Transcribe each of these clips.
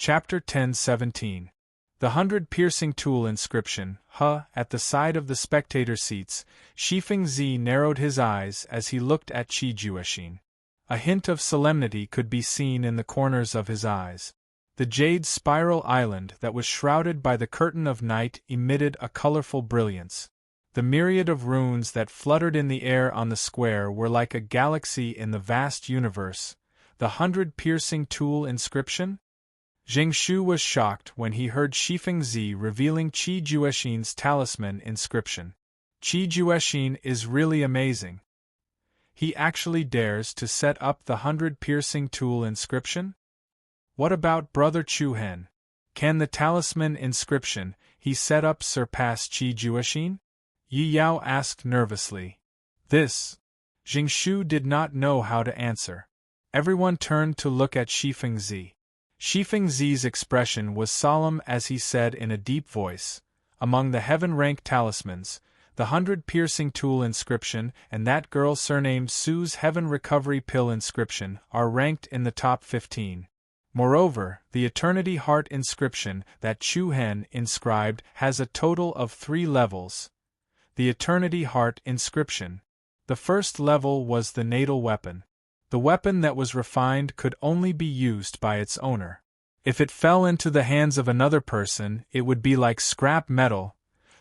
Chapter 10:17. The 100 piercing tool inscription. At the side of the spectator seats, Shifeng narrowed his eyes as he looked at Qi Jueqin. A hint of solemnity could be seen in the corners of his eyes. The jade spiral island that was shrouded by the curtain of night emitted a colorful brilliance. The myriad of runes that fluttered in the air on the square were like a galaxy in the vast universe. The 100 piercing tool inscription? Zheng Shu was shocked when he heard Shifeng revealing Qi Jueqin's talisman inscription. Qi Jueqin is really amazing. He actually dares to set up the 100 piercing tool inscription? What about Brother Chu Hen? Can the talisman inscription he set up surpass Qi Jueqin? Yi Yao asked nervously. This. Zheng Shu did not know how to answer. Everyone turned to look at Shifeng Shifeng expression was solemn as he said in a deep voice, "Among the heaven-rank talismans, the 100 piercing tool inscription and that girl surnamed Su's heaven recovery pill inscription are ranked in the top 15. Moreover, the eternity heart inscription that Chu Hen inscribed has a total of 3 levels. The eternity heart inscription. The first level was the natal weapon. The weapon that was refined could only be used by its owner. If it fell into the hands of another person, it would be like scrap metal.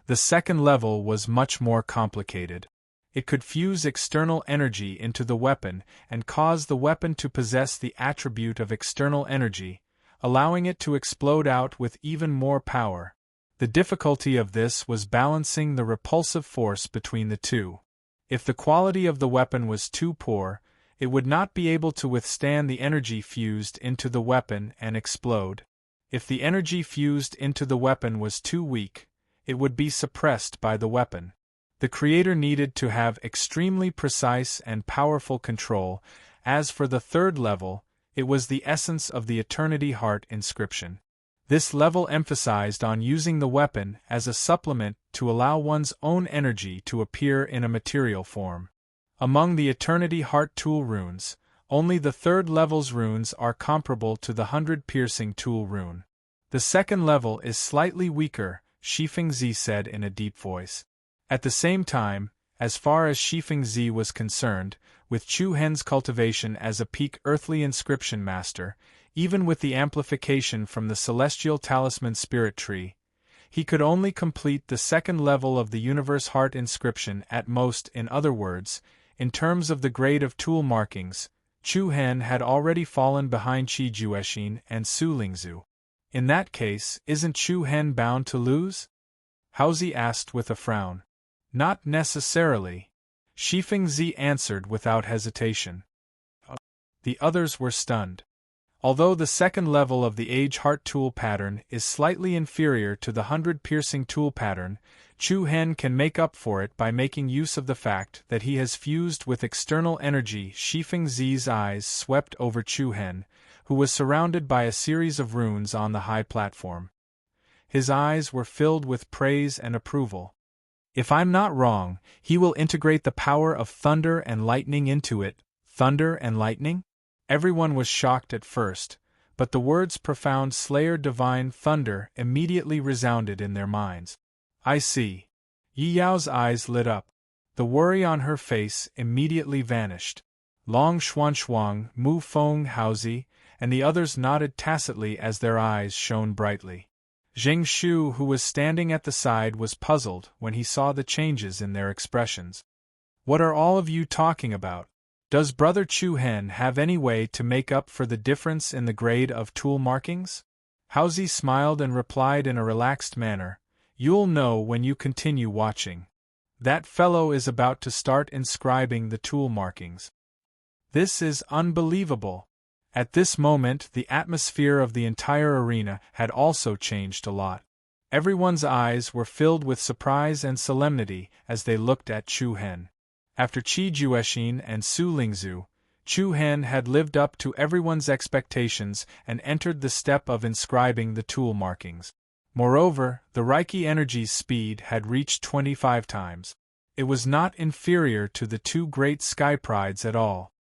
The second level was much more complicated. It could fuse external energy into the weapon and cause the weapon to possess the attribute of external energy, allowing it to explode out with even more power. The difficulty of this was balancing the repulsive force between the two. If the quality of the weapon was too poor, it would not be able to withstand the energy fused into the weapon and explode. If the energy fused into the weapon was too weak, it would be suppressed by the weapon. The creator needed to have extremely precise and powerful control. As for the third level, it was the essence of the Eternity Heart inscription. This level emphasized on using the weapon as a supplement to allow one's own energy to appear in a material form. Among the Eternity Heart tool runes, only the third level's runes are comparable to the 100 piercing tool rune. The second level is slightly weaker, Shifeng said in a deep voice. At the same time, as far as Shifeng was concerned, with Chu Hen's cultivation as a peak earthly inscription master, even with the amplification from the celestial talisman spirit tree, he could only complete the second level of the universe heart inscription at most. In other words, in terms of the grade of tool markings, Chu Hen had already fallen behind Qi Jueqin and Su Lingzhu. In that case, isn't Chu Hen bound to lose? Haozi asked with a frown. Not necessarily. Shifeng answered without hesitation. The others were stunned. Although the second level of the Age Heart tool pattern is slightly inferior to the 100 piercing tool pattern, Chu Hen can make up for it by making use of the fact that he has fused with external energy. Shifeng eyes swept over Chu Hen, who was surrounded by a series of runes on the high platform. His eyes were filled with praise and approval. If I'm not wrong, he will integrate the power of thunder and lightning into it. Thunder and lightning? Everyone was shocked at first, but the words profound slayer divine thunder immediately resounded in their minds. I see. Yi Yao's eyes lit up. The worry on her face immediately vanished. Long Xuanxuang, Mu Feng, Haozi, and the others nodded tacitly as their eyes shone brightly. Zheng Shu, who was standing at the side, was puzzled when he saw the changes in their expressions. What are all of you talking about? Does Brother Chu Hen have any way to make up for the difference in the grade of tool markings? Haozi smiled and replied in a relaxed manner, You'll know when you continue watching. That fellow is about to start inscribing the tool markings. This is unbelievable. At this moment, the atmosphere of the entire arena had also changed a lot. Everyone's eyes were filled with surprise and solemnity as they looked at Chu Hen. After Qi Jueqin and Su Lingzhu, Chu Hen had lived up to everyone's expectations and entered the step of inscribing the tool markings. Moreover, the Reiki energy's speed had reached 25 times. It was not inferior to the two great sky prides at all.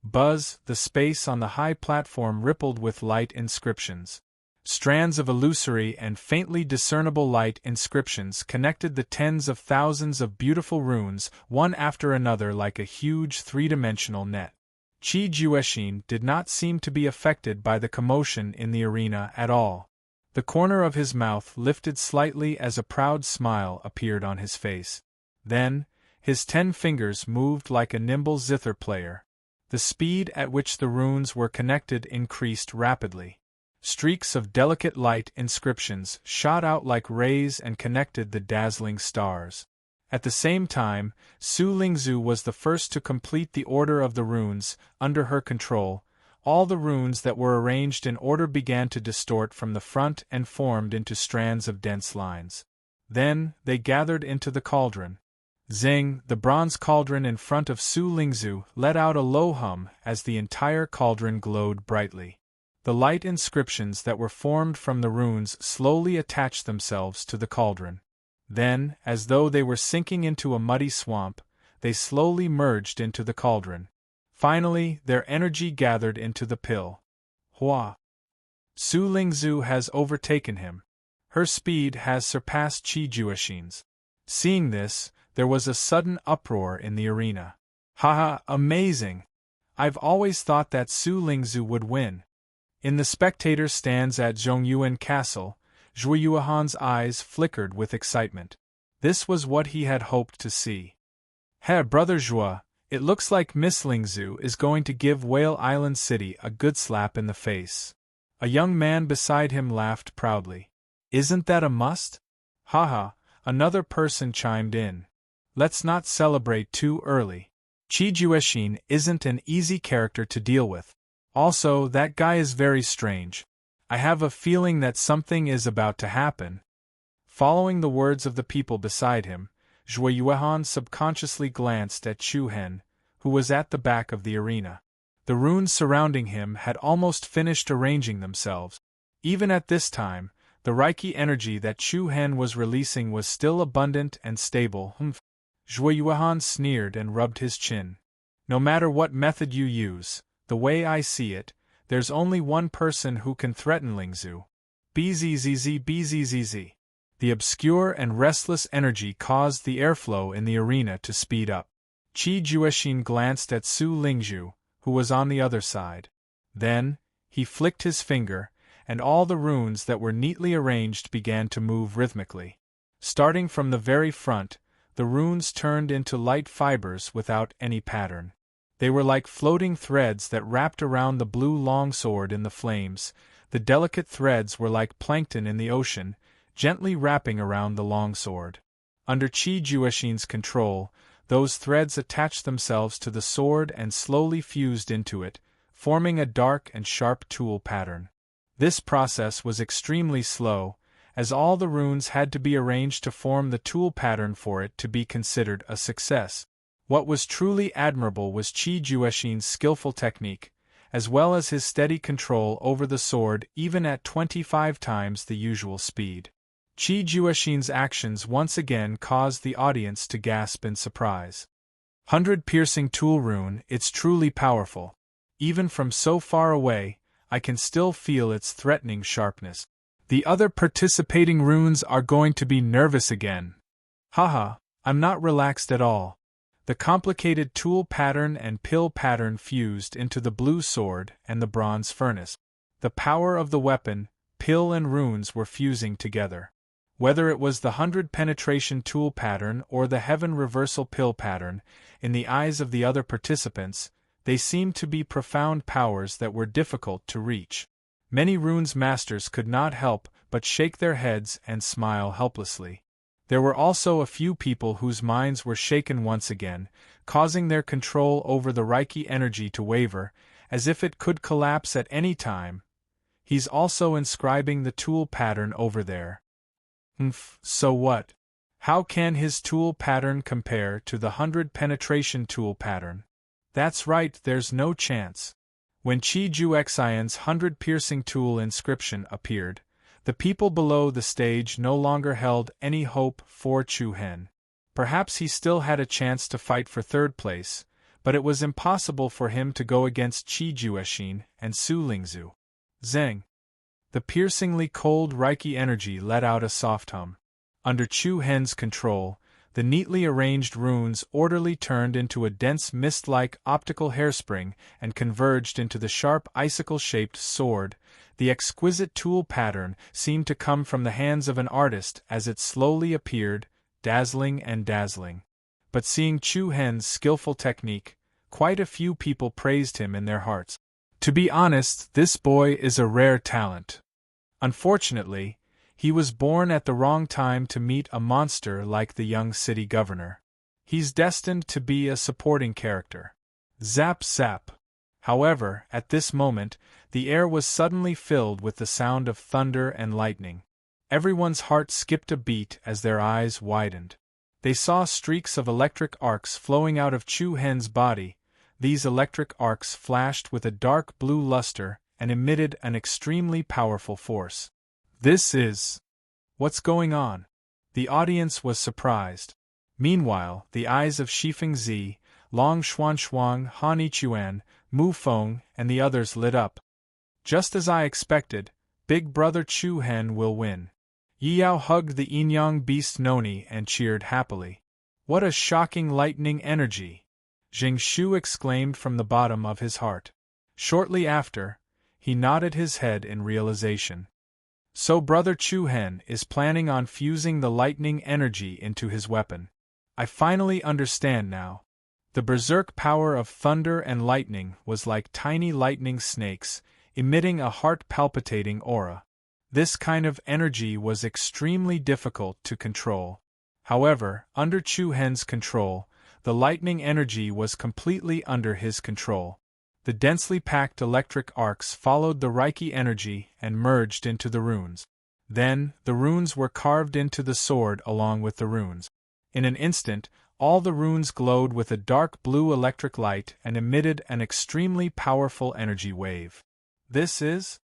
Buzz, the space on the high platform rippled with light inscriptions. Strands of illusory and faintly discernible light inscriptions connected the tens of thousands of beautiful runes, one after another like a huge three-dimensional net. Qi Jueqin did not seem to be affected by the commotion in the arena at all. The corner of his mouth lifted slightly as a proud smile appeared on his face. Then, his 10 fingers moved like a nimble zither player. The speed at which the runes were connected increased rapidly. Streaks of delicate light inscriptions shot out like rays and connected the dazzling stars. At the same time, Su Lingzhu was the first to complete the order of the runes. Under her control, all the runes that were arranged in order began to distort from the front and formed into strands of dense lines. Then, they gathered into the cauldron. Zing, the bronze cauldron in front of Su Lingzhu, let out a low hum as the entire cauldron glowed brightly. The light inscriptions that were formed from the runes slowly attached themselves to the cauldron. Then, as though they were sinking into a muddy swamp, they slowly merged into the cauldron. Finally, their energy gathered into the pill. Hua! Su Lingzhu has overtaken him. Her speed has surpassed Qi Jueqin's. Seeing this, there was a sudden uproar in the arena. Haha, amazing! I've always thought that Su Lingzhu would win. In the spectator stands at Zhongyuan Castle, Zhuo Yuehan's eyes flickered with excitement. This was what he had hoped to see. Hey, brother Zhuo, it looks like Miss Lingzhu is going to give Whale Island City a good slap in the face. A young man beside him laughed proudly. Isn't that a must? Haha, another person chimed in. Let's not celebrate too early. Qi Jueqin isn't an easy character to deal with. Also, that guy is very strange. I have a feeling that something is about to happen. Following the words of the people beside him, Zhuo Yuehan subconsciously glanced at Chu Hen, who was at the back of the arena. The runes surrounding him had almost finished arranging themselves. Even at this time, the Reiki energy that Chu Hen was releasing was still abundant and stable. Zhuo Yuehan sneered and rubbed his chin. No matter what method you use, the way I see it, there's only one person who can threaten Lingzhu. Bzzz. The obscure and restless energy caused the airflow in the arena to speed up. Qi Jueqin glanced at Su Lingzhu, who was on the other side. Then, he flicked his finger, and all the runes that were neatly arranged began to move rhythmically. Starting from the very front, the runes turned into light fibers without any pattern. They were like floating threads that wrapped around the blue longsword in the flames. The delicate threads were like plankton in the ocean, gently wrapping around the longsword. Under Qi Jueqin's control, those threads attached themselves to the sword and slowly fused into it, forming a dark and sharp tool pattern. This process was extremely slow, as all the runes had to be arranged to form the tool pattern for it to be considered a success. What was truly admirable was Qi Jueqin's skillful technique, as well as his steady control over the sword even at 25 times the usual speed. Qi Jueqin's actions once again caused the audience to gasp in surprise. 100 piercing tool rune, it's truly powerful. Even from so far away, I can still feel its threatening sharpness. The other participating runes are going to be nervous again. Haha, I'm not relaxed at all. The complicated tool pattern and pill pattern fused into the blue sword and the bronze furnace. The power of the weapon, pill and runes were fusing together. Whether it was the 100 penetration tool pattern or the heaven reversal pill pattern, in the eyes of the other participants, they seemed to be profound powers that were difficult to reach. Many runes masters could not help but shake their heads and smile helplessly. There were also a few people whose minds were shaken once again, causing their control over the Reiki energy to waver, as if it could collapse at any time. He's also inscribing the tool pattern over there. So what? How can his tool pattern compare to the 100 penetration tool pattern? That's right, there's no chance. When Qi Jueqin's 100 piercing tool inscription appeared, the people below the stage no longer held any hope for Chu Hen. Perhaps he still had a chance to fight for third place, but it was impossible for him to go against Qi Jueqin and Su Lingzhu. Zeng. The piercingly cold Reiki energy let out a soft hum. Under Chu Hen's control, the neatly arranged runes orderly turned into a dense mist-like optical hairspring and converged into the sharp icicle-shaped sword. The exquisite tool pattern seemed to come from the hands of an artist as it slowly appeared, dazzling and dazzling. But seeing Chu Hen's skillful technique, quite a few people praised him in their hearts. To be honest, this boy is a rare talent. Unfortunately, he was born at the wrong time to meet a monster like the young city governor. He's destined to be a supporting character. Zap zap. However, at this moment, the air was suddenly filled with the sound of thunder and lightning. Everyone's heart skipped a beat as their eyes widened. They saw streaks of electric arcs flowing out of Chu Hen's body. These electric arcs flashed with a dark blue luster and emitted an extremely powerful force. This is... what's going on? The audience was surprised. Meanwhile, the eyes of Shifeng Zi, Long Xuanshuang, Han Ichuan, Mu Feng, and the others lit up. Just as I expected, Big Brother Chu Hen will win. Yi Yao hugged the Yinyang beast Noni and cheered happily. What a shocking lightning energy! Jing Shu exclaimed from the bottom of his heart. Shortly after, he nodded his head in realization. So Brother Chu Hen is planning on fusing the lightning energy into his weapon. I finally understand now. The berserk power of thunder and lightning was like tiny lightning snakes, emitting a heart-palpitating aura. This kind of energy was extremely difficult to control. However, under Chu Hen's control, the lightning energy was completely under his control. The densely packed electric arcs followed the Reiki energy and merged into the runes. Then, the runes were carved into the sword along with the runes. In an instant, all the runes glowed with a dark blue electric light and emitted an extremely powerful energy wave. This is...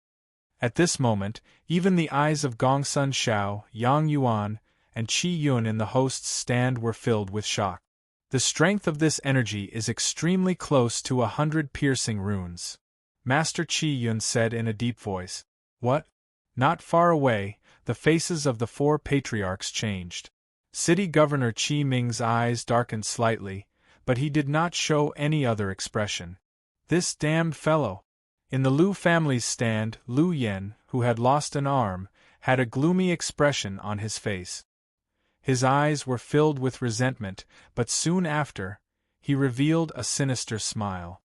At this moment, even the eyes of Gongsun Xiao, Yang Yuan, and Qi Yun in the host's stand were filled with shock. The strength of this energy is extremely close to 100 piercing runes. Master Qi Yun said in a deep voice. What? Not far away, the faces of the four patriarchs changed. City Governor Qi Ming's eyes darkened slightly, but he did not show any other expression. This damned fellow! In the Lu family's stand, Lu Yen, who had lost an arm, had a gloomy expression on his face. His eyes were filled with resentment, but soon after, he revealed a sinister smile.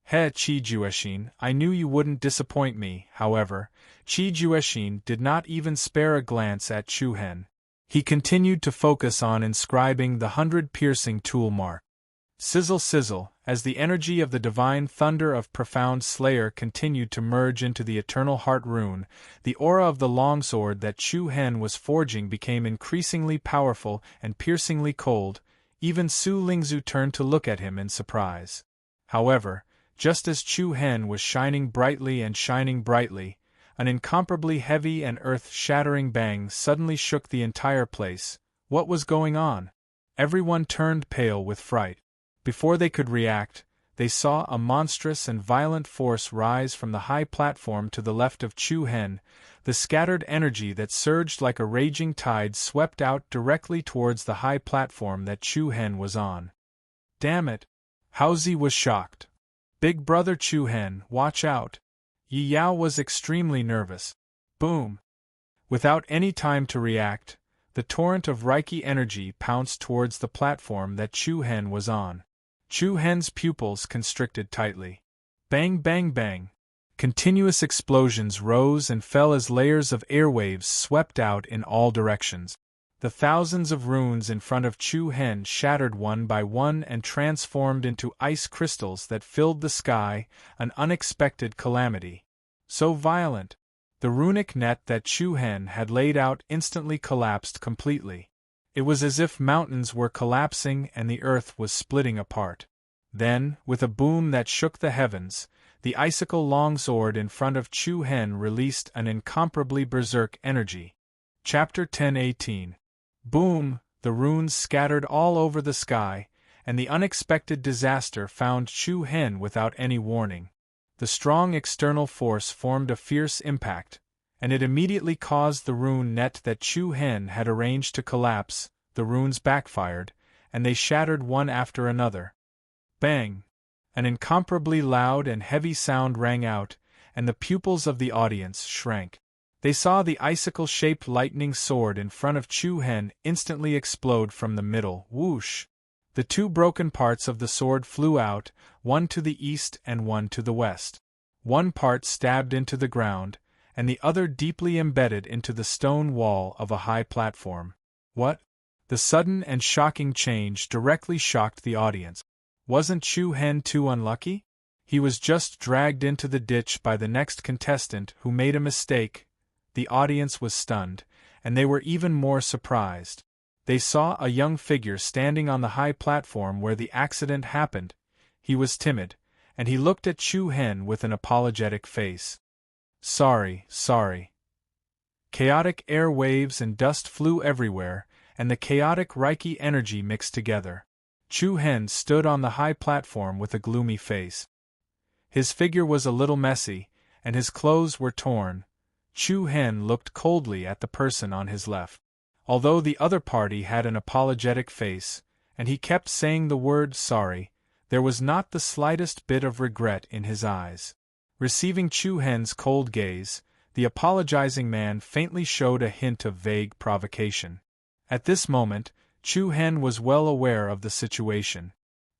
He Qi Juexin, I knew you wouldn't disappoint me. However, Qi Juexin did not even spare a glance at Chu Hen. He continued to focus on inscribing the 100 piercing tool mark. Sizzle sizzle, as the energy of the divine thunder of profound slayer continued to merge into the eternal heart rune, the aura of the longsword that Chu Hen was forging became increasingly powerful and piercingly cold. Even Su Lingzu turned to look at him in surprise. However, just as Chu Hen was shining brightly, an incomparably heavy and earth-shattering bang suddenly shook the entire place. What was going on? Everyone turned pale with fright. Before they could react, they saw a monstrous and violent force rise from the high platform to the left of Chu Hen. The scattered energy that surged like a raging tide swept out directly towards the high platform that Chu Hen was on. Damn it! Haozi was shocked. Big Brother Chu Hen, watch out! Yi Yao was extremely nervous. Boom! Without any time to react, the torrent of Reiki energy pounced towards the platform that Chu Hen was on. Chu Hen's pupils constricted tightly. Bang bang bang! Continuous explosions rose and fell as layers of airwaves swept out in all directions. The thousands of runes in front of Chu Hen shattered one by one and transformed into ice crystals that filled the sky, an unexpected calamity. So violent! The runic net that Chu Hen had laid out instantly collapsed completely. It was as if mountains were collapsing and the earth was splitting apart. Then, with a boom that shook the heavens, the icicle longsword in front of Chu Hen released an incomparably berserk energy. Chapter 10:18. Boom! The runes scattered all over the sky, and the unexpected disaster found Chu Hen without any warning. The strong external force formed a fierce impact, and it immediately caused the rune net that Chu Hen had arranged to collapse. The runes backfired, and they shattered one after another. Bang! An incomparably loud and heavy sound rang out, and the pupils of the audience shrank. They saw the icicle-shaped lightning sword in front of Chu Hen instantly explode from the middle. Whoosh! The two broken parts of the sword flew out, one to the east and one to the west. One part stabbed into the ground, and the other deeply embedded into the stone wall of a high platform. What? The sudden and shocking change directly shocked the audience. Wasn't Chu Hen too unlucky? He was just dragged into the ditch by the next contestant who made a mistake. The audience was stunned, and they were even more surprised. They saw a young figure standing on the high platform where the accident happened. He was timid, and he looked at Chu Hen with an apologetic face. Sorry. Chaotic air waves and dust flew everywhere, and the chaotic Reiki energy mixed together. Chu Hen stood on the high platform with a gloomy face. His figure was a little messy, and his clothes were torn. Chu Hen looked coldly at the person on his left. Although the other party had an apologetic face, and he kept saying the word sorry, there was not the slightest bit of regret in his eyes. Receiving Chu Hen's cold gaze, the apologizing man faintly showed a hint of vague provocation. At this moment, Chu Hen was well aware of the situation.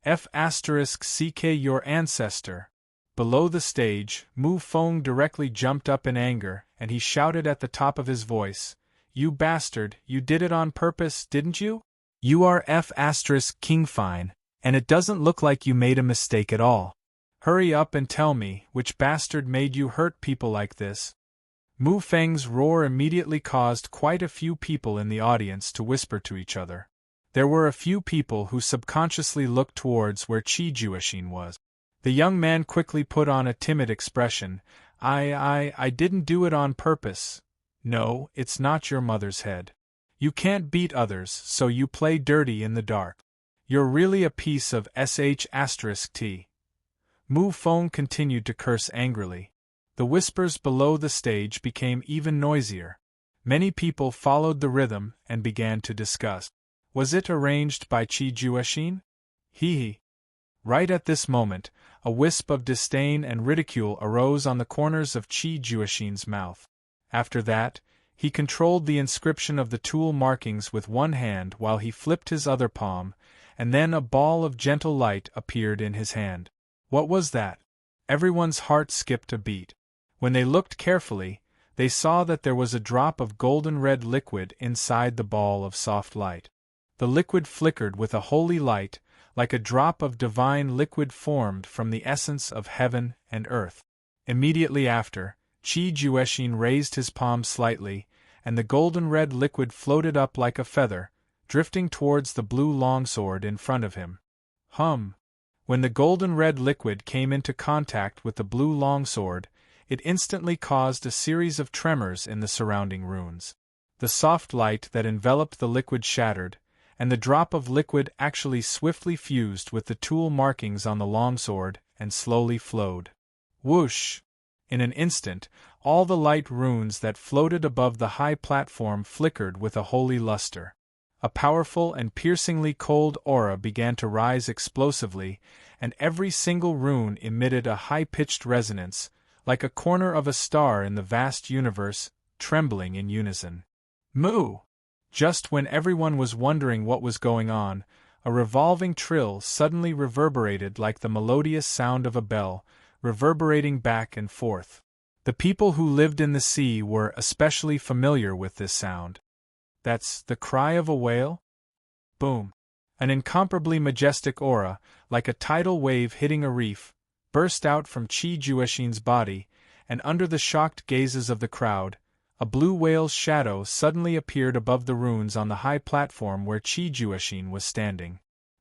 *CK your ancestor. Below the stage, Mu Feng directly jumped up in anger, and he shouted at the top of his voice, "You bastard, you did it on purpose, didn't you? You are King Fine, and it doesn't look like you made a mistake at all. Hurry up and tell me, which bastard made you hurt people like this?" Mu Feng's roar immediately caused quite a few people in the audience to whisper to each other. There were a few people who subconsciously looked towards where Qi Juexin was. The young man quickly put on a timid expression. I didn't do it on purpose. No, it's not your mother's head. You can't beat others, so you play dirty in the dark. You're really a piece of *T. Mu Feng continued to curse angrily. The whispers below the stage became even noisier. Many people followed the rhythm and began to discuss. Was it arranged by Qi Juexin? He. Right at this moment, a wisp of disdain and ridicule arose on the corners of Qi Juexin's mouth. After that, he controlled the inscription of the tool markings with one hand while he flipped his other palm, and then a ball of gentle light appeared in his hand. What was that? Everyone's heart skipped a beat. When they looked carefully, they saw that there was a drop of golden red liquid inside the ball of soft light. The liquid flickered with a holy light, like a drop of divine liquid formed from the essence of heaven and earth. Immediately after, Qi Juexin raised his palm slightly, and the golden red liquid floated up like a feather, drifting towards the blue longsword in front of him. When the golden red liquid came into contact with the blue longsword, it instantly caused a series of tremors in the surrounding runes. The soft light that enveloped the liquid shattered, and the drop of liquid actually swiftly fused with the tool markings on the longsword and slowly flowed. Whoosh! In an instant, all the light runes that floated above the high platform flickered with a holy luster. A powerful and piercingly cold aura began to rise explosively, and every single rune emitted a high-pitched resonance, like a corner of a star in the vast universe, trembling in unison. Moo! Just when everyone was wondering what was going on, a revolving trill suddenly reverberated like the melodious sound of a bell, reverberating back and forth. The people who lived in the sea were especially familiar with this sound. That's the cry of a whale? Boom! An incomparably majestic aura, like a tidal wave hitting a reef, burst out from Qi Juexin's body, and under the shocked gazes of the crowd, a blue whale's shadow suddenly appeared above the runes on the high platform where Qi Juexin was standing.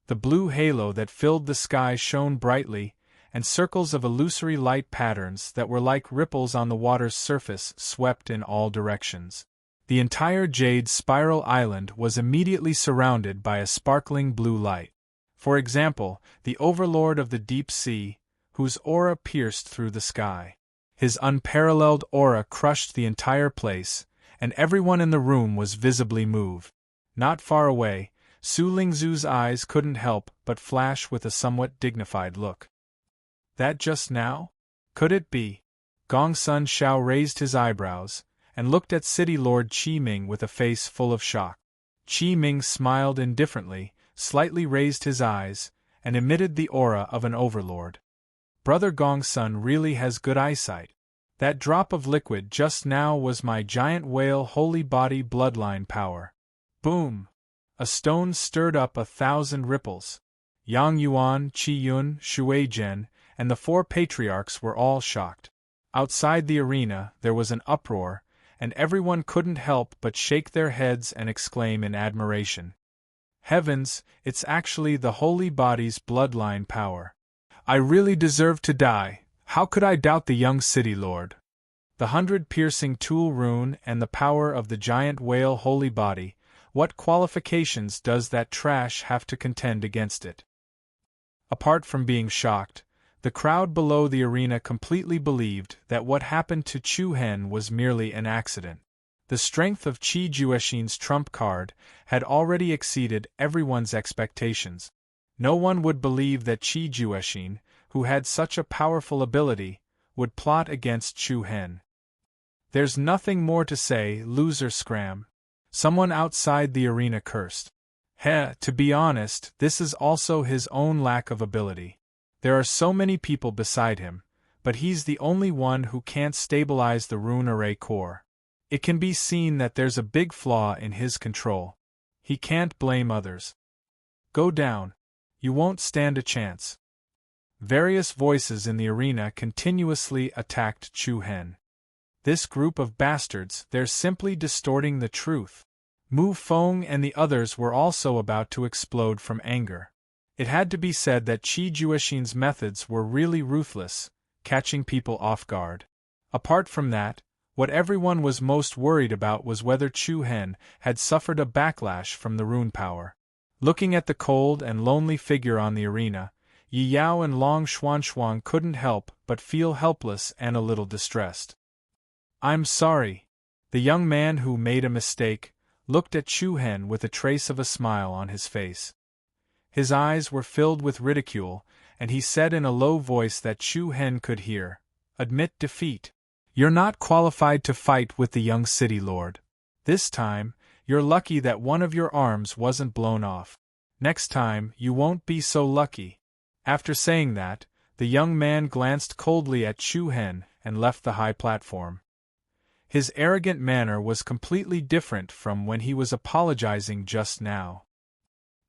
The blue halo that filled the sky shone brightly, and circles of illusory light patterns that were like ripples on the water's surface swept in all directions. The entire jade spiral island was immediately surrounded by a sparkling blue light. For example, the overlord of the deep sea, whose aura pierced through the sky. His unparalleled aura crushed the entire place, and everyone in the room was visibly moved. Not far away, Su Lingzu's eyes couldn't help but flash with a somewhat dignified look. That just now? Could it be? Gongsun Shao raised his eyebrows, and looked at City Lord Qi Ming with a face full of shock. Qi Ming smiled indifferently, slightly raised his eyes, and emitted the aura of an overlord. Brother Gongsun really has good eyesight. That drop of liquid just now was my giant whale holy body bloodline power. Boom! A stone stirred up 1,000 ripples. Yang Yuan, Qi Yun, Shui Zhen, and the 4 patriarchs were all shocked. Outside the arena, there was an uproar, and everyone couldn't help but shake their heads and exclaim in admiration. Heavens, it's actually the holy body's bloodline power. I really deserve to die. How could I doubt the young city lord? The 100 piercing tool rune and the power of the giant whale holy body, what qualifications does that trash have to contend against it? Apart from being shocked, the crowd below the arena completely believed that what happened to Chu Hen was merely an accident. The strength of Qi Juexin's trump card had already exceeded everyone's expectations. No one would believe that Qi Juexin, who had such a powerful ability, would plot against Chu Hen. There's nothing more to say, loser scram. Someone outside the arena cursed. To be honest, this is also his own lack of ability. There are so many people beside him, but he's the only one who can't stabilize the rune array core. It can be seen that there's a big flaw in his control. He can't blame others. Go down. You won't stand a chance. Various voices in the arena continuously attacked Chu Hen. This group of bastards, they're simply distorting the truth. Mu Feng and the others were also about to explode from anger. It had to be said that Qi Juexin's methods were really ruthless, catching people off guard. Apart from that, what everyone was most worried about was whether Chu Hen had suffered a backlash from the rune power. Looking at the cold and lonely figure on the arena, Yi Yao and Long Xuanxuan couldn't help but feel helpless and a little distressed. I'm sorry. The young man who made a mistake looked at Chu Hen with a trace of a smile on his face. His eyes were filled with ridicule, and he said in a low voice that Chu Hen could hear, "Admit defeat. You're not qualified to fight with the young city lord. This time, you're lucky that one of your arms wasn't blown off. Next time, you won't be so lucky." After saying that, the young man glanced coldly at Chu Hen and left the high platform. His arrogant manner was completely different from when he was apologizing just now.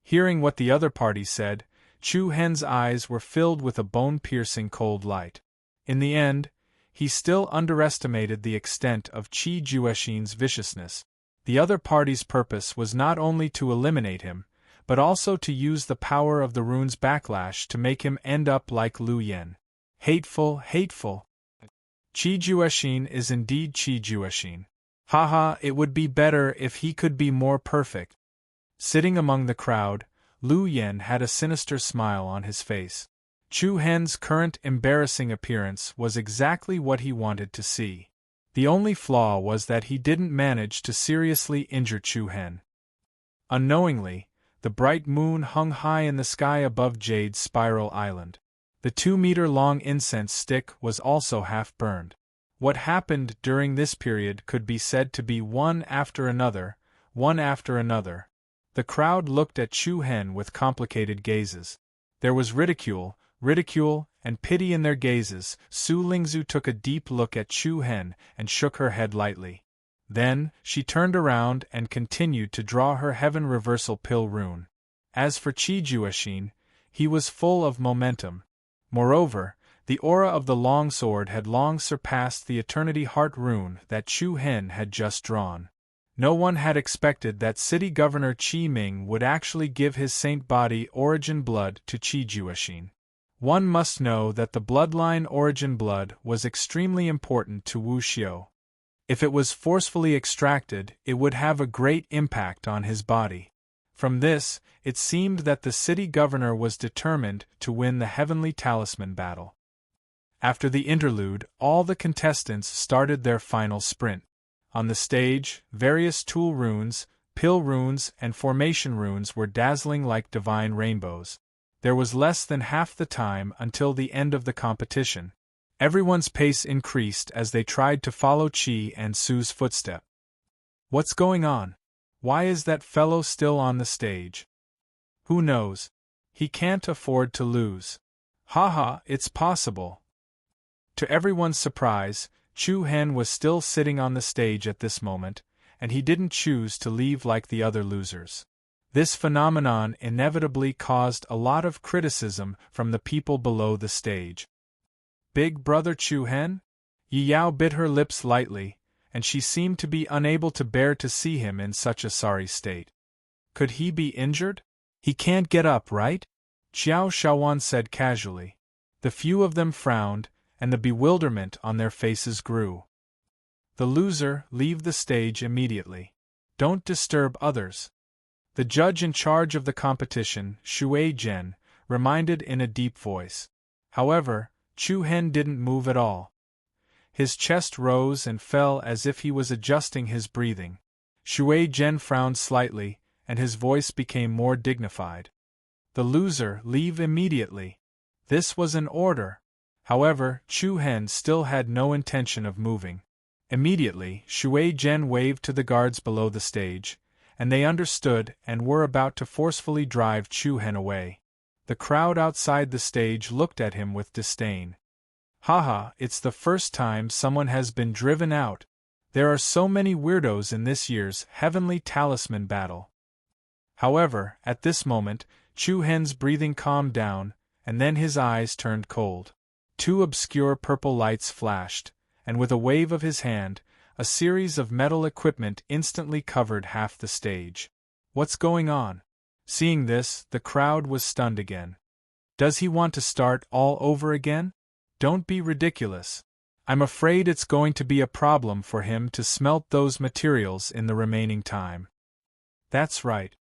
Hearing what the other party said, Chu Hen's eyes were filled with a bone-piercing cold light. In the end, he still underestimated the extent of Qi Juexin's viciousness. The other party's purpose was not only to eliminate him, but also to use the power of the rune's backlash to make him end up like Lu Yen. Hateful, hateful. Qi Juexin is indeed Qi Juexin. Haha, it would be better if he could be more perfect. Sitting among the crowd, Lu Yen had a sinister smile on his face. Chu Hen's current embarrassing appearance was exactly what he wanted to see. The only flaw was that he didn't manage to seriously injure Chu Hen. Unknowingly, the bright moon hung high in the sky above Jade's Spiral Island. The 2-meter-long incense stick was also half burned. What happened during this period could be said to be one after another. The crowd looked at Chu Hen with complicated gazes. There was ridicule, and pity in their gazes. Su Lingzu took a deep look at Chu Hen and shook her head lightly. Then, she turned around and continued to draw her heaven reversal pill rune. As for Qi Juexin, he was full of momentum. Moreover, the aura of the long sword had long surpassed the Eternity Heart rune that Chu Hen had just drawn. No one had expected that City Governor Qi Ming would actually give his saint body origin blood to Qi Juexin. One must know that the bloodline origin blood was extremely important to Wu Xiu. If it was forcefully extracted, it would have a great impact on his body. From this, it seemed that the city governor was determined to win the Heavenly Talisman battle. After the interlude, all the contestants started their final sprint. On the stage, various tool runes, pill runes, and formation runes were dazzling like divine rainbows. There was less than half the time until the end of the competition. Everyone's pace increased as they tried to follow Chi and Su's footstep. What's going on? Why is that fellow still on the stage? Who knows? He can't afford to lose. Haha, it's possible. To everyone's surprise, Chu Hen was still sitting on the stage at this moment, and he didn't choose to leave like the other losers. This phenomenon inevitably caused a lot of criticism from the people below the stage. Big brother Chu Hen? Yi Yao bit her lips lightly, and she seemed to be unable to bear to see him in such a sorry state. Could he be injured? He can't get up, right? Xiao Shaowan said casually. The few of them frowned, and the bewilderment on their faces grew. The loser, leave the stage immediately. Don't disturb others. The judge in charge of the competition, Shui Zhen, reminded in a deep voice. However, Chu Hen didn't move at all. His chest rose and fell as if he was adjusting his breathing. Shui Zhen frowned slightly, and his voice became more dignified. The loser, leave immediately. This was an order. However, Chu Hen still had no intention of moving. Immediately, Shui Zhen waved to the guards below the stage, and they understood and were about to forcefully drive Chu Hen away. The crowd outside the stage looked at him with disdain. Haha, it's the first time someone has been driven out. There are so many weirdos in this year's Heavenly Talisman battle. However, at this moment, Chu Hen's breathing calmed down, and then his eyes turned cold. Two obscure purple lights flashed, and with a wave of his hand, a series of metal equipment instantly covered half the stage. What's going on? Seeing this, the crowd was stunned again. Does he want to start all over again? Don't be ridiculous. I'm afraid it's going to be a problem for him to smelt those materials in the remaining time. That's right.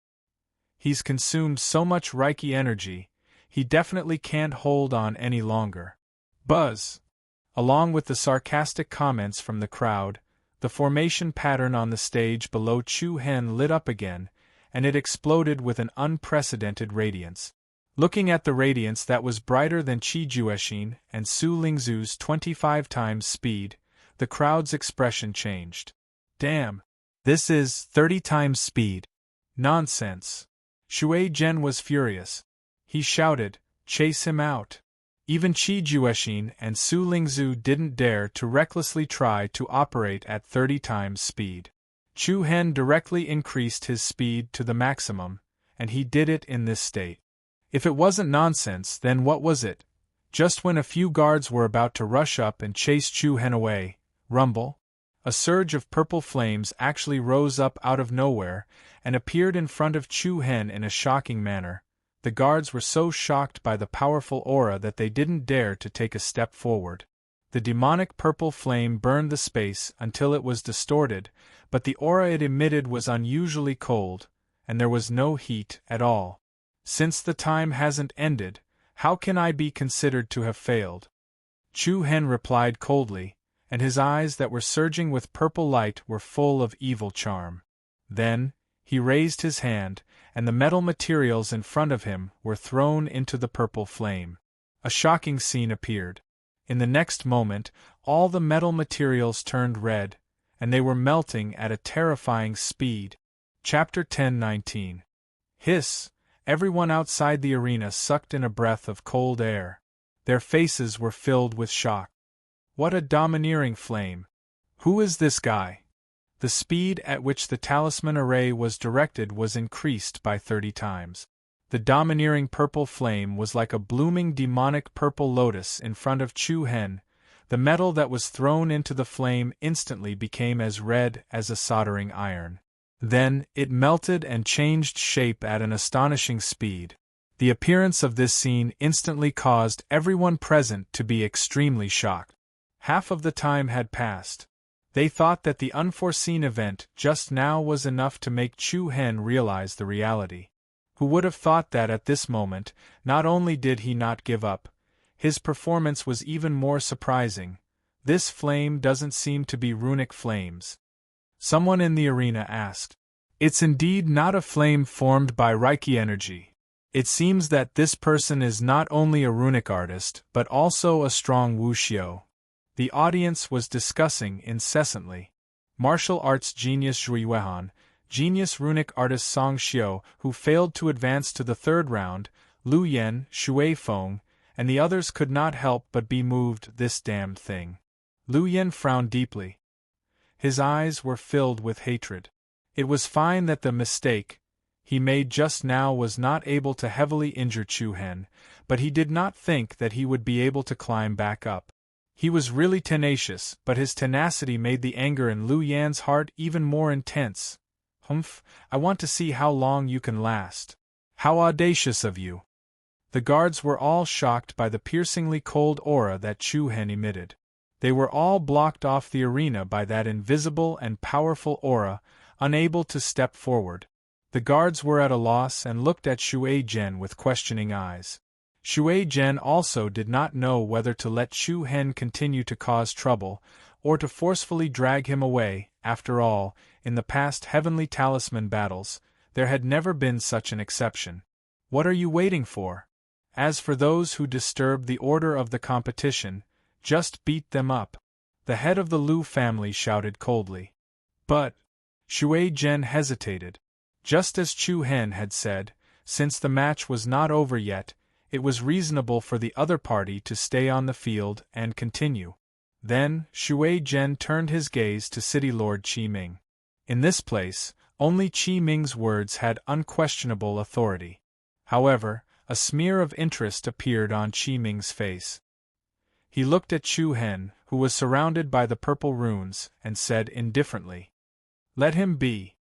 He's consumed so much Reiki energy, he definitely can't hold on any longer. Buzz! Along with the sarcastic comments from the crowd, the formation pattern on the stage below Chu Hen lit up again, and it exploded with an unprecedented radiance. Looking at the radiance that was brighter than Qi Juexin and Su Lingzu's 25 times speed, the crowd's expression changed. Damn! This is 30 times speed. Nonsense! Shui Zhen was furious. He shouted, "Chase him out!" Even Qi Juexin and Su Lingzu didn't dare to recklessly try to operate at 30 times speed. Chu Hen directly increased his speed to the maximum, and he did it in this state. If it wasn't nonsense, then what was it? Just when a few guards were about to rush up and chase Chu Hen away, rumble! A surge of purple flames actually rose up out of nowhere and appeared in front of Chu Hen in a shocking manner. The guards were so shocked by the powerful aura that they didn't dare to take a step forward. The demonic purple flame burned the space until it was distorted, but the aura it emitted was unusually cold, and there was no heat at all. Since the time hasn't ended, how can I be considered to have failed? Chu Hen replied coldly, and his eyes that were surging with purple light were full of evil charm. Then, he raised his hand, and the metal materials in front of him were thrown into the purple flame. A shocking scene appeared. In the next moment, all the metal materials turned red, and they were melting at a terrifying speed. Chapter 10:19. Hiss! Everyone outside the arena sucked in a breath of cold air. Their faces were filled with shock. What a domineering flame! Who is this guy? The speed at which the talisman array was directed was increased by 30 times. The domineering purple flame was like a blooming demonic purple lotus in front of Chu Hen. The metal that was thrown into the flame instantly became as red as a soldering iron. Then, it melted and changed shape at an astonishing speed. The appearance of this scene instantly caused everyone present to be extremely shocked. Half of the time had passed. They thought that the unforeseen event just now was enough to make Chu Hen realize the reality. Who would have thought that at this moment, not only did he not give up, His performance was even more surprising. This flame doesn't seem to be runic flames. Someone in the arena asked. It's indeed not a flame formed by Reiki energy. It seems that this person is not only a runic artist, but also a strong wuxio. The audience was discussing incessantly. Martial arts genius Zhui Wehan, genius runic artist Song Xiao, who failed to advance to the third round, Lu Yan, Shui Feng, and the others could not help but be moved. This damned thing. Lu Yan frowned deeply. His eyes were filled with hatred. It was fine that the mistake he made just now was not able to heavily injure Chu Hen, but he did not think that he would be able to climb back up. He was really tenacious, but his tenacity made the anger in Lu Yan's heart even more intense. Humph, I want to see how long you can last. How audacious of you! The guards were all shocked by the piercingly cold aura that Chu Hen emitted. They were all blocked off the arena by that invisible and powerful aura, unable to step forward. The guards were at a loss and looked at Shui Zhen with questioning eyes. Shui Zhen also did not know whether to let Chu Hen continue to cause trouble, or to forcefully drag him away. After all, in the past heavenly talisman battles, there had never been such an exception. What are you waiting for? As for those who disturbed the order of the competition, just beat them up. The head of the Lu family shouted coldly. But Shui Zhen hesitated. Just as Chu Hen had said, since the match was not over yet, it was reasonable for the other party to stay on the field and continue. Then, Shui Zhen turned his gaze to City Lord Qi Ming. In this place, only Qi Ming's words had unquestionable authority. However, a smear of interest appeared on Qi Ming's face. He looked at Chu Hen, who was surrounded by the purple runes, and said indifferently, "Let him be."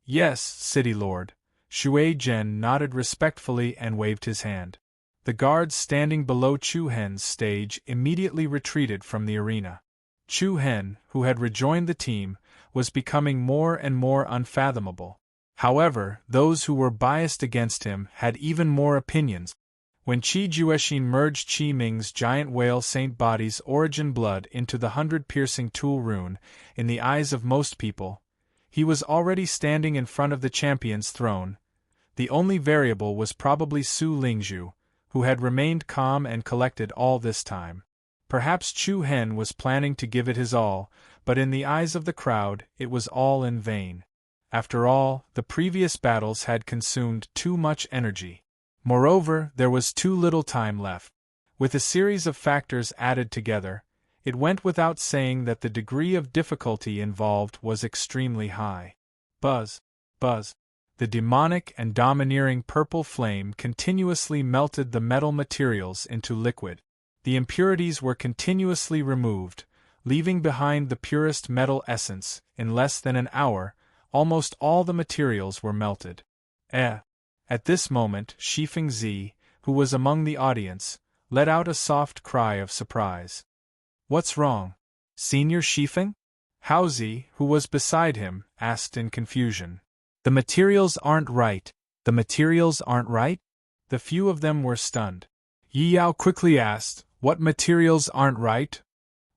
"Yes, City Lord." Shui Zhen nodded respectfully and waved his hand. The guards standing below Chu Hen's stage immediately retreated from the arena. Chu Hen, who had rejoined the team, was becoming more and more unfathomable. However, those who were biased against him had even more opinions. When Qi Juexin merged Qi Ming's giant whale saint body's origin blood into the 100-piercing tool rune, in the eyes of most people, he was already standing in front of the champion's throne. The only variable was probably Su Lingzhu, who had remained calm and collected all this time. Perhaps Chu Hen was planning to give it his all, but in the eyes of the crowd, it was all in vain. After all, the previous battles had consumed too much energy. Moreover, there was too little time left. With a series of factors added together, it went without saying that the degree of difficulty involved was extremely high. Buzz, buzz. The demonic and domineering purple flame continuously melted the metal materials into liquid. The impurities were continuously removed, leaving behind the purest metal essence. In less than an hour, almost all the materials were melted. At this moment, Shifeng Zi, who was among the audience, let out a soft cry of surprise. "What's wrong? Senior Shifeng?" Hao Zi, who was beside him, asked in confusion. "The materials aren't right. The materials aren't right?" The few of them were stunned. Yi Yao quickly asked, "What materials aren't right?"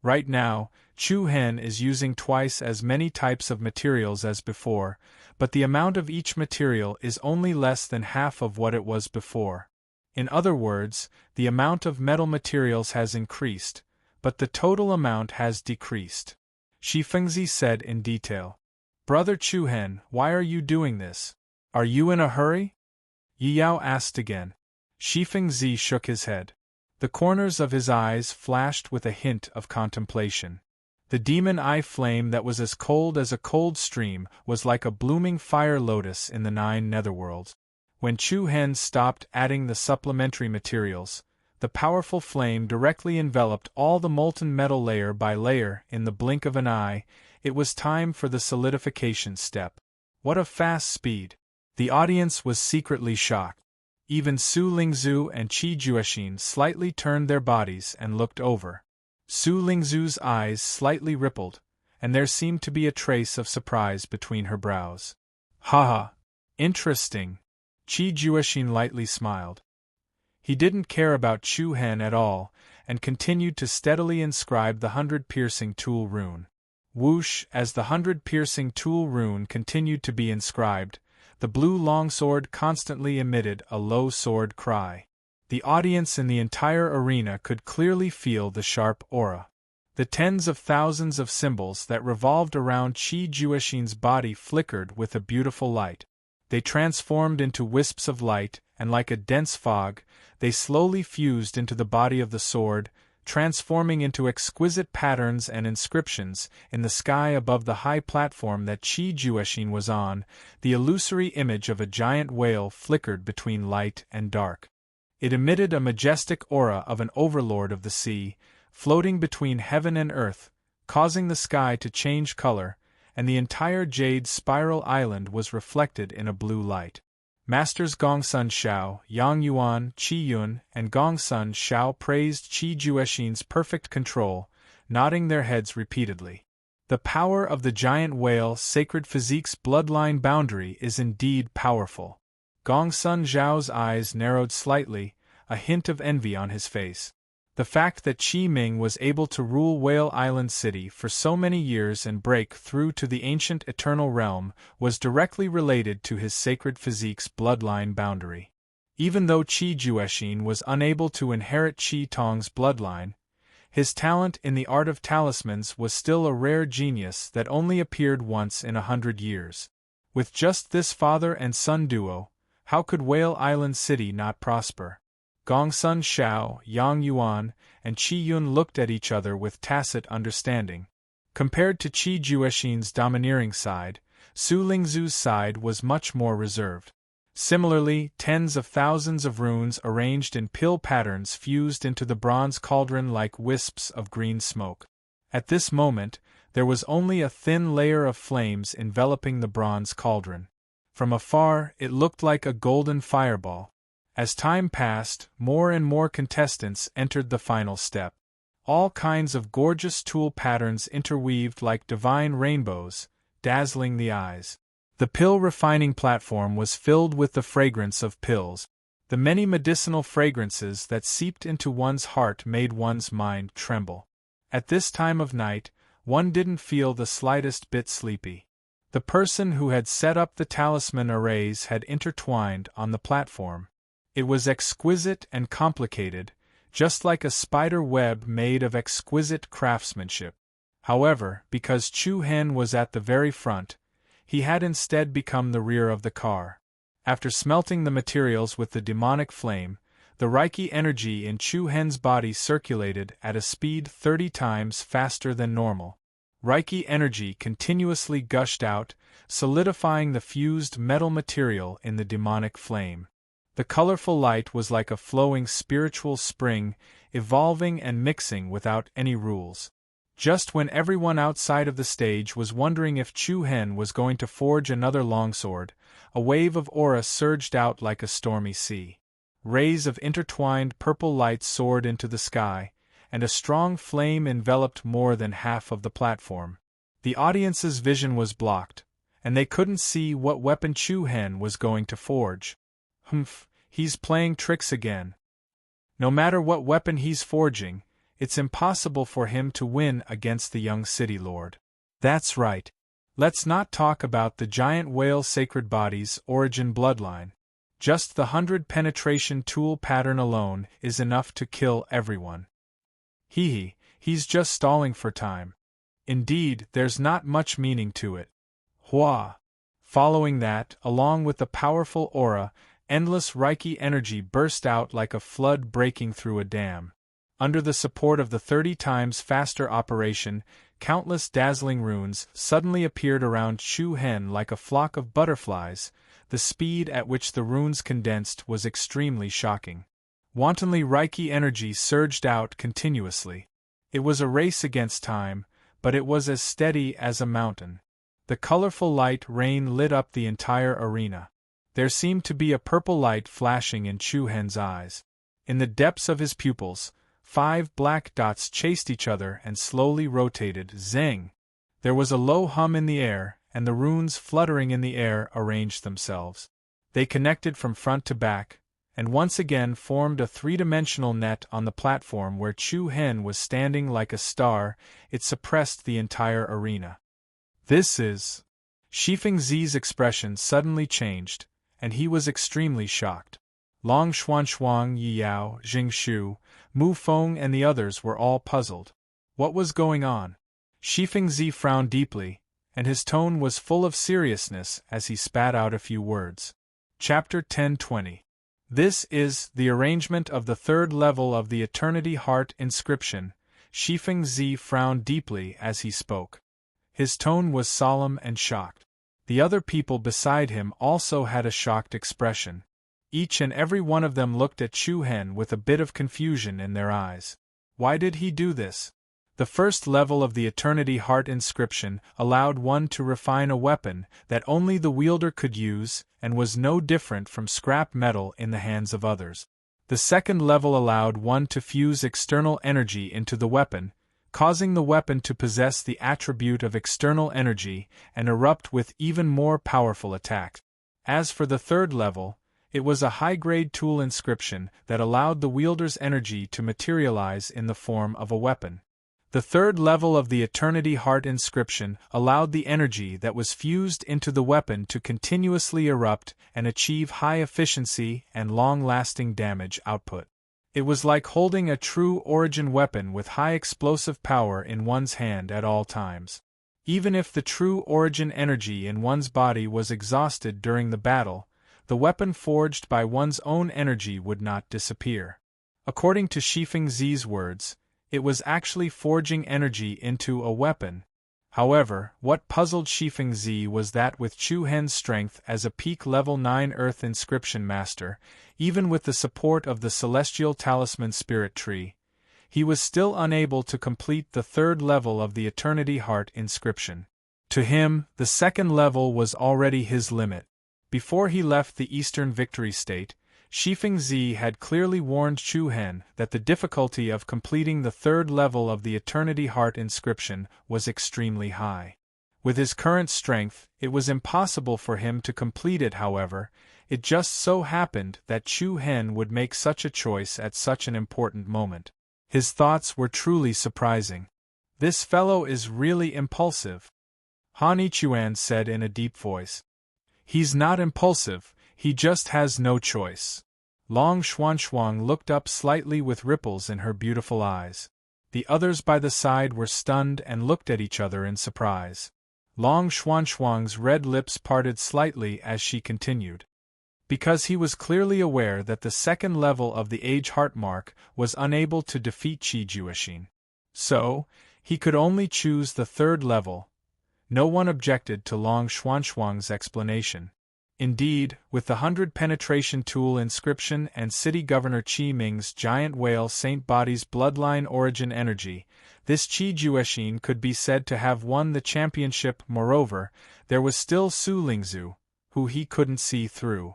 Right now, Chu Hen is using twice as many types of materials as before, but the amount of each material is only less than half of what it was before. In other words, the amount of metal materials has increased, but the total amount has decreased. Shifengzi said in detail. "Brother Chu Hen, why are you doing this? Are you in a hurry?" Yi Yao asked again. Shifengzi shook his head. The corners of his eyes flashed with a hint of contemplation. The demon eye flame that was as cold as a cold stream was like a blooming fire lotus in the 9 netherworlds. When Chu Hen stopped adding the supplementary materials, the powerful flame directly enveloped all the molten metal layer by layer in the blink of an eye. It was time for the solidification step. What a fast speed! The audience was secretly shocked. Even Su Lingzhu and Qi Juexin slightly turned their bodies and looked over. Su Lingzhu's eyes slightly rippled, and there seemed to be a trace of surprise between her brows. "Haha! Interesting." Qi Juexin lightly smiled. He didn't care about Chu Hen at all, and continued to steadily inscribe the 100 piercing tool rune. Whoosh! As the 100 piercing tool rune continued to be inscribed, the blue longsword constantly emitted a low sword cry. The audience in the entire arena could clearly feel the sharp aura. The tens of thousands of symbols that revolved around Qi Juexin's body flickered with a beautiful light. They transformed into wisps of light, and like a dense fog, they slowly fused into the body of the sword, transforming into exquisite patterns and inscriptions. In the sky above the high platform that Qi Juexin was on, the illusory image of a giant whale flickered between light and dark. It emitted a majestic aura of an overlord of the sea, floating between heaven and earth, causing the sky to change color, and the entire jade spiral island was reflected in a blue light. Masters Gongsun Shao, Yang Yuan, Qi Yun, and Gongsun Shao praised Qi Juexin's perfect control, nodding their heads repeatedly. The power of the giant whale sacred physique's bloodline boundary is indeed powerful. Gongsun Zhao's eyes narrowed slightly, a hint of envy on his face. The fact that Qi Ming was able to rule Whale Island City for so many years and break through to the ancient eternal realm was directly related to his sacred physique's bloodline boundary. Even though Qi Juexin was unable to inherit Qi Tong's bloodline, his talent in the art of talismans was still a rare genius that only appeared once in 100 years. With just this father and son duo, how could Whale Island City not prosper? Gongsun Shao, Yang Yuan, and Qi Yun looked at each other with tacit understanding. Compared to Qi Juexin's domineering side, Su Lingzu's side was much more reserved. Similarly, tens of thousands of runes arranged in pill patterns fused into the bronze cauldron like wisps of green smoke. At this moment, there was only a thin layer of flames enveloping the bronze cauldron. From afar, it looked like a golden fireball. As time passed, more and more contestants entered the final step. All kinds of gorgeous tool patterns interweaved like divine rainbows, dazzling the eyes. The pill refining platform was filled with the fragrance of pills. The many medicinal fragrances that seeped into one's heart made one's mind tremble. At this time of night, one didn't feel the slightest bit sleepy. The person who had set up the talisman arrays had intertwined on the platform. It was exquisite and complicated, just like a spider web made of exquisite craftsmanship. However, because Chu Hen was at the very front, he had instead become the rear of the car. After smelting the materials with the demonic flame, the Reiki energy in Chu Hen's body circulated at a speed 30 times faster than normal. Reiki energy continuously gushed out, solidifying the fused metal material in the demonic flame. The colorful light was like a flowing spiritual spring, evolving and mixing without any rules. Just when everyone outside of the stage was wondering if Chu Hen was going to forge another longsword, a wave of aura surged out like a stormy sea. Rays of intertwined purple light soared into the sky, and a strong flame enveloped more than half of the platform. The audience's vision was blocked, and they couldn't see what weapon Chu Hen was going to forge. Humph, he's playing tricks again. No matter what weapon he's forging, it's impossible for him to win against the young city lord. That's right. Let's not talk about the giant whale sacred body's origin bloodline. Just the 100 penetration tool pattern alone is enough to kill everyone. He's just stalling for time. Indeed, there's not much meaning to it. Hua! Following that, along with the powerful aura, endless Reiki energy burst out like a flood breaking through a dam. Under the support of the 30 times faster operation, countless dazzling runes suddenly appeared around Chu Hen like a flock of butterflies. The speed at which the runes condensed was extremely shocking. Wantonly Reiki energy surged out continuously. It was a race against time, but it was as steady as a mountain. The colorful light rain lit up the entire arena. There seemed to be a purple light flashing in Chu Hen's eyes. In the depths of his pupils, 5 black dots chased each other and slowly rotated. Zeng! There was a low hum in the air, and the runes fluttering in the air arranged themselves. They connected from front to back, and once again formed a three-dimensional net on the platform where Chu Hen was standing like a star. It suppressed the entire arena. This is... Shifeng Zi's expression suddenly changed, and he was extremely shocked. Long Xuanxuang, Yi Yao, Jing Shu, Mu Feng and the others were all puzzled. What was going on? Shifeng Zi frowned deeply, and his tone was full of seriousness as he spat out a few words. Chapter 10:20. This is the arrangement of the third level of the Eternity Heart inscription. Shifeng Zi frowned deeply as he spoke. His tone was solemn and shocked. The other people beside him also had a shocked expression. Each and every one of them looked at Chu Hen with a bit of confusion in their eyes. Why did he do this? The first level of the Eternity Heart inscription allowed one to refine a weapon that only the wielder could use and was no different from scrap metal in the hands of others. The second level allowed one to fuse external energy into the weapon, causing the weapon to possess the attribute of external energy and erupt with even more powerful attacks. As for the third level, it was a high-grade tool inscription that allowed the wielder's energy to materialize in the form of a weapon. The third level of the Eternity Heart inscription allowed the energy that was fused into the weapon to continuously erupt and achieve high efficiency and long-lasting damage output. It was like holding a true origin weapon with high explosive power in one's hand at all times. Even if the true origin energy in one's body was exhausted during the battle, the weapon forged by one's own energy would not disappear. According to Shifeng Zi's words, it was actually forging energy into a weapon. However, what puzzled Shifeng Zi was that with Chu Hen's strength as a peak level 9 Earth inscription master, even with the support of the Celestial Talisman Spirit Tree, he was still unable to complete the third level of the Eternity Heart inscription. To him, the second level was already his limit. Before he left the Eastern Victory State, Shifeng Zi had clearly warned Chu Hen that the difficulty of completing the third level of the Eternity Heart inscription was extremely high. With his current strength, it was impossible for him to complete it. However, it just so happened that Chu Hen would make such a choice at such an important moment. His thoughts were truly surprising. This fellow is really impulsive, Han Ichuan said in a deep voice. He's not impulsive, he just has no choice. Long Xuanxuang looked up slightly with ripples in her beautiful eyes. The others by the side were stunned and looked at each other in surprise. Long Xuanxuang's red lips parted slightly as she continued. Because he was clearly aware that the second level of the Age Heart Mark was unable to defeat Qi Juexin. So, he could only choose the third level. No one objected to Long Xuanxuang's explanation. Indeed, with the 100 penetration tool inscription and City Governor Qi Ming's giant whale Saint Body's bloodline origin energy, this Qi Juexin could be said to have won the championship. Moreover, there was still Su Lingzu, who he couldn't see through.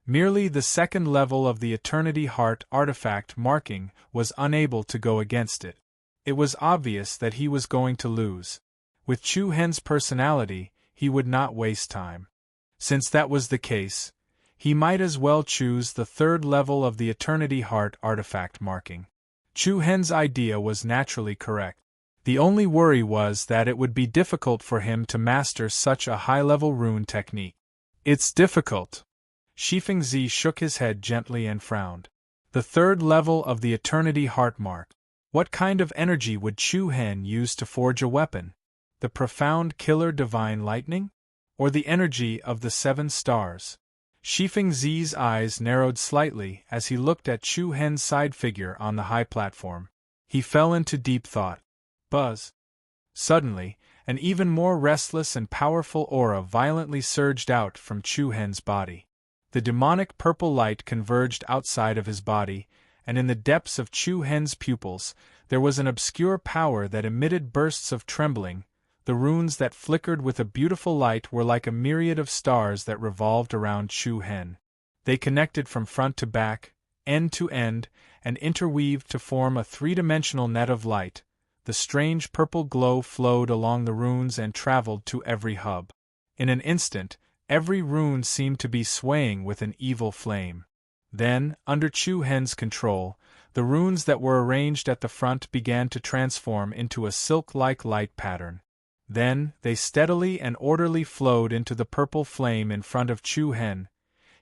Merely the second level of the Eternity Heart artifact marking was unable to go against it. It was obvious that he was going to lose. With Chu Hen's personality, he would not waste time. Since that was the case, he might as well choose the third level of the Eternity Heart artifact marking. Chu Hen's idea was naturally correct. The only worry was that it would be difficult for him to master such a high-level rune technique. It's difficult. Shifeng Zi shook his head gently and frowned. The third level of the Eternity Heart mark. What kind of energy would Chu Hen use to forge a weapon? The profound killer divine lightning? Or the energy of the 7 stars? Shifeng Zi's eyes narrowed slightly as he looked at Chu Hen's side figure on the high platform. He fell into deep thought. Buzz. Suddenly, an even more restless and powerful aura violently surged out from Chu Hen's body. The demonic purple light converged outside of his body, and in the depths of Chu Hen's pupils, there was an obscure power that emitted bursts of trembling. The runes that flickered with a beautiful light were like a myriad of stars that revolved around Chu Hen. They connected from front to back, end to end, and interweaved to form a three-dimensional net of light. The strange purple glow flowed along the runes and traveled to every hub. In an instant, every rune seemed to be swaying with an evil flame. Then, under Chu Hen's control, the runes that were arranged at the front began to transform into a silk-like light pattern. Then, they steadily and orderly flowed into the purple flame in front of Chu Hen.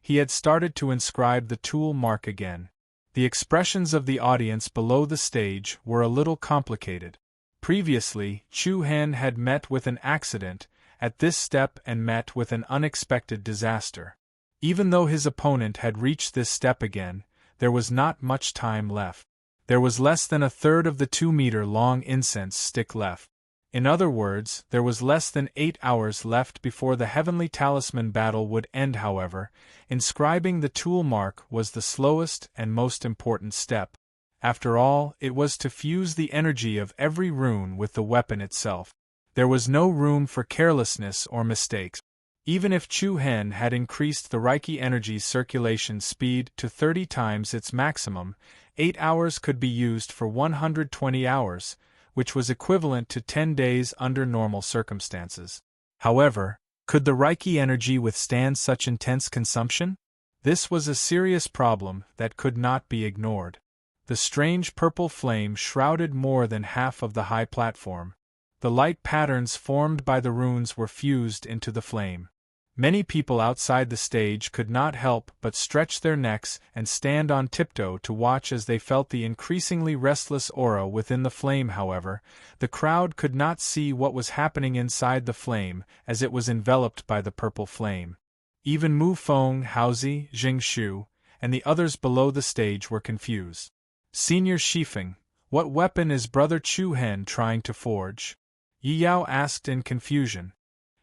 He had started to inscribe the tool mark again. The expressions of the audience below the stage were a little complicated. Previously, Chu Hen had met with an accident at this step and met with an unexpected disaster. Even though his opponent had reached this step again, there was not much time left. There was less than a third of the 2-meter-long incense stick left. In other words, there was less than 8 hours left before the heavenly talisman battle would end. However, inscribing the tool mark was the slowest and most important step. After all, it was to fuse the energy of every rune with the weapon itself. There was no room for carelessness or mistakes. Even if Chu Hen had increased the Reiki energy's circulation speed to 30 times its maximum, 8 hours could be used for 120 hours, which was equivalent to 10 days under normal circumstances. However, could the Reiki energy withstand such intense consumption? This was a serious problem that could not be ignored. The strange purple flame shrouded more than half of the high platform. The light patterns formed by the runes were fused into the flame. Many people outside the stage could not help but stretch their necks and stand on tiptoe to watch as they felt the increasingly restless aura within the flame. However, the crowd could not see what was happening inside the flame as it was enveloped by the purple flame. Even Mu Feng, Haozi, Jing Shu, and the others below the stage were confused. Senior Shifeng, what weapon is Brother Chu Hen trying to forge? Yi Yao asked in confusion.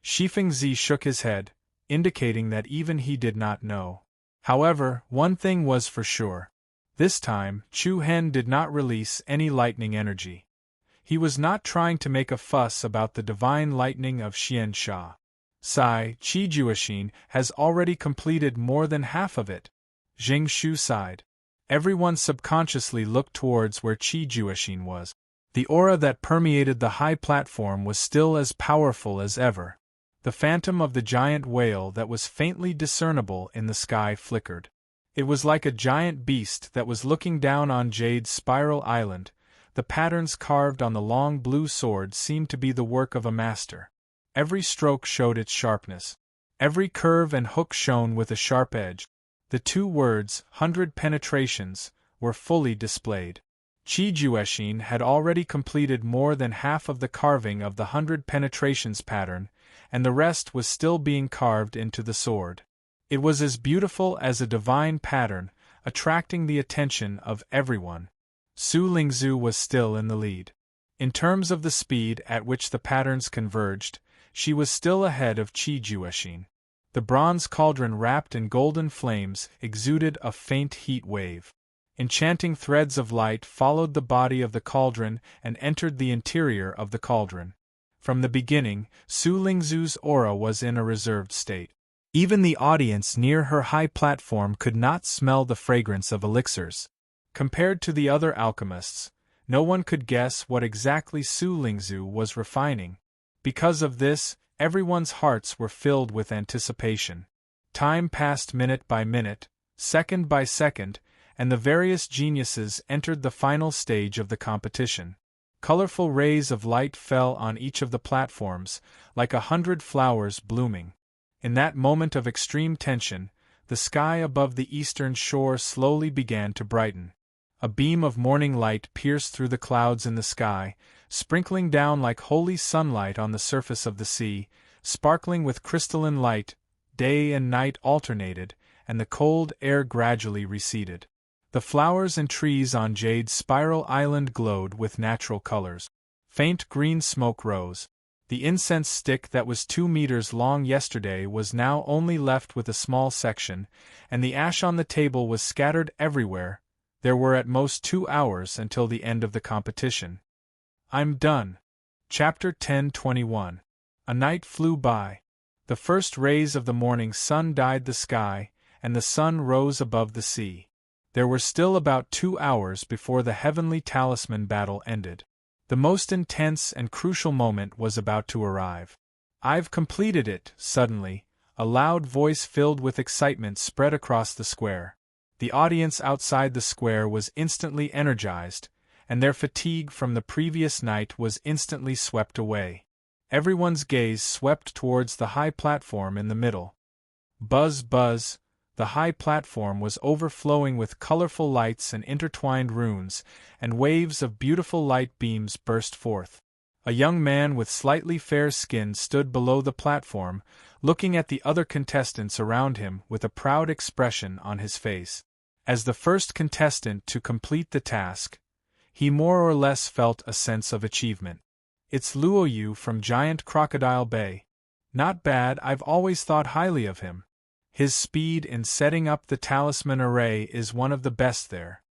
Shifeng Zi shook his head, indicating that even he did not know. However, one thing was for sure. This time, Chu Hen did not release any lightning energy. He was not trying to make a fuss about the divine lightning of Xian Sha. Sai, Qi Juexin has already completed more than half of it. Jing Shu sighed. Everyone subconsciously looked towards where Qi Juexin was. The aura that permeated the high platform was still as powerful as ever. The phantom of the giant whale that was faintly discernible in the sky flickered. It was like a giant beast that was looking down on Jade's Spiral Island. The patterns carved on the long blue sword seemed to be the work of a master. Every stroke showed its sharpness. Every curve and hook shone with a sharp edge. The 2 words, 100 penetrations, were fully displayed. Qi Juexin had already completed more than half of the carving of the 100 penetrations pattern, and the rest was still being carved into the sword. It was as beautiful as a divine pattern, attracting the attention of everyone. Su Lingzhu was still in the lead. In terms of the speed at which the patterns converged, she was still ahead of Qi Juexin. The bronze cauldron wrapped in golden flames exuded a faint heat wave. Enchanting threads of light followed the body of the cauldron and entered the interior of the cauldron. From the beginning, Su Lingzhu's aura was in a reserved state. Even the audience near her high platform could not smell the fragrance of elixirs. Compared to the other alchemists, no one could guess what exactly Su Lingzhu was refining. Because of this, everyone's hearts were filled with anticipation. Time passed minute by minute, second by second, and the various geniuses entered the final stage of the competition. Colorful rays of light fell on each of the platforms, like 100 flowers blooming. In that moment of extreme tension, the sky above the eastern shore slowly began to brighten. A beam of morning light pierced through the clouds in the sky, sprinkling down like holy sunlight on the surface of the sea, sparkling with crystalline light. Day and night alternated, and the cold air gradually receded. The flowers and trees on Jade's Spiral Island glowed with natural colors. Faint green smoke rose. The incense stick that was 2 meters long yesterday was now only left with a small section, and the ash on the table was scattered everywhere. There were at most 2 hours until the end of the competition. I'm done. Chapter 10:21. A night flew by. The first rays of the morning sun dyed the sky, and the sun rose above the sea. There were still about 2 hours before the heavenly talisman battle ended. The most intense and crucial moment was about to arrive. I've completed it, suddenly, a loud voice filled with excitement spread across the square. The audience outside the square was instantly energized, and their fatigue from the previous night was instantly swept away. Everyone's gaze swept towards the high platform in the middle. Buzz, buzz, the high platform was overflowing with colorful lights and intertwined runes, and waves of beautiful light beams burst forth. A young man with slightly fair skin stood below the platform, looking at the other contestants around him with a proud expression on his face. As the first contestant to complete the task, he more or less felt a sense of achievement. It's Luoyu from Giant Crocodile Bay. Not bad, I've always thought highly of him. His speed in setting up the talisman array is one of the best there.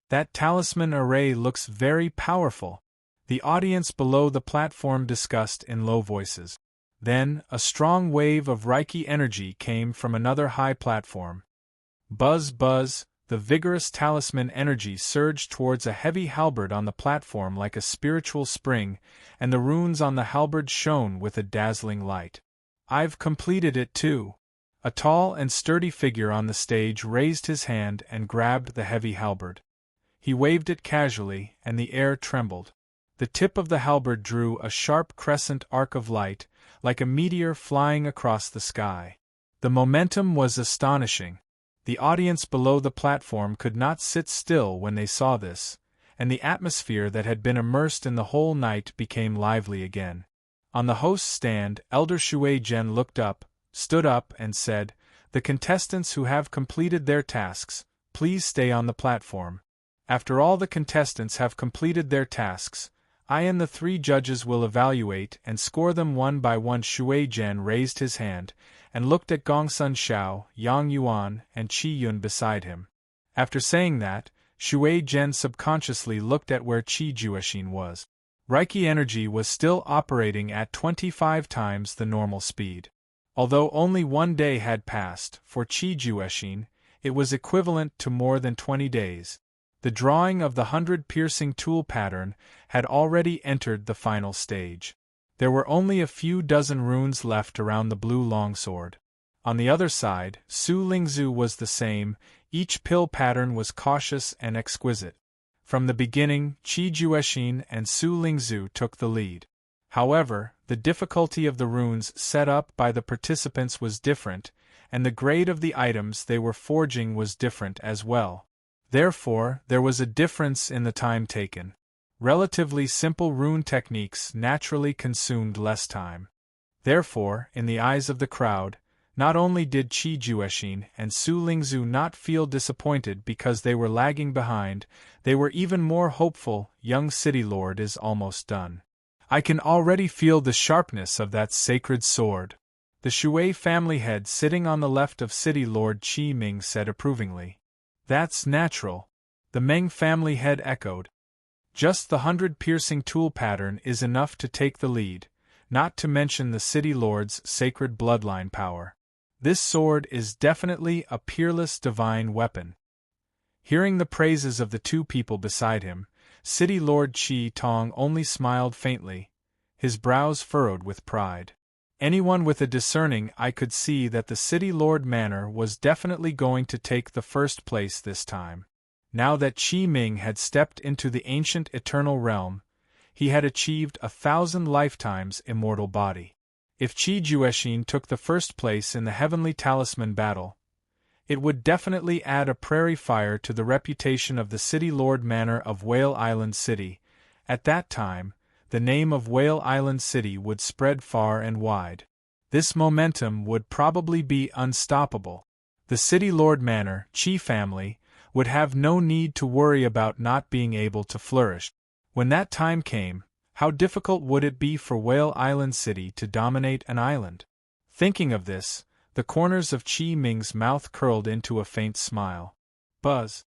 That talisman array looks very powerful, the audience below the platform discussed in low voices. Then, a strong wave of Reiki energy came from another high platform. Buzz, buzz, the vigorous talisman energy surged towards a heavy halberd on the platform like a spiritual spring, and the runes on the halberd shone with a dazzling light. I've completed it too. A tall and sturdy figure on the stage raised his hand and grabbed the heavy halberd. He waved it casually, and the air trembled. The tip of the halberd drew a sharp crescent arc of light, like a meteor flying across the sky. The momentum was astonishing. The audience below the platform could not sit still when they saw this, and the atmosphere that had been immersed in the whole night became lively again. On the host's stand, Elder Shui Zhen stood up and said, "The contestants who have completed their tasks, please stay on the platform. After all the contestants have completed their tasks, I and the 3 judges will evaluate and score them one by one." Shui Zhen raised his hand and looked at Gongsun Xiao, Yang Yuan, and Qi Yun beside him. After saying that, Shui Zhen subconsciously looked at where Qi Juexin was. Reiki energy was still operating at 25 times the normal speed. Although only 1 day had passed, for Qi Juexin, it was equivalent to more than 20 days. The drawing of the 100 piercing tool pattern had already entered the final stage. There were only a few dozen runes left around the blue longsword. On the other side, Su Lingzu was the same, each pill pattern was cautious and exquisite. From the beginning, Qi Juexin and Su Lingzu took the lead. However, the difficulty of the runes set up by the participants was different, and the grade of the items they were forging was different as well. Therefore, there was a difference in the time taken. Relatively simple rune techniques naturally consumed less time. Therefore, in the eyes of the crowd, not only did Qi Juexin and Su Lingzu not feel disappointed because they were lagging behind, they were even more hopeful. Young City Lord is almost done. I can already feel the sharpness of that sacred sword. The Shui family head sitting on the left of City Lord Qi Ming said approvingly. That's natural, the Meng family head echoed. Just the 100 piercing tool pattern is enough to take the lead, not to mention the City Lord's sacred bloodline power. This sword is definitely a peerless divine weapon. Hearing the praises of the 2 people beside him, City Lord Qi Tong only smiled faintly, his brows furrowed with pride. Anyone with a discerning eye could see that the City Lord Manor was definitely going to take the first place this time. Now that Qi Ming had stepped into the ancient eternal realm, he had achieved 1,000 lifetimes immortal body. If Qi Juexin took the first place in the Heavenly Talisman battle, it would definitely add a prairie fire to the reputation of the City Lord Manor of Whale Island City. At that time, the name of Whale Island City would spread far and wide. This momentum would probably be unstoppable. The City Lord Manor, Qi family, would have no need to worry about not being able to flourish. When that time came, how difficult would it be for Whale Island City to dominate an island? Thinking of this, the corners of Qi Ming's mouth curled into a faint smile. Buzz.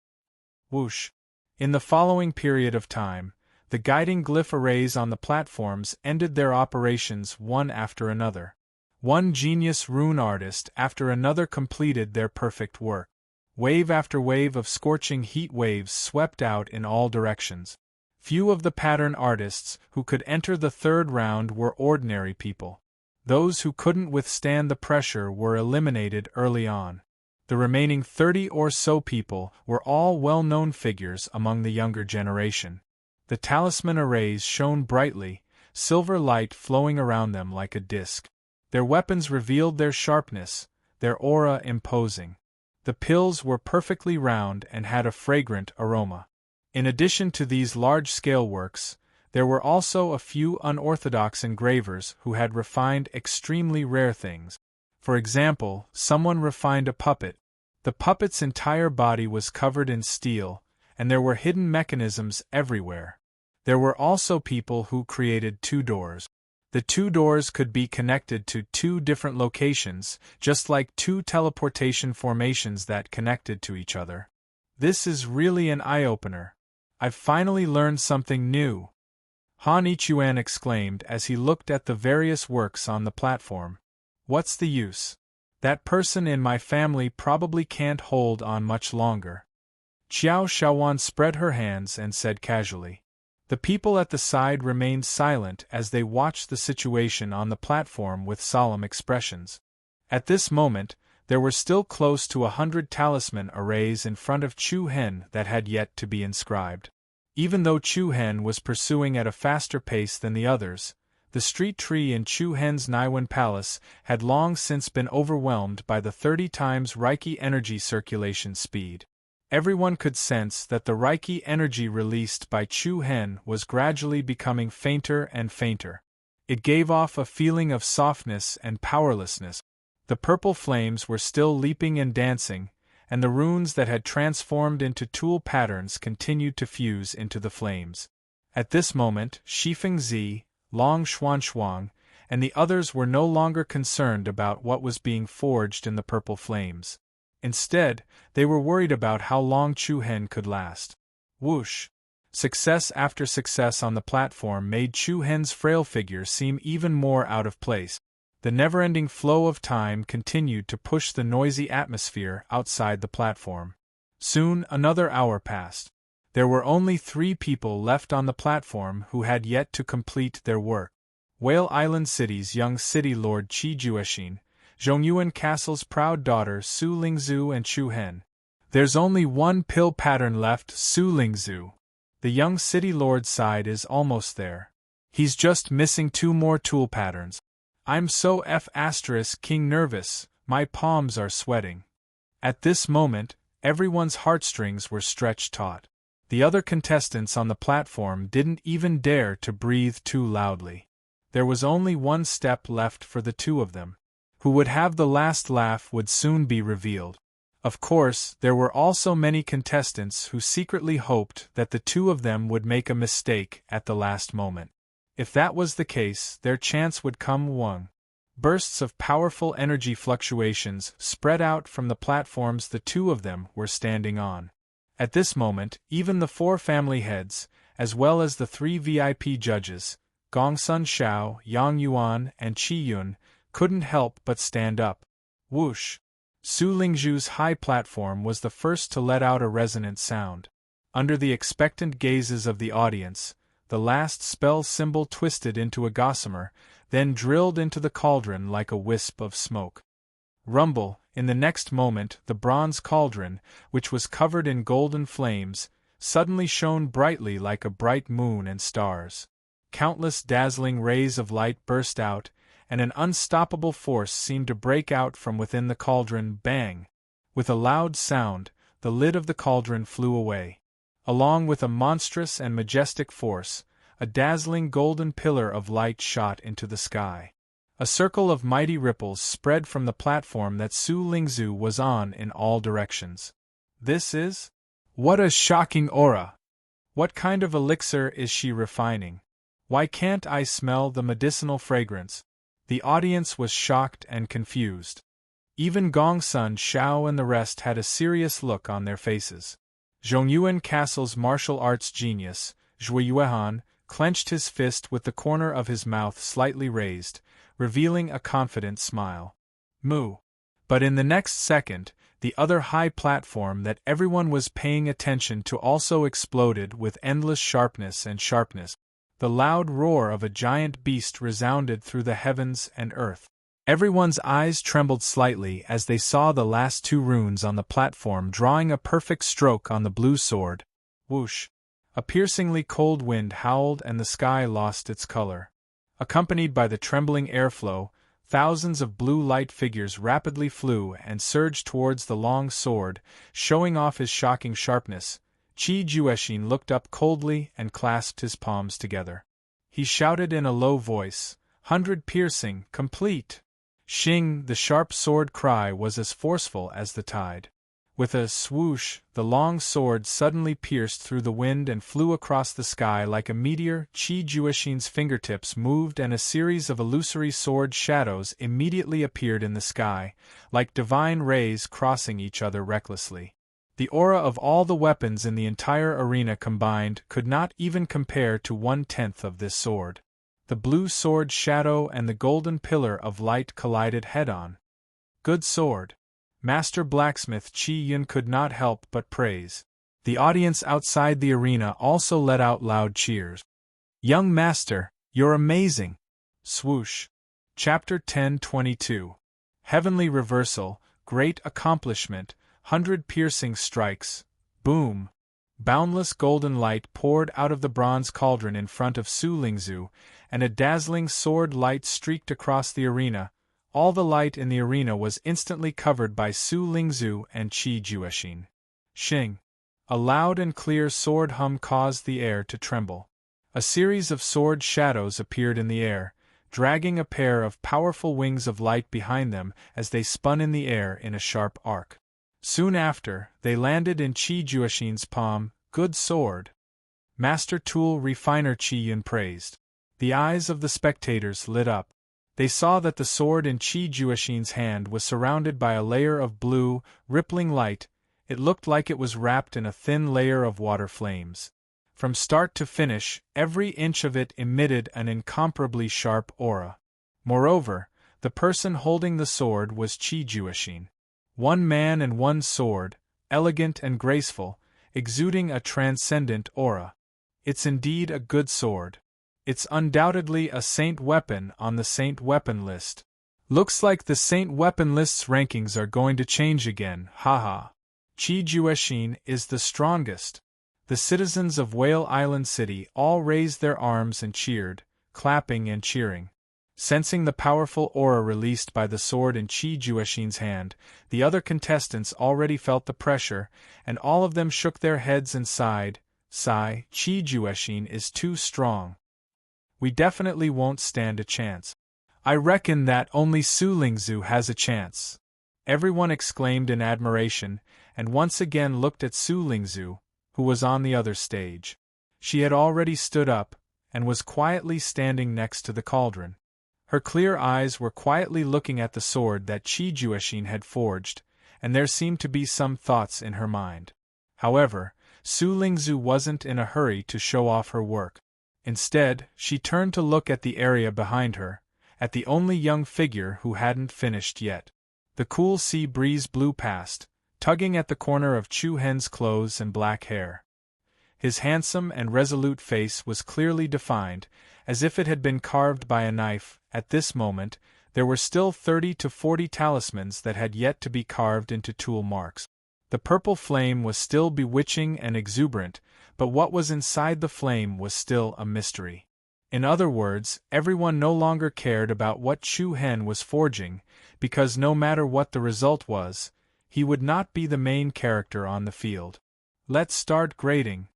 Whoosh. In the following period of time, the guiding glyph arrays on the platforms ended their operations one after another. One genius rune artist after another completed their perfect work. Wave after wave of scorching heat waves swept out in all directions. Few of the pattern artists who could enter the 3rd round were ordinary people. Those who couldn't withstand the pressure were eliminated early on. The remaining 30 or so people were all well-known figures among the younger generation. The talisman arrays shone brightly, silver light flowing around them like a disk. Their weapons revealed their sharpness, their aura imposing. The pills were perfectly round and had a fragrant aroma. In addition to these large-scale works, there were also a few unorthodox engravers who had refined extremely rare things. For example, someone refined a puppet. The puppet's entire body was covered in steel, and there were hidden mechanisms everywhere. There were also people who created 2 doors. The 2 doors could be connected to 2 different locations, just like 2 teleportation formations that connected to each other. This is really an eye-opener. I've finally learned something new, Han Ichuan exclaimed as he looked at the various works on the platform. What's the use? That person in my family probably can't hold on much longer. Qiao Shaowan spread her hands and said casually. The people at the side remained silent as they watched the situation on the platform with solemn expressions. At this moment, there were still close to 100 talisman arrays in front of Chu Hen that had yet to be inscribed. Even though Chu Hen was pursuing at a faster pace than the others, the street tree in Chu Hen's Naiwan Palace had long since been overwhelmed by the 30 times Reiki energy circulation speed. Everyone could sense that the Reiki energy released by Chu Hen was gradually becoming fainter and fainter. It gave off a feeling of softness and powerlessness. The purple flames were still leaping and dancing, and the runes that had transformed into tool patterns continued to fuse into the flames. At this moment, Shifeng Zi, Long Xuanshuang, and the others were no longer concerned about what was being forged in the purple flames. Instead, they were worried about how long Chu Hen could last. Whoosh! Success after success on the platform made Chu Hen's frail figure seem even more out of place. The never-ending flow of time continued to push the noisy atmosphere outside the platform. Soon another hour passed. There were only 3 people left on the platform who had yet to complete their work. Whale Island City's young city lord Qi Juexin, Zhongyuan Castle's proud daughter Su Lingzhu and Chu Hen. There's only one pill pattern left, Su Lingzhu. The young city lord sighed is almost there. He's just missing 2 more tool patterns. I'm so King nervous, my palms are sweating. At this moment, everyone's heartstrings were stretched taut. The other contestants on the platform didn't even dare to breathe too loudly. There was only one step left for the 2 of them. Who would have the last laugh would soon be revealed. Of course, there were also many contestants who secretly hoped that the 2 of them would make a mistake at the last moment. If that was the case, their chance would come Wang. Bursts of powerful energy fluctuations spread out from the platforms the 2 of them were standing on. At this moment, even the 4 family heads, as well as the 3 VIP judges, Gongsun Xiao, Yang Yuan, and Qi Yun, couldn't help but stand up. Whoosh! Su Lingzhu's high platform was the first to let out a resonant sound. Under the expectant gazes of the audience, the last spell symbol twisted into a gossamer, then drilled into the cauldron like a wisp of smoke. Rumble! In the next moment, the bronze cauldron, which was covered in golden flames, suddenly shone brightly like a bright moon and stars. Countless dazzling rays of light burst out, and an unstoppable force seemed to break out from within the cauldron. Bang! With a loud sound, the lid of the cauldron flew away. Along with a monstrous and majestic force, a dazzling golden pillar of light shot into the sky. A circle of mighty ripples spread from the platform that Su Lingzhu was on in all directions. This is? What a shocking aura! What kind of elixir is she refining? Why can't I smell the medicinal fragrance? The audience was shocked and confused. Even Gongsun Xiao and the rest had a serious look on their faces. Zhongyuan Castle's martial arts genius, Zhui Yuehan, clenched his fist with the corner of his mouth slightly raised, revealing a confident smile. Moo! But in the next second, the other high platform that everyone was paying attention to also exploded with endless sharpness and sharpness. The loud roar of a giant beast resounded through the heavens and earth. Everyone's eyes trembled slightly as they saw the last 2 runes on the platform drawing a perfect stroke on the blue sword. Whoosh! A piercingly cold wind howled and the sky lost its color. Accompanied by the trembling airflow, thousands of blue light figures rapidly flew and surged towards the long sword, showing off his shocking sharpness. Qi Jueqin looked up coldly and clasped his palms together. He shouted in a low voice, "100 piercing, complete!" Xing, the sharp sword cry was as forceful as the tide. With a swoosh, the long sword suddenly pierced through the wind and flew across the sky like a meteor. Qi Jueqin's fingertips moved and a series of illusory sword shadows immediately appeared in the sky, like divine rays crossing each other recklessly. The aura of all the weapons in the entire arena combined could not even compare to 1/10 of this sword. The blue sword shadow and the golden pillar of light collided head-on. Good sword! Master Blacksmith Qi Yun could not help but praise. The audience outside the arena also let out loud cheers. "Young Master, you're amazing!" Swoosh! Chapter 10:22. Heavenly Reversal, Great Accomplishment, 100 Piercing Strikes, Boom! Boundless golden light poured out of the bronze cauldron in front of Su Lingzu, and a dazzling sword light streaked across the arena. All the light in the arena was instantly covered by Su Lingzu and Qi Jueqin. Xing! A loud and clear sword hum caused the air to tremble. A series of sword shadows appeared in the air, dragging a pair of powerful wings of light behind them as they spun in the air in a sharp arc. Soon after, they landed in Qi Jueqin's palm. "Good sword!" Master Tool Refiner Qi Yun praised. The eyes of the spectators lit up. They saw that the sword in Qi Jueqin's hand was surrounded by a layer of blue, rippling light. It looked like it was wrapped in a thin layer of water flames. From start to finish, every inch of it emitted an incomparably sharp aura. Moreover, the person holding the sword was Qi Jueqin. One man and one sword, elegant and graceful, exuding a transcendent aura. It's indeed a good sword. It's undoubtedly a saint weapon on the saint weapon list. Looks like the saint weapon list's rankings are going to change again, haha. Qi Jueqin is the strongest. The citizens of Whale Island City all raised their arms and cheered, clapping and cheering. Sensing the powerful aura released by the sword in Qi Jueqin's hand, the other contestants already felt the pressure, and all of them shook their heads and sighed. Sigh, Qi Jueqin is too strong. We definitely won't stand a chance. I reckon that only Su Lingzu has a chance. Everyone exclaimed in admiration, and once again looked at Su Lingzu, who was on the other stage. She had already stood up, and was quietly standing next to the cauldron. Her clear eyes were quietly looking at the sword that Qi Jueqin had forged, and there seemed to be some thoughts in her mind. However, Su Lingzu wasn't in a hurry to show off her work. Instead, she turned to look at the area behind her, at the only young figure who hadn't finished yet. The cool sea breeze blew past, tugging at the corner of Chu Hen's clothes and black hair. His handsome and resolute face was clearly defined, as if it had been carved by a knife. At this moment, there were still 30 to 40 talismans that had yet to be carved into tool marks. The purple flame was still bewitching and exuberant, but what was inside the flame was still a mystery. In other words, everyone no longer cared about what Chu Hen was forging, because no matter what the result was, he would not be the main character on the field. "Let's start grading,"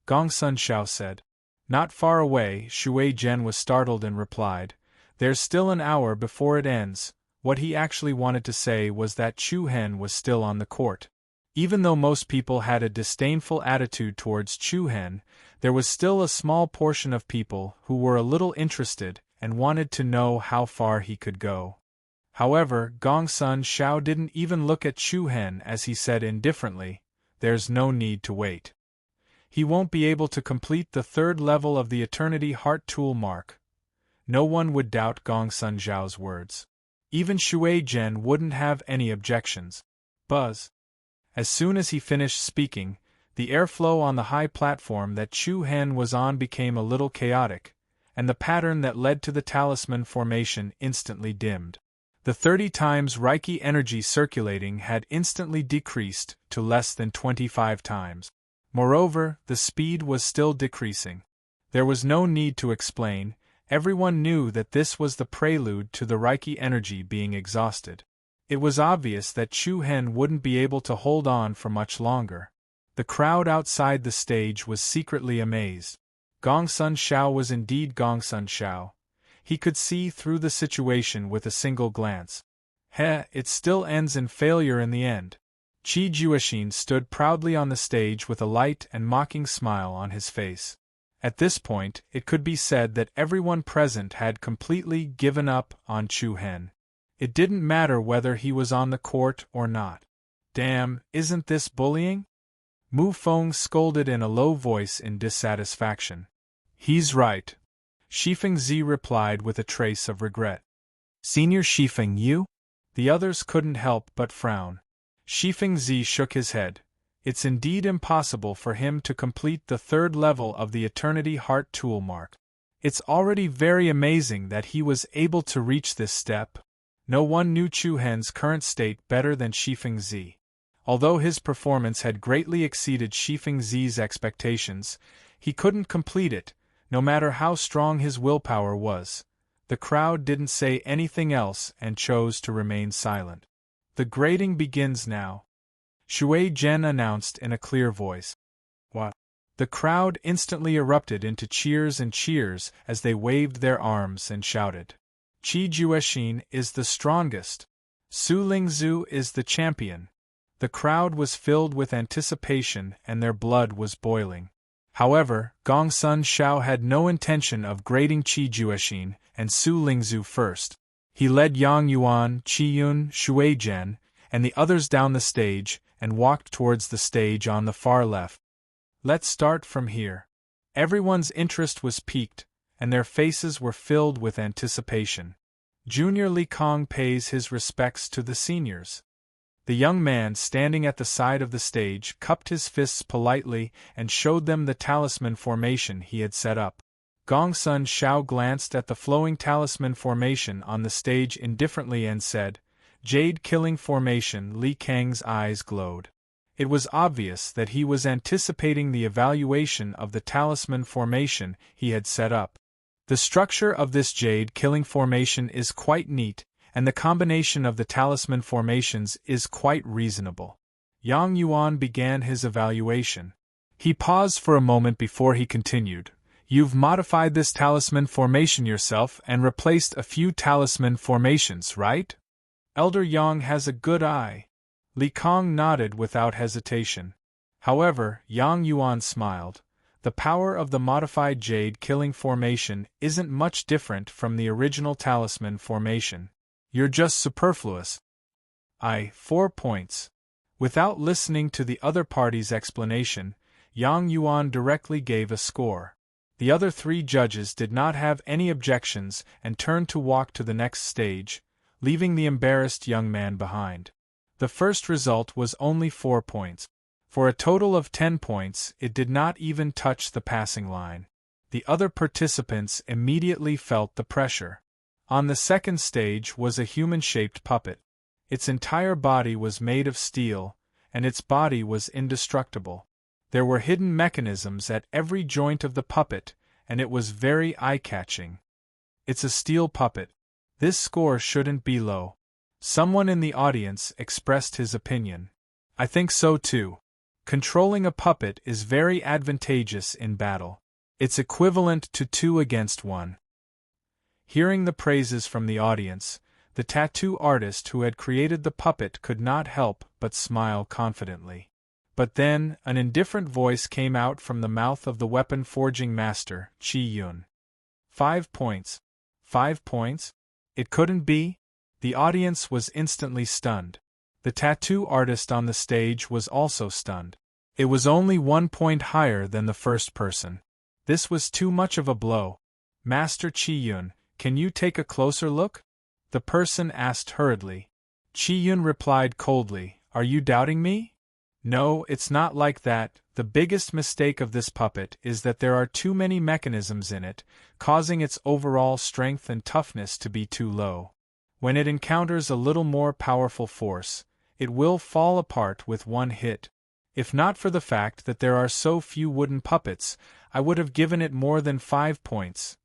Gong Sun Xiao said. Not far away, Shui Zhen was startled and replied, "There's still an hour before it ends." What he actually wanted to say was that Chu Hen was still on the court. Even though most people had a disdainful attitude towards Chu Hen, there was still a small portion of people who were a little interested and wanted to know how far he could go. However, Gong Sun Xiao didn't even look at Chu Hen as he said indifferently, "There's no need to wait. He won't be able to complete the 3rd level of the Eternity Heart Tool Mark." No one would doubt Gong Sun Xiao's words. Even Shui Zhen wouldn't have any objections. Buzz. As soon as he finished speaking, the airflow on the high platform that Chu Hen was on became a little chaotic, and the pattern that led to the talisman formation instantly dimmed. The 30 times Reiki energy circulating had instantly decreased to less than 25 times. Moreover, the speed was still decreasing. There was no need to explain, everyone knew that this was the prelude to the Reiki energy being exhausted. It was obvious that Chu Hen wouldn't be able to hold on for much longer. The crowd outside the stage was secretly amazed. Gongsun Shao was indeed Gongsun Shao. He could see through the situation with a single glance. It still ends in failure in the end. Qi Jueqin stood proudly on the stage with a light and mocking smile on his face. At this point, it could be said that everyone present had completely given up on Chu Hen. It didn't matter whether he was on the court or not. Damn, isn't this bullying? Mu Feng scolded in a low voice in dissatisfaction. He's right. Shifeng Zi replied with a trace of regret. Senior Shifeng, you? The others couldn't help but frown. Shifeng Zi shook his head. It's indeed impossible for him to complete the 3rd level of the Eternity Heart tool mark. It's already very amazing that he was able to reach this step. No one knew Chu Hen's current state better than Shifeng Zi. Although his performance had greatly exceeded Shifeng Zi's expectations, he couldn't complete it, no matter how strong his willpower was. The crowd didn't say anything else and chose to remain silent. The grading begins now, Shui Zhen announced in a clear voice. What? The crowd instantly erupted into cheers and cheers as they waved their arms and shouted. Qi Jueqin is the strongest. Su Lingzhu is the champion. The crowd was filled with anticipation and their blood was boiling. However, Gongsun Shao had no intention of grading Qi Jueqin and Su Lingzhu first. He led Yang Yuan, Qi Yun, Shui Zhen, and the others down the stage and walked towards the stage on the far left. Let's start from here. Everyone's interest was piqued, and their faces were filled with anticipation. Junior Li Kong pays his respects to the seniors. The young man standing at the side of the stage cupped his fists politely and showed them the talisman formation he had set up. Gongsun Shao glanced at the flowing talisman formation on the stage indifferently and said, "Jade killing formation." Li Kang's eyes glowed. It was obvious that he was anticipating the evaluation of the talisman formation he had set up. The structure of this jade killing formation is quite neat, and the combination of the talisman formations is quite reasonable. Yang Yuan began his evaluation. He paused for a moment before he continued. You've modified this talisman formation yourself and replaced a few talisman formations, right? Elder Yang has a good eye. Li Kong nodded without hesitation. However, Yang Yuan smiled. The power of the modified jade killing formation isn't much different from the original talisman formation. You're just superfluous. 4 points. Without listening to the other party's explanation, Yang Yuan directly gave a score. The other 3 judges did not have any objections and turned to walk to the next stage, leaving the embarrassed young man behind. The first result was only 4 points. For a total of 10 points, it did not even touch the passing line. The other participants immediately felt the pressure. On the second stage was a human-shaped puppet. Its entire body was made of steel, and its body was indestructible. There were hidden mechanisms at every joint of the puppet, and it was very eye-catching. It's a steel puppet. This score shouldn't be low. Someone in the audience expressed his opinion. I think so too. Controlling a puppet is very advantageous in battle. It's equivalent to 2 against 1. Hearing the praises from the audience, the tattoo artist who had created the puppet could not help but smile confidently. But then, an indifferent voice came out from the mouth of the weapon-forging master, Qi Yun. 5 points. 5 points? It couldn't be? The audience was instantly stunned. The tattoo artist on the stage was also stunned. It was only 1 point higher than the first person. This was too much of a blow. Master Qi Yun, can you take a closer look? The person asked hurriedly. Qi Yun replied coldly, Are you doubting me? No, it's not like that. The biggest mistake of this puppet is that there are too many mechanisms in it, causing its overall strength and toughness to be too low. When it encounters a little more powerful force, it will fall apart with one hit. If not for the fact that there are so few wooden puppets, I would have given it more than 5 points.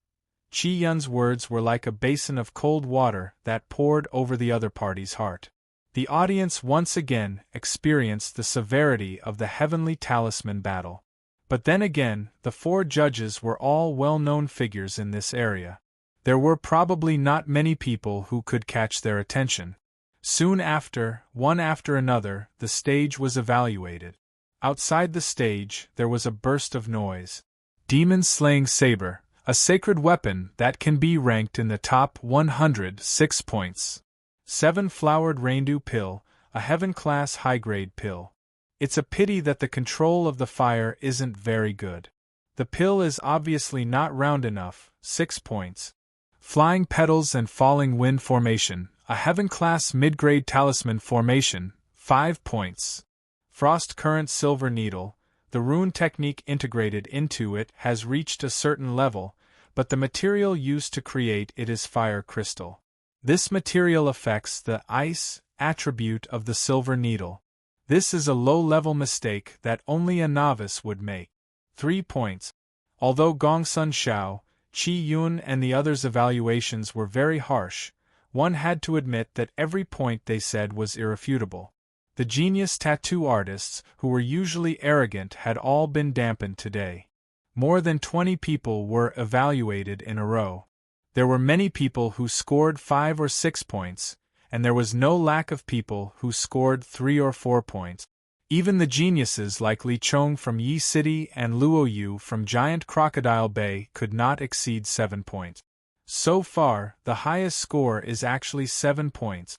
Chi Yun's words were like a basin of cold water that poured over the other party's heart. The audience once again experienced the severity of the heavenly talisman battle. But then again, the 4 judges were all well-known figures in this area. There were probably not many people who could catch their attention. Soon after, one after another, the stage was evaluated. Outside the stage, there was a burst of noise. Demon-slaying saber, a sacred weapon that can be ranked in the top 106 points. 7-flowered reindew pill, a heaven-class high-grade pill. It's a pity that the control of the fire isn't very good. The pill is obviously not round enough, 6 points. Flying petals and falling wind formation, a heaven-class mid-grade talisman formation, 5 points. Frost current silver needle, the rune technique integrated into it has reached a certain level, but the material used to create it is fire crystal. This material affects the ice attribute of the silver needle. This is a low-level mistake that only a novice would make. 3 points. Although Gongsun Xiao, Qi Yun and the others' evaluations were very harsh, one had to admit that every point they said was irrefutable. The genius tattoo artists, who were usually arrogant, had all been dampened today. More than 20 people were evaluated in a row. There were many people who scored 5 or 6 points, and there was no lack of people who scored 3 or 4 points. Even the geniuses like Li Chong from Yi City and Luo Yu from Giant Crocodile Bay could not exceed 7 points. So far, the highest score is actually 7 points.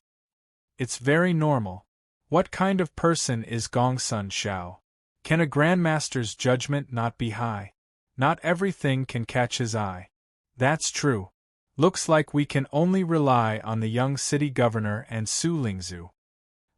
It's very normal. What kind of person is Gongsun Xiao? Can a grandmaster's judgment not be high? Not everything can catch his eye. That's true. Looks like we can only rely on the young city governor and Su Lingzu.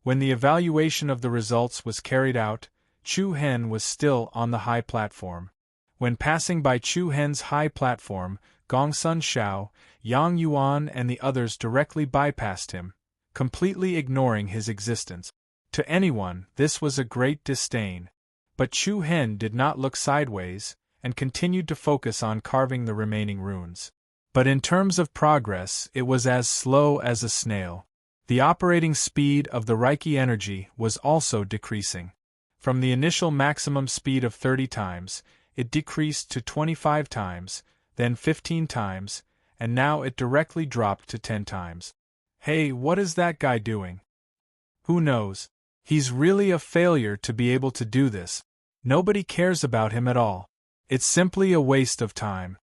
When the evaluation of the results was carried out, Chu Hen was still on the high platform. When passing by Chu Hen's high platform, Gongsun Xiao, Yang Yuan and the others directly bypassed him, completely ignoring his existence. To anyone, this was a great disdain. But Chu Hen did not look sideways, and continued to focus on carving the remaining runes. But in terms of progress, it was as slow as a snail. The operating speed of the Reiki energy was also decreasing. From the initial maximum speed of 30 times, it decreased to 25 times, then 15 times, and now it directly dropped to 10 times. Hey, what is that guy doing? Who knows? He's really a failure to be able to do this. Nobody cares about him at all. It's simply a waste of time.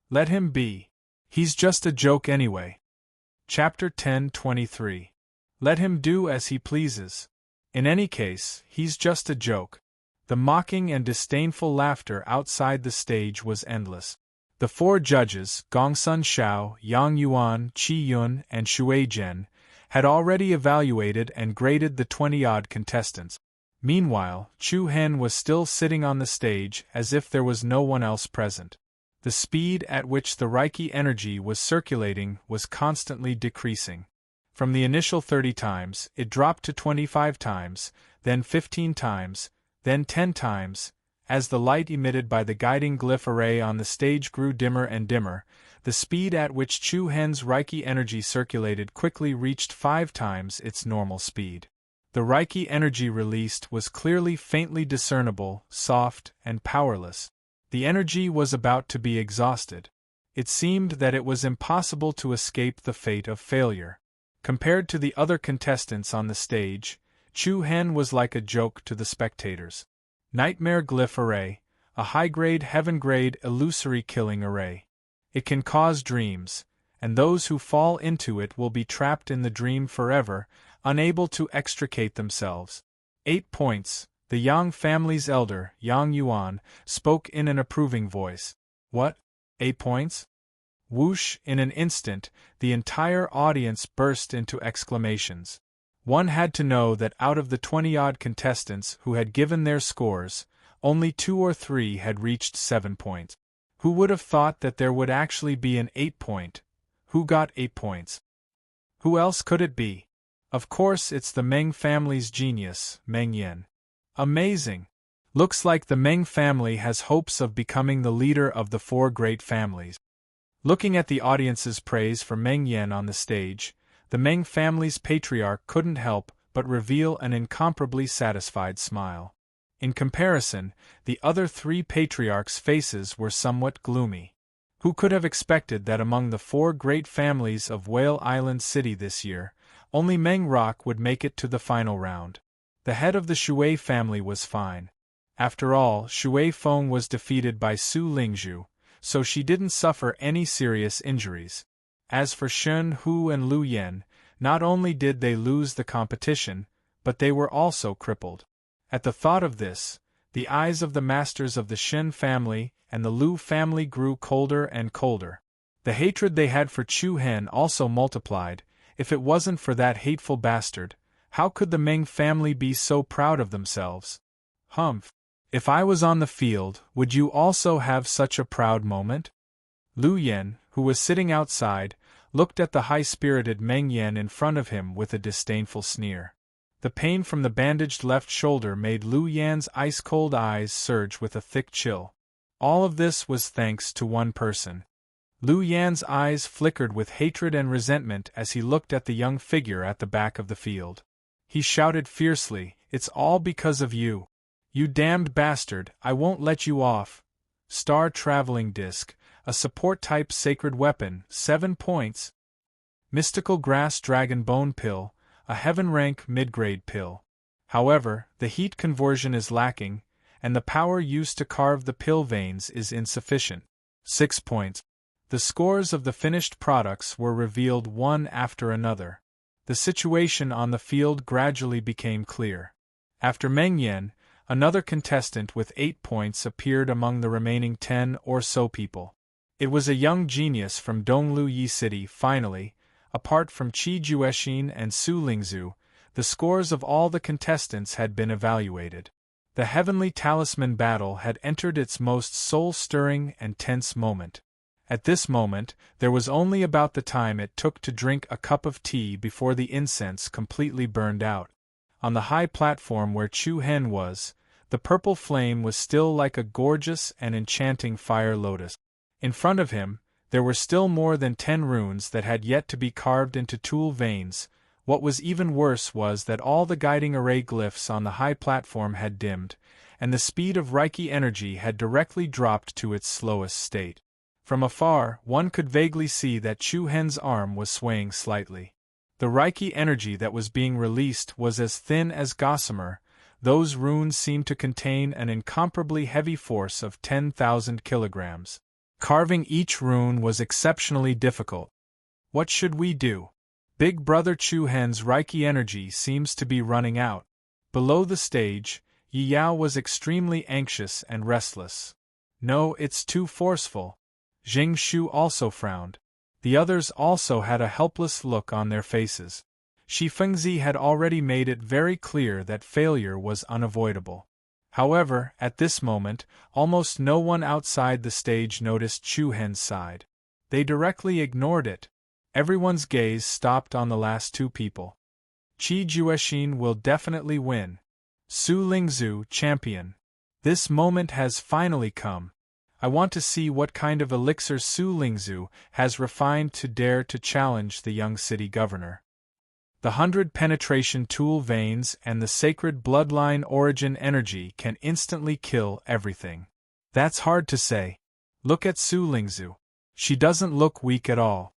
Let him be. He's just a joke anyway. Chapter 10:23. Let him do as he pleases. In any case, he's just a joke. The mocking and disdainful laughter outside the stage was endless. The 4 judges, Gongsun Xiao, Yang Yuan, Qi Yun, and Shui Zhen, had already evaluated and graded the 20-odd contestants. Meanwhile, Chu Hen was still sitting on the stage as if there was no one else present. The speed at which the Reiki energy was circulating was constantly decreasing. From the initial 30 times, it dropped to 25 times, then 15 times, then 10 times. As the light emitted by the guiding glyph array on the stage grew dimmer and dimmer, the speed at which Chu Hen's Reiki energy circulated quickly reached 5 times its normal speed. The Reiki energy released was clearly faintly discernible, soft, and powerless. The energy was about to be exhausted. It seemed that it was impossible to escape the fate of failure. Compared to the other contestants on the stage, Chu Hen was like a joke to the spectators. Nightmare Glyph Array, a high-grade heaven-grade illusory killing array. It can cause dreams, and those who fall into it will be trapped in the dream forever, unable to extricate themselves. 8 points. The Yang family's elder, Yang Yuan, spoke in an approving voice. What? 8 points? Whoosh! In an instant, the entire audience burst into exclamations. One had to know that out of the 20-odd contestants who had given their scores, only 2 or 3 had reached 7 points. Who would have thought that there would actually be an 8-point? Who got 8 points? Who else could it be? Of course it's the Meng family's genius, Meng Yan. Amazing! Looks like the Meng family has hopes of becoming the leader of the four great families. Looking at the audience's praise for Meng Yan on the stage, the Meng family's patriarch couldn't help but reveal an incomparably satisfied smile. In comparison, the other three patriarchs' faces were somewhat gloomy. Who could have expected that among the four great families of Whale Island City this year, only Meng Rock would make it to the final round? The head of the Shui family was fine. After all, Shui Feng was defeated by Su Lingzhu, so she didn't suffer any serious injuries. As for Shen Hu and Lu Yen, not only did they lose the competition, but they were also crippled. At the thought of this, the eyes of the masters of the Shen family and the Lu family grew colder and colder. The hatred they had for Chu Hen also multiplied. If it wasn't for that hateful bastard, how could the Meng family be so proud of themselves? Humph! If I was on the field, would you also have such a proud moment? Lu Yen, who was sitting outside, looked at the high-spirited Meng Yan in front of him with a disdainful sneer. The pain from the bandaged left shoulder made Lu Yan's ice-cold eyes surge with a thick chill. All of this was thanks to one person. Lu Yan's eyes flickered with hatred and resentment as he looked at the young figure at the back of the field. He shouted fiercely, "It's all because of you! You damned bastard, I won't let you off!" Star Traveling Disc, a support-type sacred weapon, 7 points. Mystical Grass Dragon Bone Pill, a heaven-rank mid-grade pill. However, the heat conversion is lacking, and the power used to carve the pill veins is insufficient. 6 points. The scores of the finished products were revealed one after another. The situation on the field gradually became clear. After Meng Yan, another contestant with 8 points appeared among the remaining 10 or so people. It was a young genius from Donglu Yi City. Finally, apart from Qi Juexin and Su Lingzhu, the scores of all the contestants had been evaluated. The Heavenly Talisman battle had entered its most soul-stirring and tense moment. At this moment, there was only about the time it took to drink a cup of tea before the incense completely burned out. On the high platform where Chu Hen was, the purple flame was still like a gorgeous and enchanting fire lotus. In front of him, there were still more than 10 runes that had yet to be carved into tool veins. What was even worse was that all the guiding array glyphs on the high platform had dimmed, and the speed of Reiki energy had directly dropped to its slowest state. From afar, one could vaguely see that Chu Hen's arm was swaying slightly. The Reiki energy that was being released was as thin as gossamer. Those runes seemed to contain an incomparably heavy force of 10,000 kilograms. Carving each rune was exceptionally difficult. What should we do? Big Brother Chu Hen's Reiki energy seems to be running out. Below the stage, Yi Yao was extremely anxious and restless. No, it's too forceful. Jing Shu also frowned. The others also had a helpless look on their faces. Shi Fengzi had already made it very clear that failure was unavoidable. However, at this moment, almost no one outside the stage noticed Chu Hen's side. They directly ignored it. Everyone's gaze stopped on the last 2 people. Qi Juexin will definitely win. Su Lingzhu, champion. This moment has finally come. I want to see what kind of elixir Su Lingzhu has refined to dare to challenge the young city governor. The 100 penetration tool veins and the sacred bloodline origin energy can instantly kill everything. That's hard to say. Look at Su Lingzhu. She doesn't look weak at all.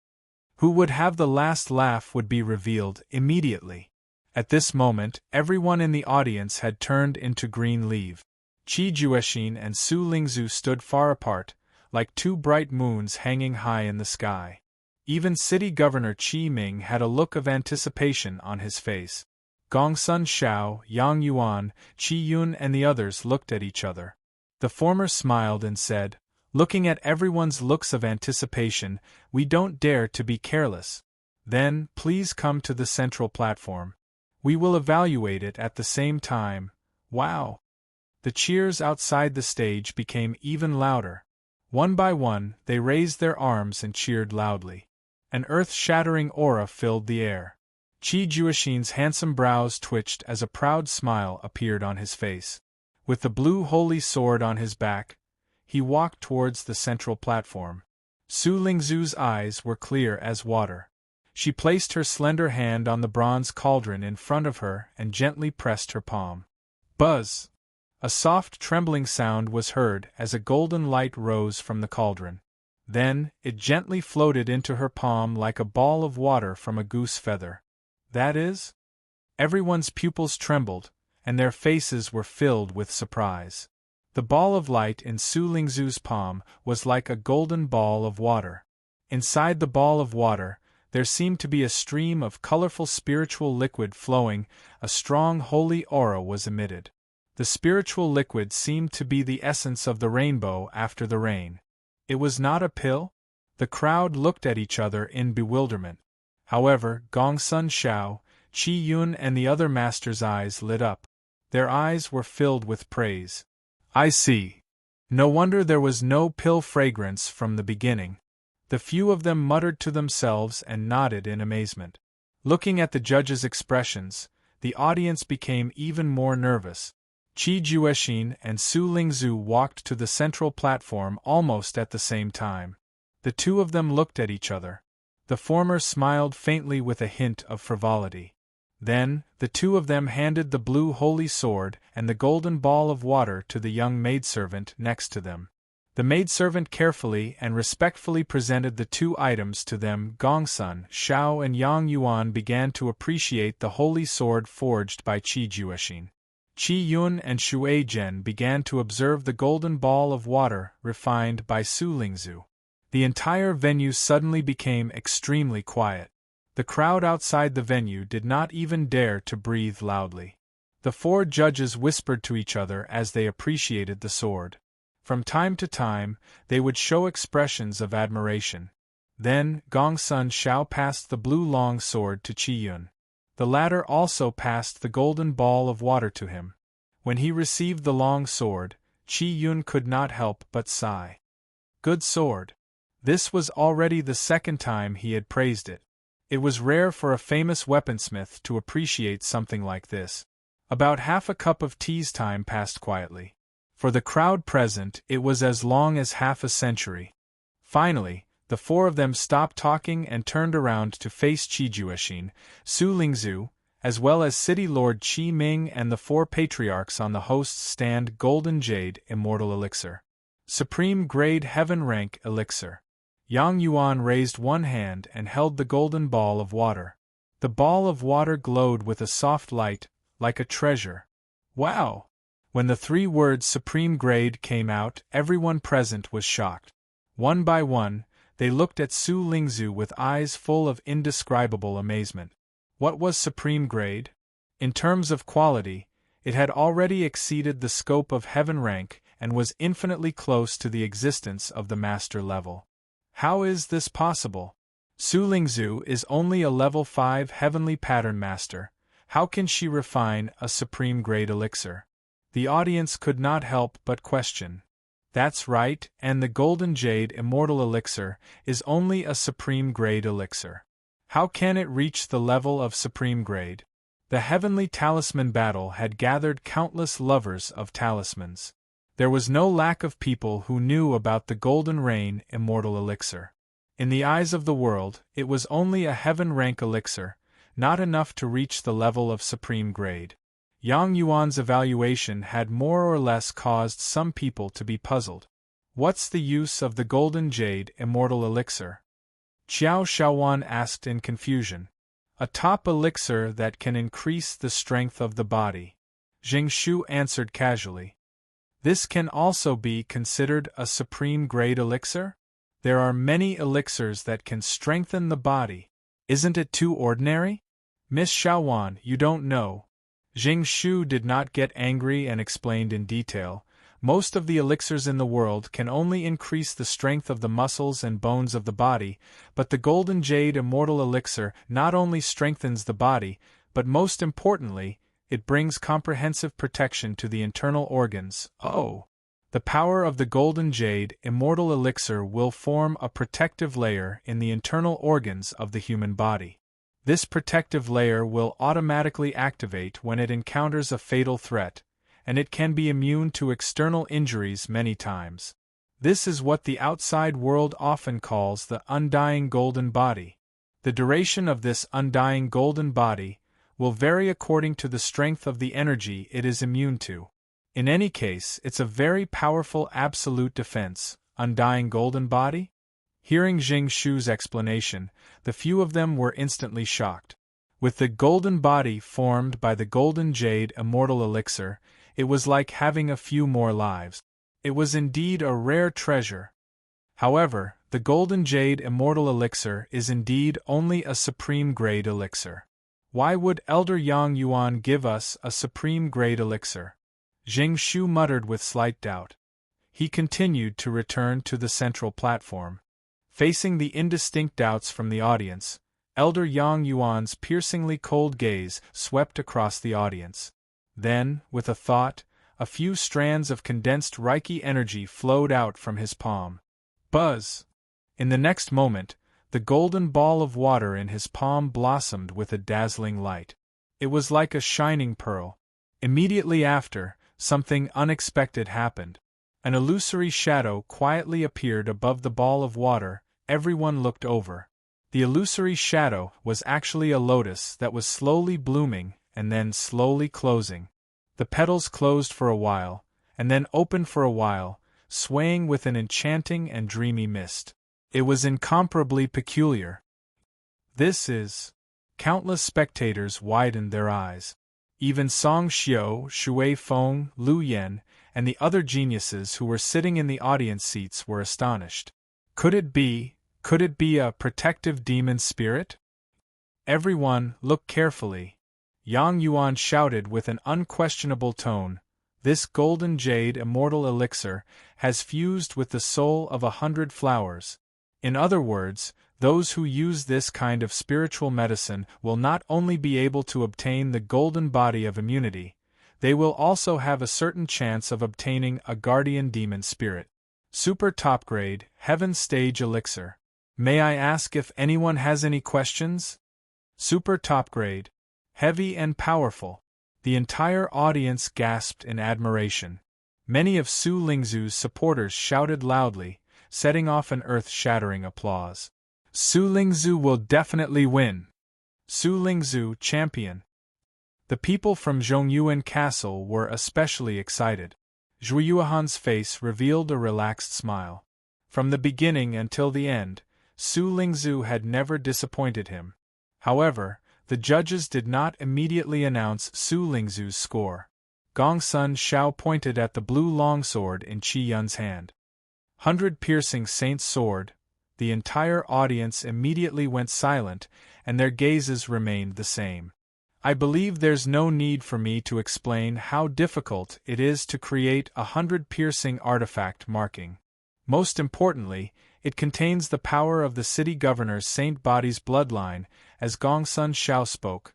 Who would have the last laugh would be revealed immediately. At this moment, everyone in the audience had turned into green leaf. Qi Juexin and Su Lingzhu stood far apart, like 2 bright moons hanging high in the sky. Even City Governor Qi Ming had a look of anticipation on his face. Gongsun Xiao, Yang Yuan, Qi Yun and the others looked at each other. The former smiled and said, looking at everyone's looks of anticipation, "We don't dare to be careless. Then, please come to the central platform. We will evaluate it at the same time." Wow! The cheers outside the stage became even louder. One by one, they raised their arms and cheered loudly. An earth-shattering aura filled the air. Qi Juexin's handsome brows twitched as a proud smile appeared on his face. With the blue holy sword on his back, he walked towards the central platform. Su Lingzhu's eyes were clear as water. She placed her slender hand on the bronze cauldron in front of her and gently pressed her palm. Buzz! A soft trembling sound was heard as a golden light rose from the cauldron. Then, it gently floated into her palm like a ball of water from a goose feather. That is? Everyone's pupils trembled, and their faces were filled with surprise. The ball of light in Su Lingzhu's palm was like a golden ball of water. Inside the ball of water, there seemed to be a stream of colorful spiritual liquid flowing. A strong holy aura was emitted. The spiritual liquid seemed to be the essence of the rainbow after the rain. It was not a pill? The crowd looked at each other in bewilderment. However, Gongsun Xiao, Qi Yun and the other masters' eyes lit up. Their eyes were filled with praise. I see. No wonder there was no pill fragrance from the beginning. The few of them muttered to themselves and nodded in amazement. Looking at the judges' expressions, the audience became even more nervous. Qi Juexin and Su Lingzhu walked to the central platform almost at the same time. The two of them looked at each other. The former smiled faintly with a hint of frivolity. Then, the two of them handed the blue holy sword and the golden ball of water to the young maidservant next to them. The maidservant carefully and respectfully presented the two items to them. Gongsun Xiao and Yang Yuan began to appreciate the holy sword forged by Qi Juexin. Qi Yun and Shui Zhen began to observe the golden ball of water refined by Su Lingzhu. The entire venue suddenly became extremely quiet. The crowd outside the venue did not even dare to breathe loudly. The four judges whispered to each other as they appreciated the sword. From time to time, they would show expressions of admiration. Then, Gongsun Xiao passed the blue long sword to Qi Yun. The latter also passed the golden ball of water to him. When he received the long sword, Qi Yun could not help but sigh. Good sword. This was already the second time he had praised it. It was rare for a famous weaponsmith to appreciate something like this. About half a cup of tea's time passed quietly. For the crowd present, it was as long as half a century. Finally, the four of them stopped talking and turned around to face Qi Juexin, Su Lingzhu, as well as City Lord Qi Ming and the four patriarchs on the host's stand. Golden Jade Immortal Elixir. Supreme Grade Heaven Rank Elixir. Yang Yuan raised one hand and held the golden ball of water. The ball of water glowed with a soft light, like a treasure. Wow! When the three words Supreme Grade came out, everyone present was shocked. One by one, they looked at Su Lingzhu with eyes full of indescribable amazement. What was Supreme Grade? In terms of quality, it had already exceeded the scope of heaven rank and was infinitely close to the existence of the master level. How is this possible? Su Lingzhu is only a level 5 heavenly pattern master. How can she refine a supreme grade elixir? The audience could not help but question. That's right, and the Golden Jade Immortal Elixir is only a supreme grade elixir. How can it reach the level of supreme grade? The heavenly talisman battle had gathered countless lovers of talismans. There was no lack of people who knew about the Golden Rain Immortal Elixir. In the eyes of the world, it was only a heaven rank elixir, not enough to reach the level of supreme grade. Yang Yuan's evaluation had more or less caused some people to be puzzled. What's the use of the Golden Jade Immortal Elixir? Qiao Shaowan asked in confusion. A top elixir that can increase the strength of the body. Jing Shu answered casually. This can also be considered a supreme grade elixir? There are many elixirs that can strengthen the body. Isn't it too ordinary? Miss Shaowan, you don't know. Jing Shu did not get angry and explained in detail. Most of the elixirs in the world can only increase the strength of the muscles and bones of the body, but the Golden Jade Immortal Elixir not only strengthens the body, but most importantly, it brings comprehensive protection to the internal organs. Oh! The power of the golden jade immortal elixir will form a protective layer in the internal organs of the human body. This protective layer will automatically activate when it encounters a fatal threat, and it can be immune to external injuries many times. This is what the outside world often calls the undying golden body. The duration of this undying golden body will vary according to the strength of the energy it is immune to. In any case, it's a very powerful absolute defense. Undying golden body? Hearing Jing Shu's explanation, the few of them were instantly shocked. With the golden body formed by the golden jade immortal elixir, it was like having a few more lives. It was indeed a rare treasure. However, the golden jade immortal elixir is indeed only a supreme grade elixir. Why would Elder Yang Yuan give us a supreme grade elixir? Jing Shu muttered with slight doubt. He continued to return to the central platform. Facing the indistinct doubts from the audience, Elder Yang Yuan's piercingly cold gaze swept across the audience. Then, with a thought, a few strands of condensed Reiki energy flowed out from his palm. Buzz! In the next moment, the golden ball of water in his palm blossomed with a dazzling light. It was like a shining pearl. Immediately after, something unexpected happened. An illusory shadow quietly appeared above the ball of water. Everyone looked over. The illusory shadow was actually a lotus that was slowly blooming and then slowly closing. The petals closed for a while, and then opened for a while, swaying with an enchanting and dreamy mist. It was incomparably peculiar. This is... Countless spectators widened their eyes. Even Song Xiao, Shui Feng, Lu Yan, and the other geniuses who were sitting in the audience seats were astonished. Could it be a protective demon spirit? Everyone, look carefully. Yang Yuan shouted with an unquestionable tone, "This golden jade immortal elixir has fused with the soul of 100 flowers. In other words, those who use this kind of spiritual medicine will not only be able to obtain the golden body of immunity, they will also have a certain chance of obtaining a guardian demon spirit. Super top grade, heaven stage elixir. May I ask if anyone has any questions?" Super top grade. Heavy and powerful. The entire audience gasped in admiration. Many of Su Lingzhu's supporters shouted loudly, setting off an earth-shattering applause. Su Lingzhu will definitely win. Su Lingzhu, champion. The people from Zhongyuan Castle were especially excited. Zhu Yuhan's face revealed a relaxed smile. From the beginning until the end, Su Lingzhu had never disappointed him. However, the judges did not immediately announce Su Lingzhu's score. Gongsun Xiao pointed at the blue longsword in Qi Yun's hand. 100 piercing saint's sword. The entire audience immediately went silent, and their gazes remained the same. I believe there's no need for me to explain how difficult it is to create 100 piercing artifact marking. Most importantly, it contains the power of the city governor's Saint Body's bloodline. As Gongsun Xiao spoke,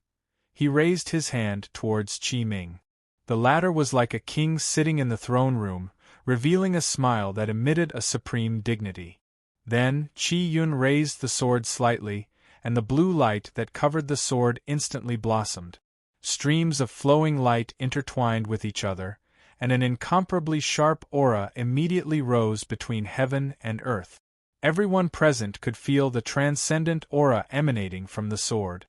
he raised his hand towards Qi Ming. The latter was like a king sitting in the throne room, revealing a smile that emitted a supreme dignity. Then, Qi Yun raised the sword slightly, and the blue light that covered the sword instantly blossomed. Streams of flowing light intertwined with each other, and an incomparably sharp aura immediately rose between heaven and earth. Everyone present could feel the transcendent aura emanating from the sword.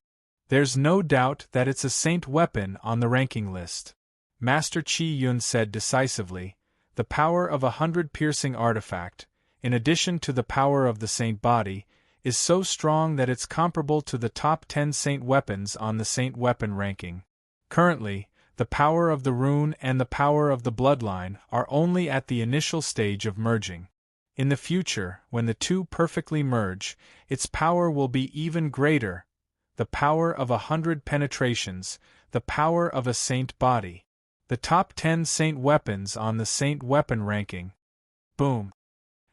There's no doubt that it's a saint weapon on the ranking list. Master Qi Yun said decisively, the power of 100 piercing artifact, in addition to the power of the saint body, is so strong that it's comparable to the top 10 saint weapons on the saint weapon ranking. Currently, the power of the rune and the power of the bloodline are only at the initial stage of merging. In the future, when the two perfectly merge, its power will be even greater. The power of 100 penetrations, the power of a saint body. The top 10 saint weapons on the saint weapon ranking. Boom.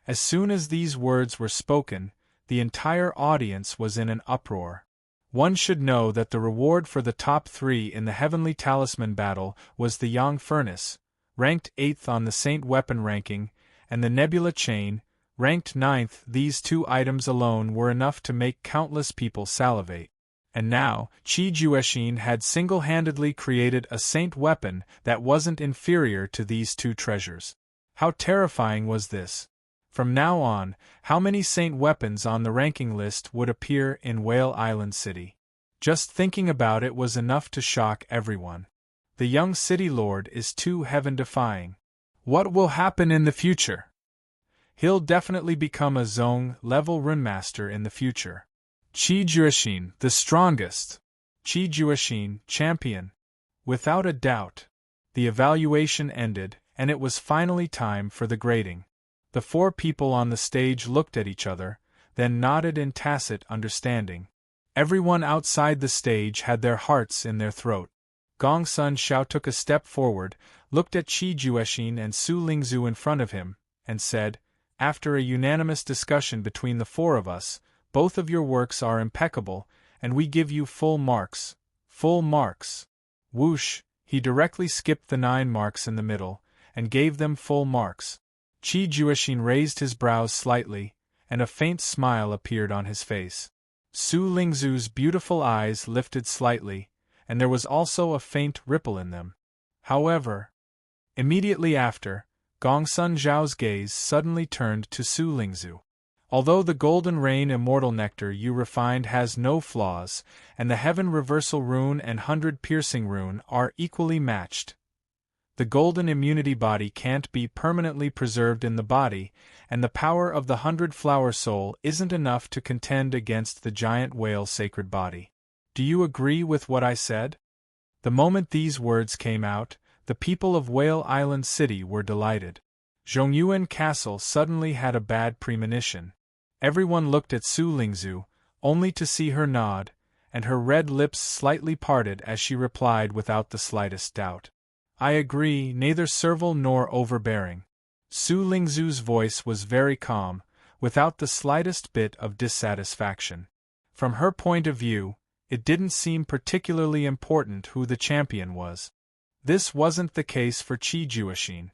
As soon as these words were spoken, the entire audience was in an uproar. One should know that the reward for the top 3 in the Heavenly Talisman battle was the Yang Furnace, ranked 8th on the Saint weapon ranking, and the Nebula chain, ranked 9th. These two items alone were enough to make countless people salivate. And now, Qi Jueqin had single-handedly created a Saint weapon that wasn't inferior to these two treasures. How terrifying was this? From now on, how many Saint weapons on the ranking list would appear in Whale Island City? Just thinking about it was enough to shock everyone. The young city lord is too heaven-defying. What will happen in the future? He'll definitely become a Zong-level runemaster in the future. Qi Jueqin, the strongest. Qi Jueqin, champion. Without a doubt. The evaluation ended, and it was finally time for the grading. The four people on the stage looked at each other, then nodded in tacit understanding. Everyone outside the stage had their hearts in their throat. Gongsun Xiao took a step forward, looked at Qi Jueqin and Su Lingzhu in front of him, and said, "After a unanimous discussion between the four of us, both of your works are impeccable, and we give you full marks." Full marks. Whoosh, he directly skipped the 9 marks in the middle, and gave them full marks. Qi Jueqin raised his brows slightly, and a faint smile appeared on his face. Su Lingzhu's beautiful eyes lifted slightly, and there was also a faint ripple in them. However, immediately after, Gongsun Zhao's gaze suddenly turned to Su Lingzhu. Although the Golden Rain Immortal Nectar you refined has no flaws, and the Heaven Reversal Rune and 100 Piercing Rune are equally matched, the Golden Immunity Body can't be permanently preserved in the body, and the power of the 100 Flower Soul isn't enough to contend against the Giant Whale Sacred Body. Do you agree with what I said? The moment these words came out, the people of Whale Island City were delighted. Zhongyuan Castle suddenly had a bad premonition. Everyone looked at Su Lingzhu, only to see her nod, and her red lips slightly parted as she replied without the slightest doubt. "I agree, neither servile nor overbearing." Su Lingzhu's voice was very calm, without the slightest bit of dissatisfaction. From her point of view, it didn't seem particularly important who the champion was. This wasn't the case for Qi Jueqin.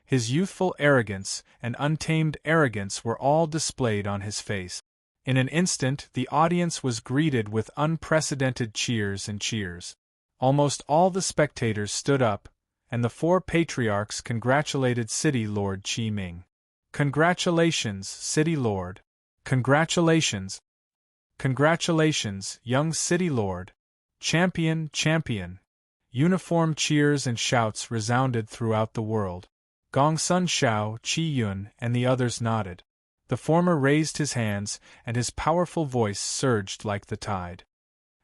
His youthful arrogance and untamed arrogance were all displayed on his face. In an instant the audience was greeted with unprecedented cheers and cheers. Almost all the spectators stood up, and the four patriarchs congratulated City Lord Qi Ming. "Congratulations, City Lord! Congratulations! Congratulations, young City Lord! Champion, champion!" Uniform cheers and shouts resounded throughout the world. Gongsun Xiao, Qi Yun, and the others nodded. The former raised his hands, and his powerful voice surged like the tide.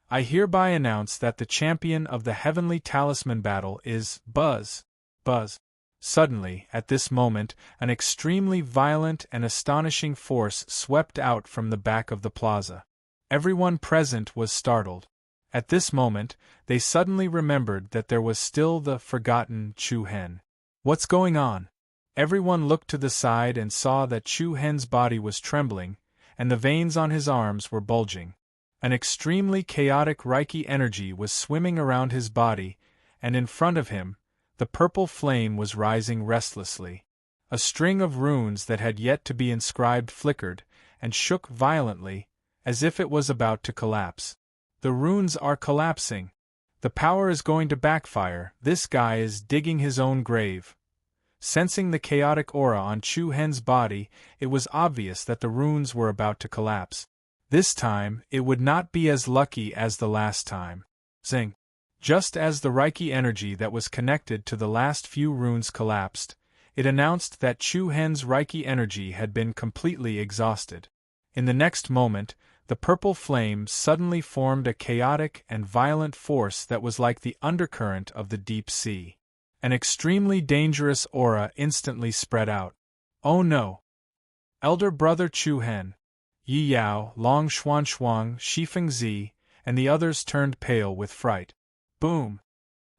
"I hereby announce that the champion of the Heavenly Talisman battle is Buzz. Buzz." Suddenly, at this moment, an extremely violent and astonishing force swept out from the back of the plaza. Everyone present was startled. At this moment, they suddenly remembered that there was still the forgotten Chu Hen. "What's going on?" Everyone looked to the side and saw that Chu Hen's body was trembling, and the veins on his arms were bulging. An extremely chaotic Reiki energy was swimming around his body, and in front of him, the purple flame was rising restlessly. A string of runes that had yet to be inscribed flickered, and shook violently, as if it was about to collapse. "The runes are collapsing. The power is going to backfire. This guy is digging his own grave." Sensing the chaotic aura on Chu Hen's body, it was obvious that the runes were about to collapse. This time, it would not be as lucky as the last time. Zing! Just as the Reiki energy that was connected to the last few runes collapsed, it announced that Chu Hen's Reiki energy had been completely exhausted. In the next moment, the purple flame suddenly formed a chaotic and violent force that was like the undercurrent of the deep sea. An extremely dangerous aura instantly spread out. "Oh no! Elder Brother Chu Hen!" Yi Yao, Long Xuan, Shifeng Zi, and the others turned pale with fright. Boom!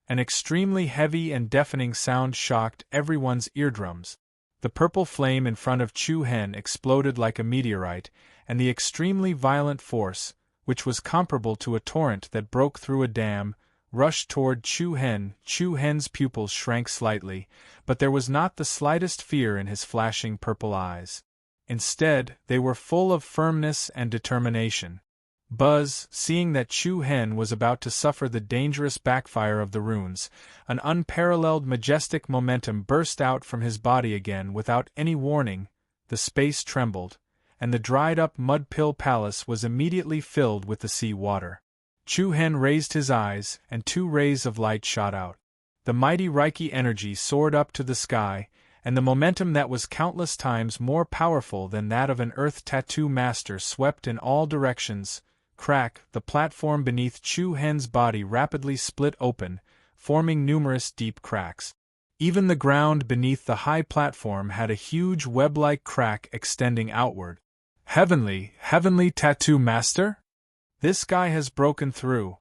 An extremely heavy and deafening sound shocked everyone's eardrums. The purple flame in front of Chu Hen exploded like a meteorite, and the extremely violent force, which was comparable to a torrent that broke through a dam, rushed toward Chu Hen. Chu Hen's pupils shrank slightly, but there was not the slightest fear in his flashing purple eyes. Instead, they were full of firmness and determination. Buzz, seeing that Chu Hen was about to suffer the dangerous backfire of the runes, an unparalleled majestic momentum burst out from his body again without any warning. The space trembled, and the dried-up mud-pill palace was immediately filled with the sea water. Chu Hen raised his eyes, and 2 rays of light shot out. The mighty Reiki energy soared up to the sky, and the momentum that was countless times more powerful than that of an earth tattoo master swept in all directions. Crack! The platform beneath Chu Hen's body rapidly split open, forming numerous deep cracks. Even the ground beneath the high platform had a huge web-like crack extending outward. Heavenly tattoo master? This guy has broken through.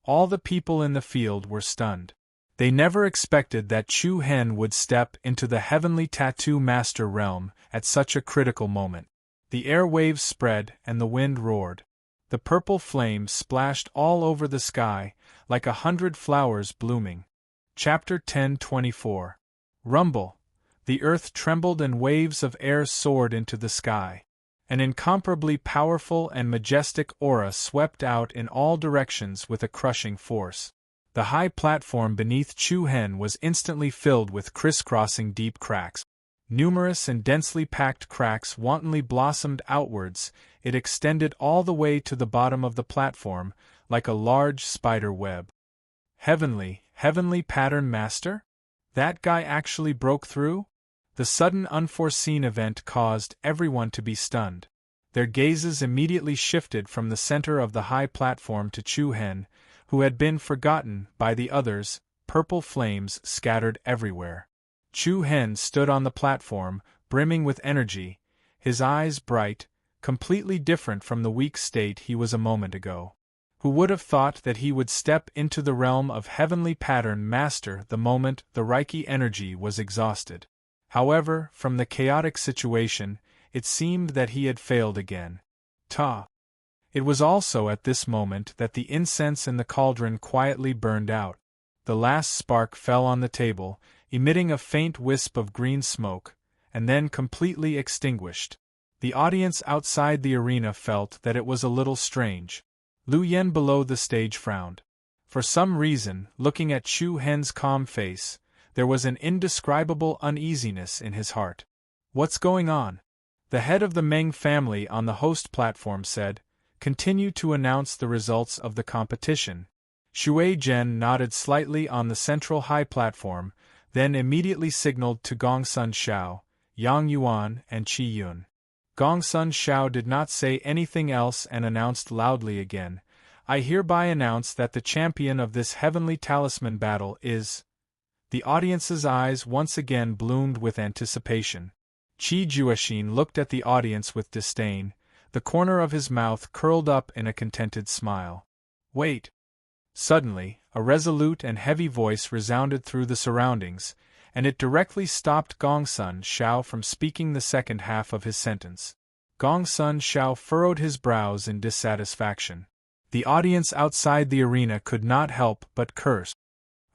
All the people in the field were stunned. They never expected that Chu Hen would step into the heavenly tattoo master realm at such a critical moment. The air waves spread and the wind roared. The purple flame splashed all over the sky, like 100 flowers blooming. Chapter 10:24. Rumble. The earth trembled and waves of air soared into the sky. An incomparably powerful and majestic aura swept out in all directions with a crushing force. The high platform beneath Chu Hen was instantly filled with crisscrossing deep cracks. Numerous and densely packed cracks wantonly blossomed outwards. It extended all the way to the bottom of the platform, like a large spider web. Heavenly pattern master? That guy actually broke through? The sudden unforeseen event caused everyone to be stunned. Their gazes immediately shifted from the center of the high platform to Chu Hen, who had been forgotten by the others. Purple flames scattered everywhere. Chu Hen stood on the platform, brimming with energy, his eyes bright, completely different from the weak state he was a moment ago. Who would have thought that he would step into the realm of heavenly pattern master the moment the Reiki energy was exhausted? However, from the chaotic situation, it seemed that he had failed again. It was also at this moment that the incense in the cauldron quietly burned out. The last spark fell on the table, emitting a faint wisp of green smoke, and then completely extinguished. The audience outside the arena felt that it was a little strange. Lu Yen below the stage frowned. For some reason, looking at Chu Hen's calm face, there was an indescribable uneasiness in his heart. What's going on? The head of the Meng family on the host platform said, "Continue to announce the results of the competition." Shui Zhen nodded slightly on the central high platform, then immediately signaled to Gongsun Xiao, Yang Yuan, and Qi Yun. Gongsun Xiao did not say anything else and announced loudly again, "I hereby announce that the champion of this heavenly talisman battle is..." The audience's eyes once again bloomed with anticipation. Qi Juexin looked at the audience with disdain, the corner of his mouth curled up in a contented smile. "Wait!" Suddenly, a resolute and heavy voice resounded through the surroundings, and it directly stopped Gongsun Xiao from speaking the second half of his sentence. Gongsun Xiao furrowed his brows in dissatisfaction. The audience outside the arena could not help but curse.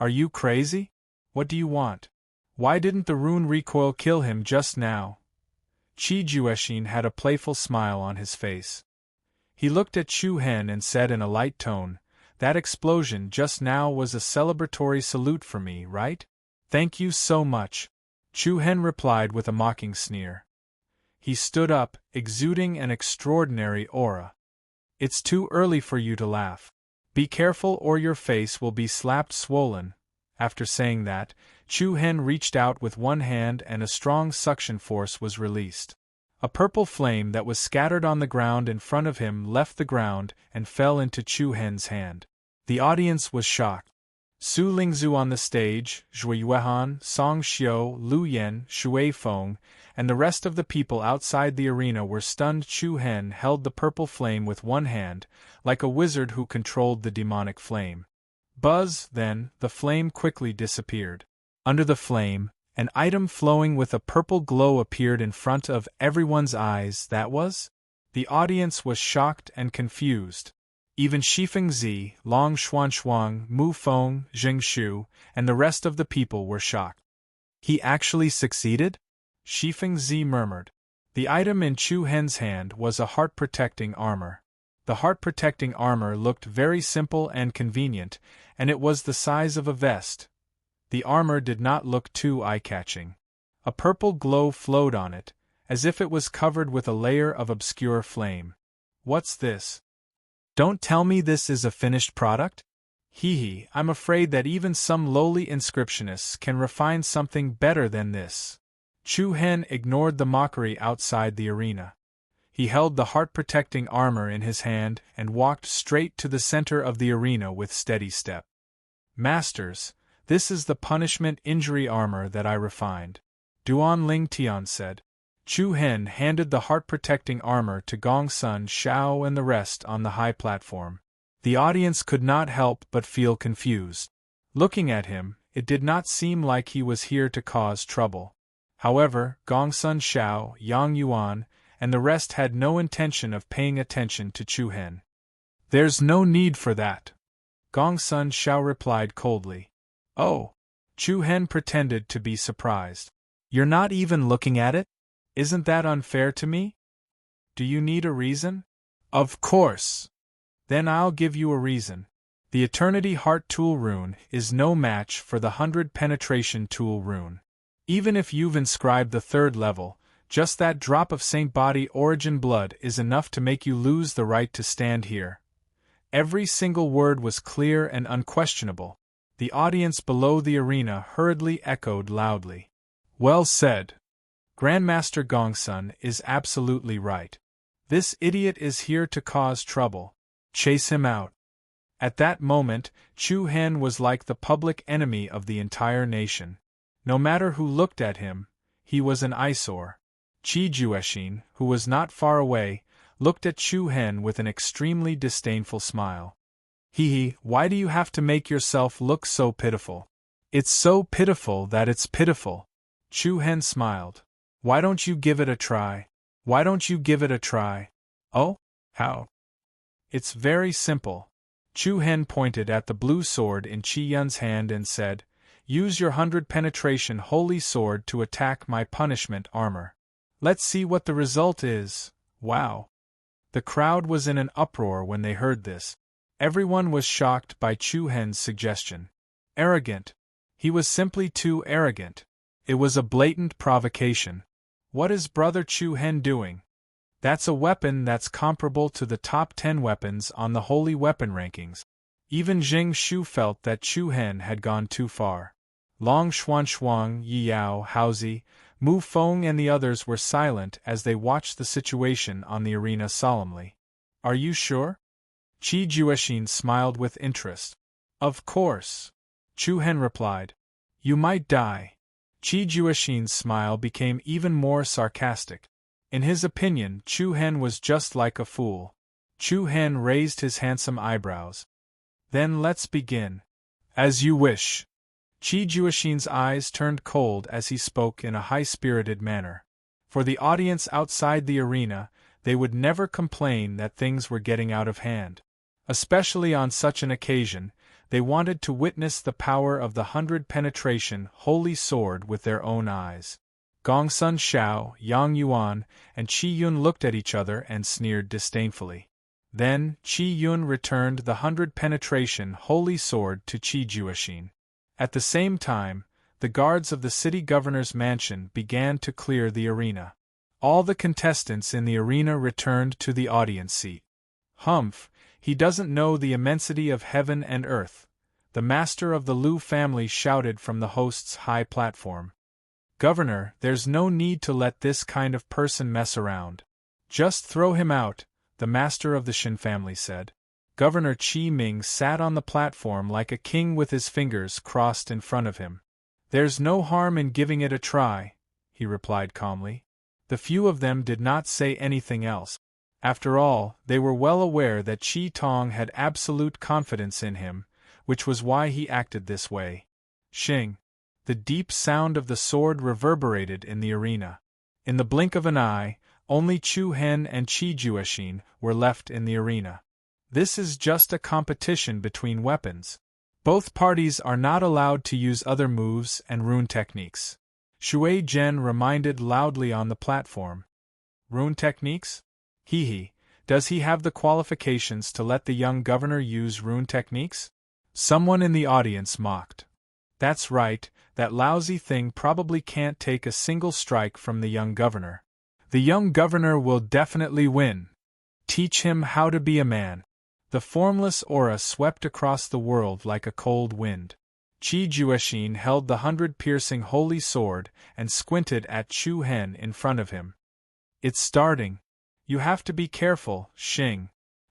"Are you crazy? What do you want? Why didn't the rune recoil kill him just now?" Qi Juexin had a playful smile on his face. He looked at Chu Hen and said in a light tone, "That explosion just now was a celebratory salute for me, right?" "Thank you so much," Chu Hen replied with a mocking sneer. He stood up, exuding an extraordinary aura. "It's too early for you to laugh. Be careful or your face will be slapped swollen." After saying that, Chu Hen reached out with one hand and a strong suction force was released. A purple flame that was scattered on the ground in front of him left the ground and fell into Chu Hen's hand. The audience was shocked. Su Lingzhu on the stage, Zhui Yuehan, Song Xiu, Lu Yen, Shui Feng, and the rest of the people outside the arena were stunned. Chu Hen held the purple flame with one hand, like a wizard who controlled the demonic flame. Buzz, then, the flame quickly disappeared. Under the flame, an item flowing with a purple glow appeared in front of everyone's eyes. That was? The audience was shocked and confused. Even Shifeng Zi, Long Xuanshuang, Mu Feng, Jing Shu, and the rest of the people were shocked. He actually succeeded? Shifeng Zi murmured. The item in Chu Hen's hand was a heart-protecting armor. The heart-protecting armor looked very simple and convenient, and it was the size of a vest. The armor did not look too eye-catching. A purple glow flowed on it, as if it was covered with a layer of obscure flame. What's this? Don't tell me this is a finished product? Hee, I'm afraid that even some lowly inscriptionists can refine something better than this. Chu Hen ignored the mockery outside the arena. He held the heart-protecting armor in his hand and walked straight to the center of the arena with steady step. Masters, this is the punishment injury armor that I refined, Duan Ling Tian said. Chu Hen handed the heart-protecting armor to Gong Sun Xiao and the rest on the high platform. The audience could not help but feel confused. Looking at him, it did not seem like he was here to cause trouble. However, Gong Sun Xiao, Yang Yuan, and the rest had no intention of paying attention to Chu Hen. There's no need for that, Gong Sun Xiao replied coldly. Oh! Chu Hen pretended to be surprised. You're not even looking at it? Isn't that unfair to me? Do you need a reason? Of course. Then I'll give you a reason. The Eternity Heart Tool rune is no match for the 100 Penetration Tool rune. Even if you've inscribed the 3rd level, just that drop of Saint Body Origin blood is enough to make you lose the right to stand here. Every single word was clear and unquestionable. The audience below the arena hurriedly echoed loudly. Well said. Grandmaster Gongsun is absolutely right. This idiot is here to cause trouble. Chase him out. At that moment, Chu Hen was like the public enemy of the entire nation. No matter who looked at him, he was an eyesore. Qi Juexin, who was not far away, looked at Chu Hen with an extremely disdainful smile. Hee, why do you have to make yourself look so pitiful? It's so pitiful that it's pitiful. Chu Hen smiled. Why don't you give it a try? Why don't you give it a try? Oh? How? It's very simple. Chu Hen pointed at the blue sword in Qi Yun's hand and said, Use your 100 penetration holy sword to attack my punishment armor. Let's see what the result is. Wow. The crowd was in an uproar when they heard this. Everyone was shocked by Chu Hen's suggestion. Arrogant. He was simply too arrogant. It was a blatant provocation. What is Brother Chu Hen doing? That's a weapon that's comparable to the top 10 weapons on the holy weapon rankings. Even Jing Shu felt that Chu Hen had gone too far. Long Xuanshuang, Yi Yao, Haozi, Mu Feng and the others were silent as they watched the situation on the arena solemnly. Are you sure? Qi Juexin smiled with interest. Of course. Chu Hen replied. You might die. Qi Juexin's smile became even more sarcastic. In his opinion, Chu Hen was just like a fool. Chu Hen raised his handsome eyebrows. Then let's begin. As you wish. Qi Juexin's eyes turned cold as he spoke in a high-spirited manner. For the audience outside the arena, they would never complain that things were getting out of hand. Especially on such an occasion, they wanted to witness the power of the 100 penetration holy sword with their own eyes. Gong Sun Xiao, Yang Yuan, and Qi Yun looked at each other and sneered disdainfully. Then, Qi Yun returned the 100 penetration holy sword to Qi Juexin. At the same time, the guards of the city governor's mansion began to clear the arena. All the contestants in the arena returned to the audience seat. Humph, he doesn't know the immensity of heaven and earth, the master of the Liu family shouted from the host's high platform. Governor, there's no need to let this kind of person mess around. Just throw him out, the master of the Shin family said. Governor Qi Ming sat on the platform like a king with his fingers crossed in front of him. There's no harm in giving it a try, he replied calmly. The few of them did not say anything else. After all, they were well aware that Qi Tong had absolute confidence in him, which was why he acted this way. Shing. The deep sound of the sword reverberated in the arena. In the blink of an eye, only Chu Hen and Qi Juexin were left in the arena. This is just a competition between weapons. Both parties are not allowed to use other moves and rune techniques. Shui Zhen reminded loudly on the platform. Rune techniques? Hee. Does he have the qualifications to let the young governor use rune techniques? Someone in the audience mocked. That's right, that lousy thing probably can't take a single strike from the young governor. The young governor will definitely win. Teach him how to be a man. The formless aura swept across the world like a cold wind. Qi Jueqin held the 100-piercing holy sword and squinted at Chu Hen in front of him. It's starting. You have to be careful, Xing.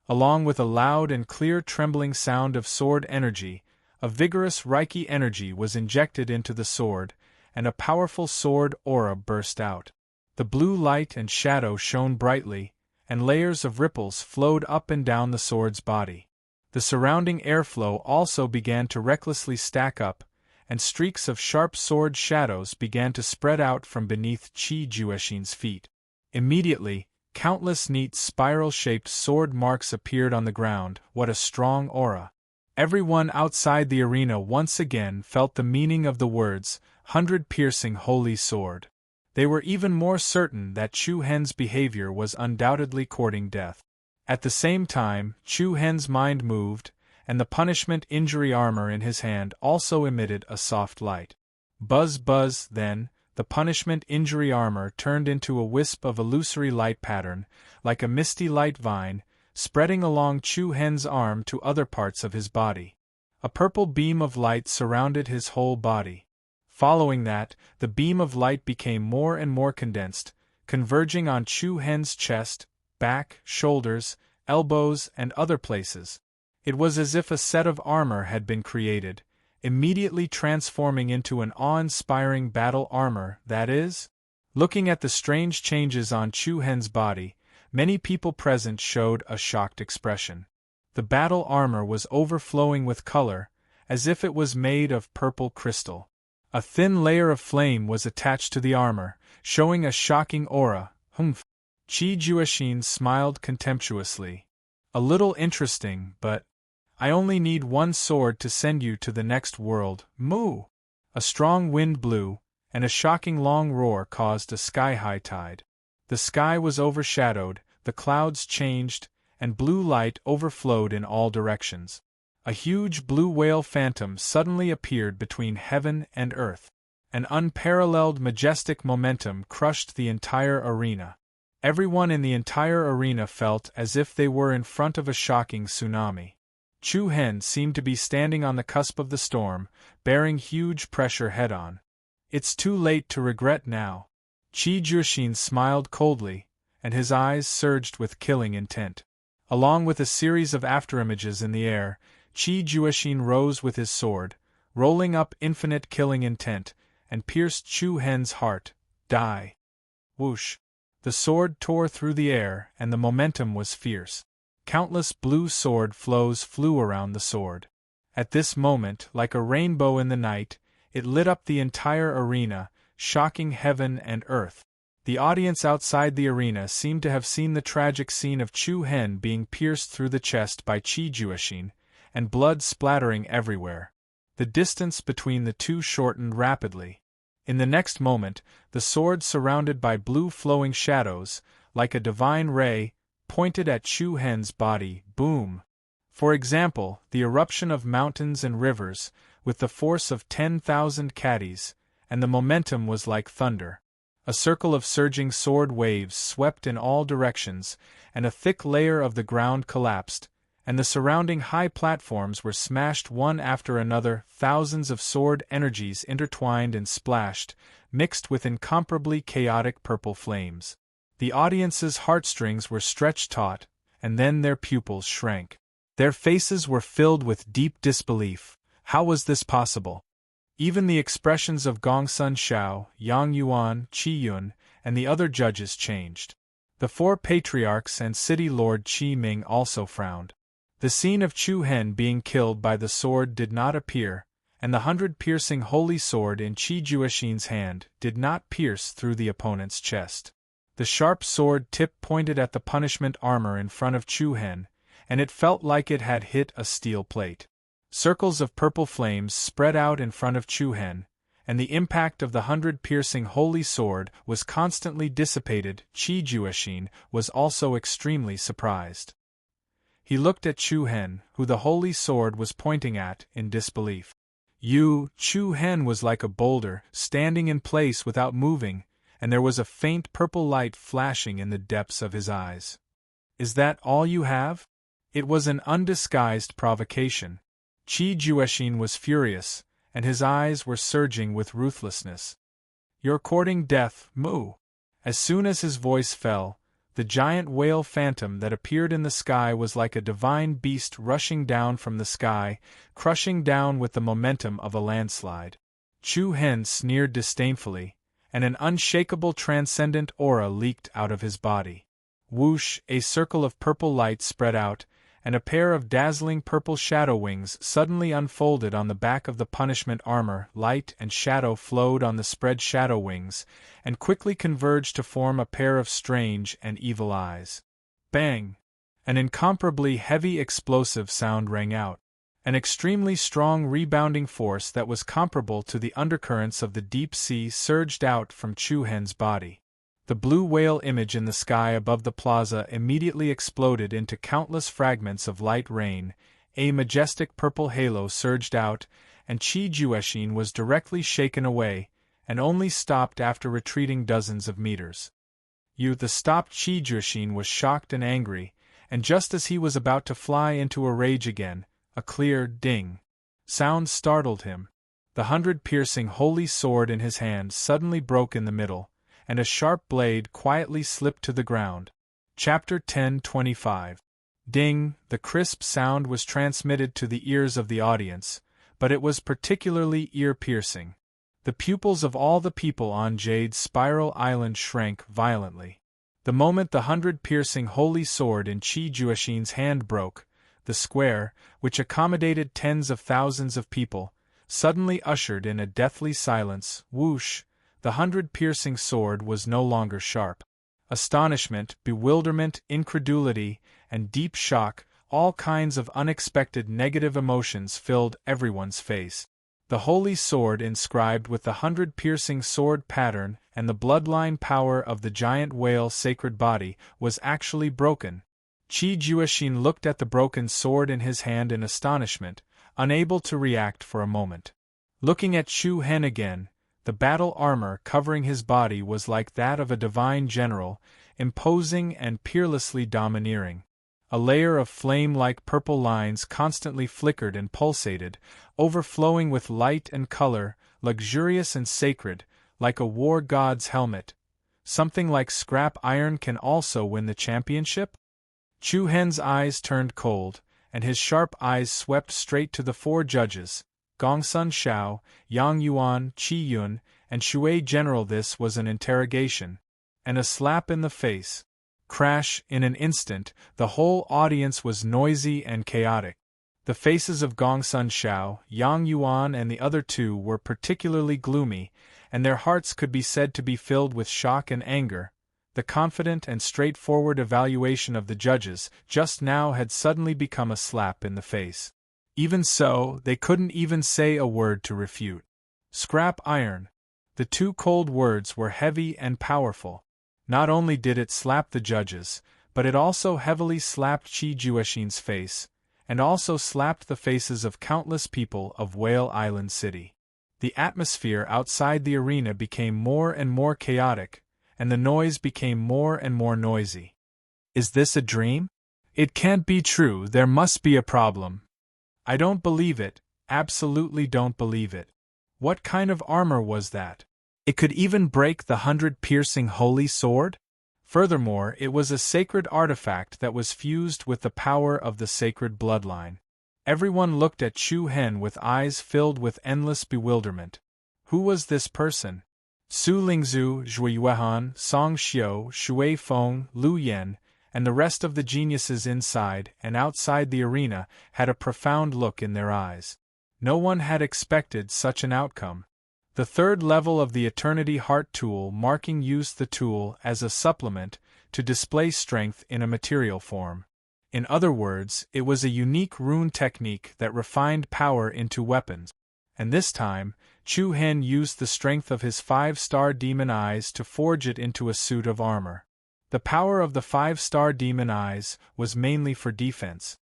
Along with a loud and clear trembling sound of sword energy, a vigorous Reiki energy was injected into the sword, and a powerful sword aura burst out. The blue light and shadow shone brightly, and layers of ripples flowed up and down the sword's body. The surrounding airflow also began to recklessly stack up, and streaks of sharp sword shadows began to spread out from beneath Qi Jueqin's feet. Immediately, countless neat spiral-shaped sword marks appeared on the ground. What a strong aura! Everyone outside the arena once again felt the meaning of the words, 100-piercing holy sword. They were even more certain that Chu Hen's behavior was undoubtedly courting death. At the same time, Chu Hen's mind moved, and the punishment injury armor in his hand also emitted a soft light. Buzz buzz, then, the punishment injury armor turned into a wisp of illusory light pattern, like a misty light vine, spreading along Chu Hen's arm to other parts of his body. A purple beam of light surrounded his whole body. Following that, the beam of light became more and more condensed, converging on Chu Hen's chest, back, shoulders, elbows, and other places. It was as if a set of armor had been created, immediately transforming into an awe-inspiring battle armor, that is? Looking at the strange changes on Chu Hen's body, many people present showed a shocked expression. The battle armor was overflowing with color, as if it was made of purple crystal. A thin layer of flame was attached to the armor, showing a shocking aura. Humph! Qi Jueqin smiled contemptuously. A little interesting, but I only need one sword to send you to the next world. Moo! A strong wind blew, and a shocking long roar caused a sky-high tide. The sky was overshadowed, the clouds changed, and blue light overflowed in all directions. A huge blue whale phantom suddenly appeared between heaven and earth. An unparalleled majestic momentum crushed the entire arena. Everyone in the entire arena felt as if they were in front of a shocking tsunami. Chu Hen seemed to be standing on the cusp of the storm, bearing huge pressure head-on. It's too late to regret now. Qi Jueqin smiled coldly, and his eyes surged with killing intent. Along with a series of afterimages in the air, Qi Jueqin rose with his sword, rolling up infinite killing intent, and pierced Chu Hen's heart. Die! Whoosh! The sword tore through the air, and the momentum was fierce. Countless blue sword flows flew around the sword. At this moment, like a rainbow in the night, it lit up the entire arena, shocking heaven and earth. The audience outside the arena seemed to have seen the tragic scene of Chu Hen being pierced through the chest by Qi Jueqin, and blood splattering everywhere. The distance between the two shortened rapidly. In the next moment, the sword surrounded by blue flowing shadows, like a divine ray, pointed at Chu Hen's body. Boom! For example, the eruption of mountains and rivers, with the force of 10,000 caddies, and the momentum was like thunder. A circle of surging sword waves swept in all directions, and a thick layer of the ground collapsed, and the surrounding high platforms were smashed one after another. Thousands of sword energies intertwined and splashed, mixed with incomparably chaotic purple flames. The audience's heartstrings were stretched taut, and then their pupils shrank. Their faces were filled with deep disbelief. How was this possible? Even the expressions of Gongsun Xiao, Yang Yuan, Qi Yun, and the other judges changed. The four patriarchs and city lord Qi Ming also frowned. The scene of Chu Hen being killed by the sword did not appear, and the 100-piercing holy sword in Qi Jueqin's hand did not pierce through the opponent's chest. The sharp sword tip pointed at the punishment armor in front of Chu Hen, and it felt like it had hit a steel plate. Circles of purple flames spread out in front of Chu Hen, and the impact of the 100-piercing holy sword was constantly dissipated. Qi Jueqin was also extremely surprised. He looked at Chu Hen, who the holy sword was pointing at, in disbelief. Chu Hen was like a boulder, standing in place without moving, and there was a faint purple light flashing in the depths of his eyes. "Is that all you have?" It was an undisguised provocation. Qi Jueqin was furious, and his eyes were surging with ruthlessness. "You're courting death, Mu." As soon as his voice fell, the giant whale phantom that appeared in the sky was like a divine beast rushing down from the sky, crushing down with the momentum of a landslide. Chu Hen sneered disdainfully, and an unshakable transcendent aura leaked out of his body. Whoosh! A circle of purple light spread out, and a pair of dazzling purple shadow wings suddenly unfolded on the back of the punishment armor. Light and shadow flowed on the spread shadow wings, and quickly converged to form a pair of strange and evil eyes. Bang! An incomparably heavy explosive sound rang out. An extremely strong rebounding force that was comparable to the undercurrents of the deep sea surged out from Chu Hen's body. The blue whale image in the sky above the plaza immediately exploded into countless fragments of light rain, a majestic purple halo surged out, and Qi Jueqin was directly shaken away, and only stopped after retreating dozens of meters. The stopped Qi Jueqin was shocked and angry, and just as he was about to fly into a rage again, a clear ding sound startled him. The 100-piercing holy sword in his hand suddenly broke in the middle, and a sharp blade quietly slipped to the ground. Chapter 10:25. Ding! The crisp sound was transmitted to the ears of the audience, but it was particularly ear-piercing. The pupils of all the people on Jade Spiral Island shrank violently. The moment the 100-piercing holy sword in Qi Jueqin's hand broke, the square, which accommodated tens of thousands of people, suddenly ushered in a deathly silence. Whoosh! The 100-piercing sword was no longer sharp. Astonishment, bewilderment, incredulity, and deep shock, all kinds of unexpected negative emotions filled everyone's face. The holy sword inscribed with the 100-piercing sword pattern and the bloodline power of the giant whale sacred body was actually broken. Qi Jueqin looked at the broken sword in his hand in astonishment, unable to react for a moment. Looking at Chu Hen again, the battle armor covering his body was like that of a divine general, imposing and peerlessly domineering. A layer of flame-like purple lines constantly flickered and pulsated, overflowing with light and color, luxurious and sacred, like a war god's helmet. Something like scrap iron can also win the championship? Chu Hen's eyes turned cold, and his sharp eyes swept straight to the four judges, Gongsun Shao, Yang Yuan, Qi Yun, and Shui General. This was an interrogation, and a slap in the face. Crash! In an instant, the whole audience was noisy and chaotic. The faces of Gongsun Shao, Yang Yuan, and the other two were particularly gloomy, and their hearts could be said to be filled with shock and anger. The confident and straightforward evaluation of the judges just now had suddenly become a slap in the face. Even so, they couldn't even say a word to refute. Scrap iron. The two cold words were heavy and powerful. Not only did it slap the judges, but it also heavily slapped Qi Jueqin's face, and also slapped the faces of countless people of Whale Island City. The atmosphere outside the arena became more and more chaotic, and the noise became more and more noisy. Is this a dream? It can't be true, there must be a problem. I don't believe it, absolutely don't believe it. What kind of armor was that? It could even break the 100-piercing holy sword? Furthermore, it was a sacred artifact that was fused with the power of the sacred bloodline. Everyone looked at Chu Hen with eyes filled with endless bewilderment. Who was this person? Su Lingzhu, Zhui Yuehan, Song Xiu, Shui Feng, Lu Yan, and the rest of the geniuses inside and outside the arena had a profound look in their eyes. No one had expected such an outcome. The third level of the Eternity Heart tool marking used the tool as a supplement to display strength in a material form. In other words, it was a unique rune technique that refined power into weapons. And this time, Chu Hen used the strength of his 5-star demon eyes to forge it into a suit of armor. The power of the 5-star demon eyes was mainly for defense.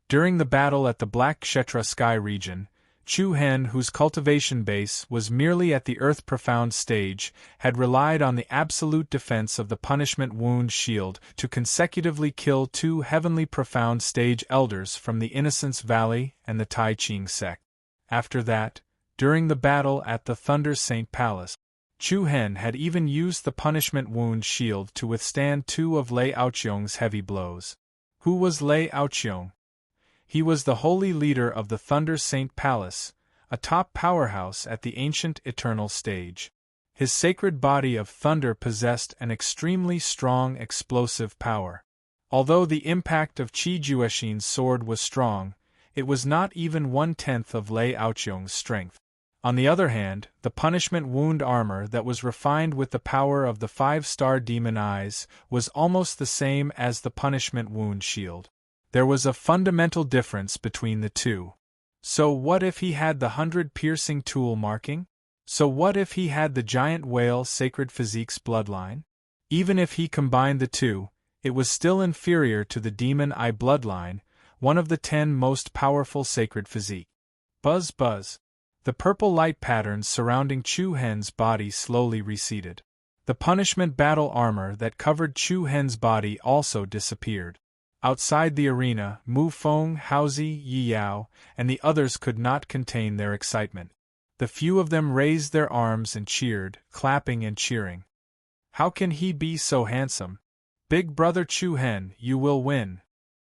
During the battle at the Black Kshetra Sky region, Chu Hen, whose cultivation base was merely at the Earth Profound stage, had relied on the absolute defense of the Punishment Wound Shield to consecutively kill 2 Heavenly Profound stage elders from the Innocence Valley and the Tai Ching sect. After that, during the battle at the Thunder Saint Palace, Chu Hen had even used the Punishment Wound Shield to withstand 2 of Lei Aoqiong's heavy blows. Who was Lei Aoqiong? He was the holy leader of the Thunder Saint Palace, a top powerhouse at the ancient eternal stage. His sacred body of thunder possessed an extremely strong explosive power. Although the impact of Qi Juexin's sword was strong, it was not even 1/10 of Lei Aoqiong's strength. On the other hand, the punishment wound armor that was refined with the power of the 5-star demon eyes was almost the same as the punishment wound shield. There was a fundamental difference between the two. So what if he had the 100 piercing tool marking? So what if he had the giant whale sacred physique's bloodline? Even if he combined the two, it was still inferior to the demon eye bloodline, one of the 10 most powerful sacred physique. Buzz buzz. The purple light patterns surrounding Chu Hen's body slowly receded. The punishment battle armor that covered Chu Hen's body also disappeared. Outside the arena, Mu Feng, Haozi, Yi Yao, and the others could not contain their excitement. The few of them raised their arms and cheered, clapping and cheering. How can he be so handsome? Big brother Chu Hen, you will win.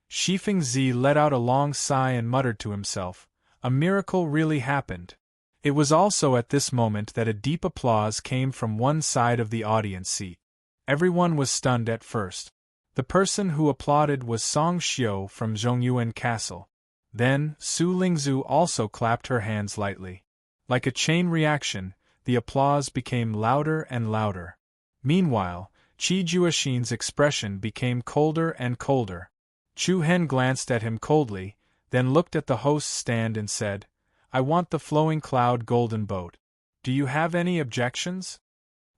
Shifeng Zi let out a long sigh and muttered to himself, a miracle really happened. It was also at this moment that a deep applause came from one side of the audience seat. Everyone was stunned at first. The person who applauded was Song Xiu from Zhongyuan Castle. Then, Su Lingzhu also clapped her hands lightly. Like a chain reaction, the applause became louder and louder. Meanwhile, Qi Juexin's expression became colder and colder. Chu Hen glanced at him coldly, then looked at the host's stand and said, I want the flowing cloud golden boat. Do you have any objections?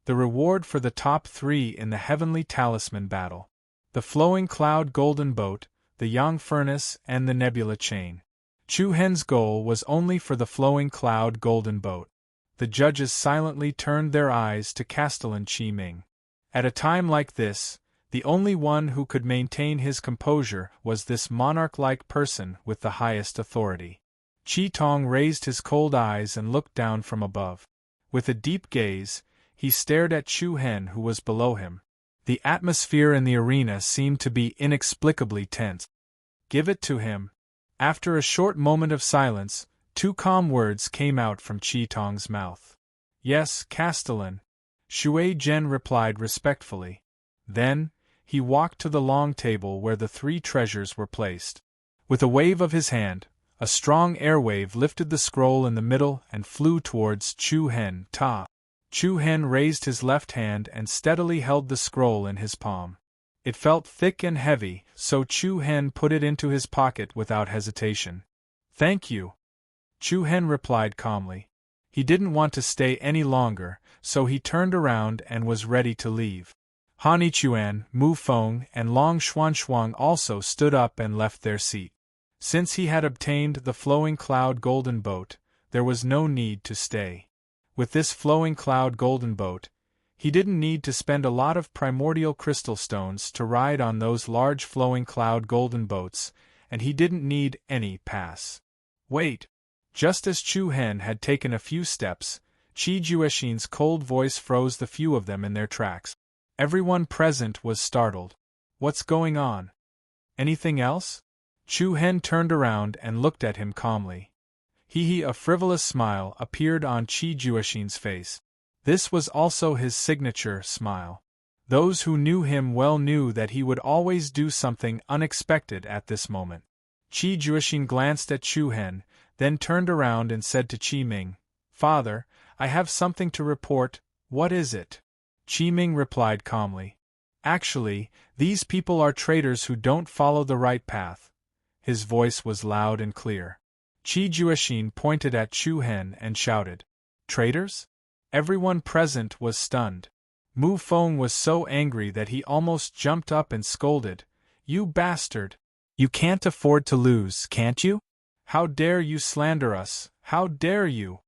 The reward for the top 3 in the Heavenly Talisman battle. The flowing cloud golden boat, the Yang furnace, and the nebula chain. Chu Hen's goal was only for the flowing cloud golden boat. The judges silently turned their eyes to Castellan Qi Ming. At a time like this, the only one who could maintain his composure was this monarch-like person with the highest authority. Qi Tong raised his cold eyes and looked down from above. With a deep gaze, he stared at Chu Hen who was below him. The atmosphere in the arena seemed to be inexplicably tense. Give it to him. After a short moment of silence, 2 calm words came out from Qi Tong's mouth. Yes, Castellan. Shui Zhen replied respectfully. Then, he walked to the long table where the 3 treasures were placed. With a wave of his hand, a strong airwave lifted the scroll in the middle and flew towards Chu Hen. Chu Hen raised his left hand and steadily held the scroll in his palm. It felt thick and heavy, so Chu Hen put it into his pocket without hesitation. Thank you. Chu Hen replied calmly. He didn't want to stay any longer, so he turned around and was ready to leave. Han Yichuan, Mu Feng, and Long Xuanshuang also stood up and left their seat. Since he had obtained the flowing cloud golden boat, there was no need to stay. With this flowing cloud golden boat, he didn't need to spend a lot of primordial crystal stones to ride on those large flowing cloud golden boats, and he didn't need any pass. Wait! Just as Chu Hen had taken a few steps, Qi Juexin's cold voice froze the few of them in their tracks. Everyone present was startled. What's going on? Anything else? Chu Hen turned around and looked at him calmly. A frivolous smile appeared on Qi Juexin's face. This was also his signature smile. Those who knew him well knew that he would always do something unexpected at this moment. Qi Juexin glanced at Chu Hen, then turned around and said to Qi Ming, Father, I have something to report, what is it? Qi Ming replied calmly. Actually, these people are traitors who don't follow the right path. His voice was loud and clear. Qi Jueqin pointed at Chu Hen and shouted, "Traitors?" Everyone present was stunned. Mu Feng was so angry that he almost jumped up and scolded, "You bastard! You can't afford to lose, can't you? How dare you slander us, how dare you?"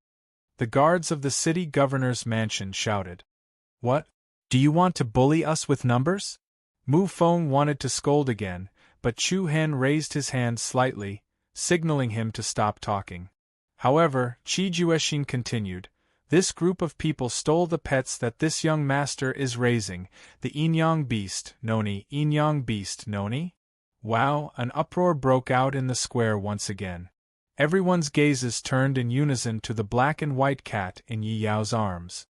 The guards of the city governor's mansion shouted. "What? Do you want to bully us with numbers?" Mu Feng wanted to scold again, but Chu Hen raised his hand slightly, signaling him to stop talking. However, Qi Jueqin continued, "This group of people stole the pets that this young master is raising, the Yinyang beast, Noni, Yinyang beast, Noni?" Wow, an uproar broke out in the square once again. Everyone's gazes turned in unison to the black and white cat in Yi Yao's arms.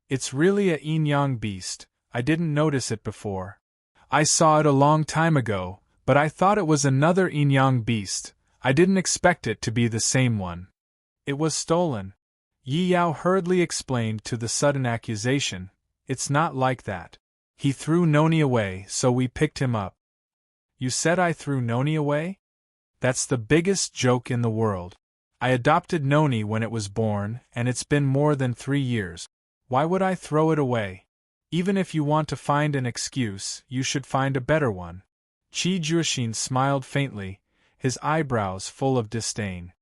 "It's really a Yinyang beast, I didn't notice it before. I saw it a long time ago, but I thought it was another Yinyang beast, I didn't expect it to be the same one. It was stolen." Yi Yao hurriedly explained to the sudden accusation, "It's not like that. He threw Noni away, so we picked him up." "You said I threw Noni away? That's the biggest joke in the world. I adopted Noni when it was born, and it's been more than 3 years. Why would I throw it away? Even if you want to find an excuse, you should find a better one." Qi Jueqin smiled faintly, his eyebrows full of disdain.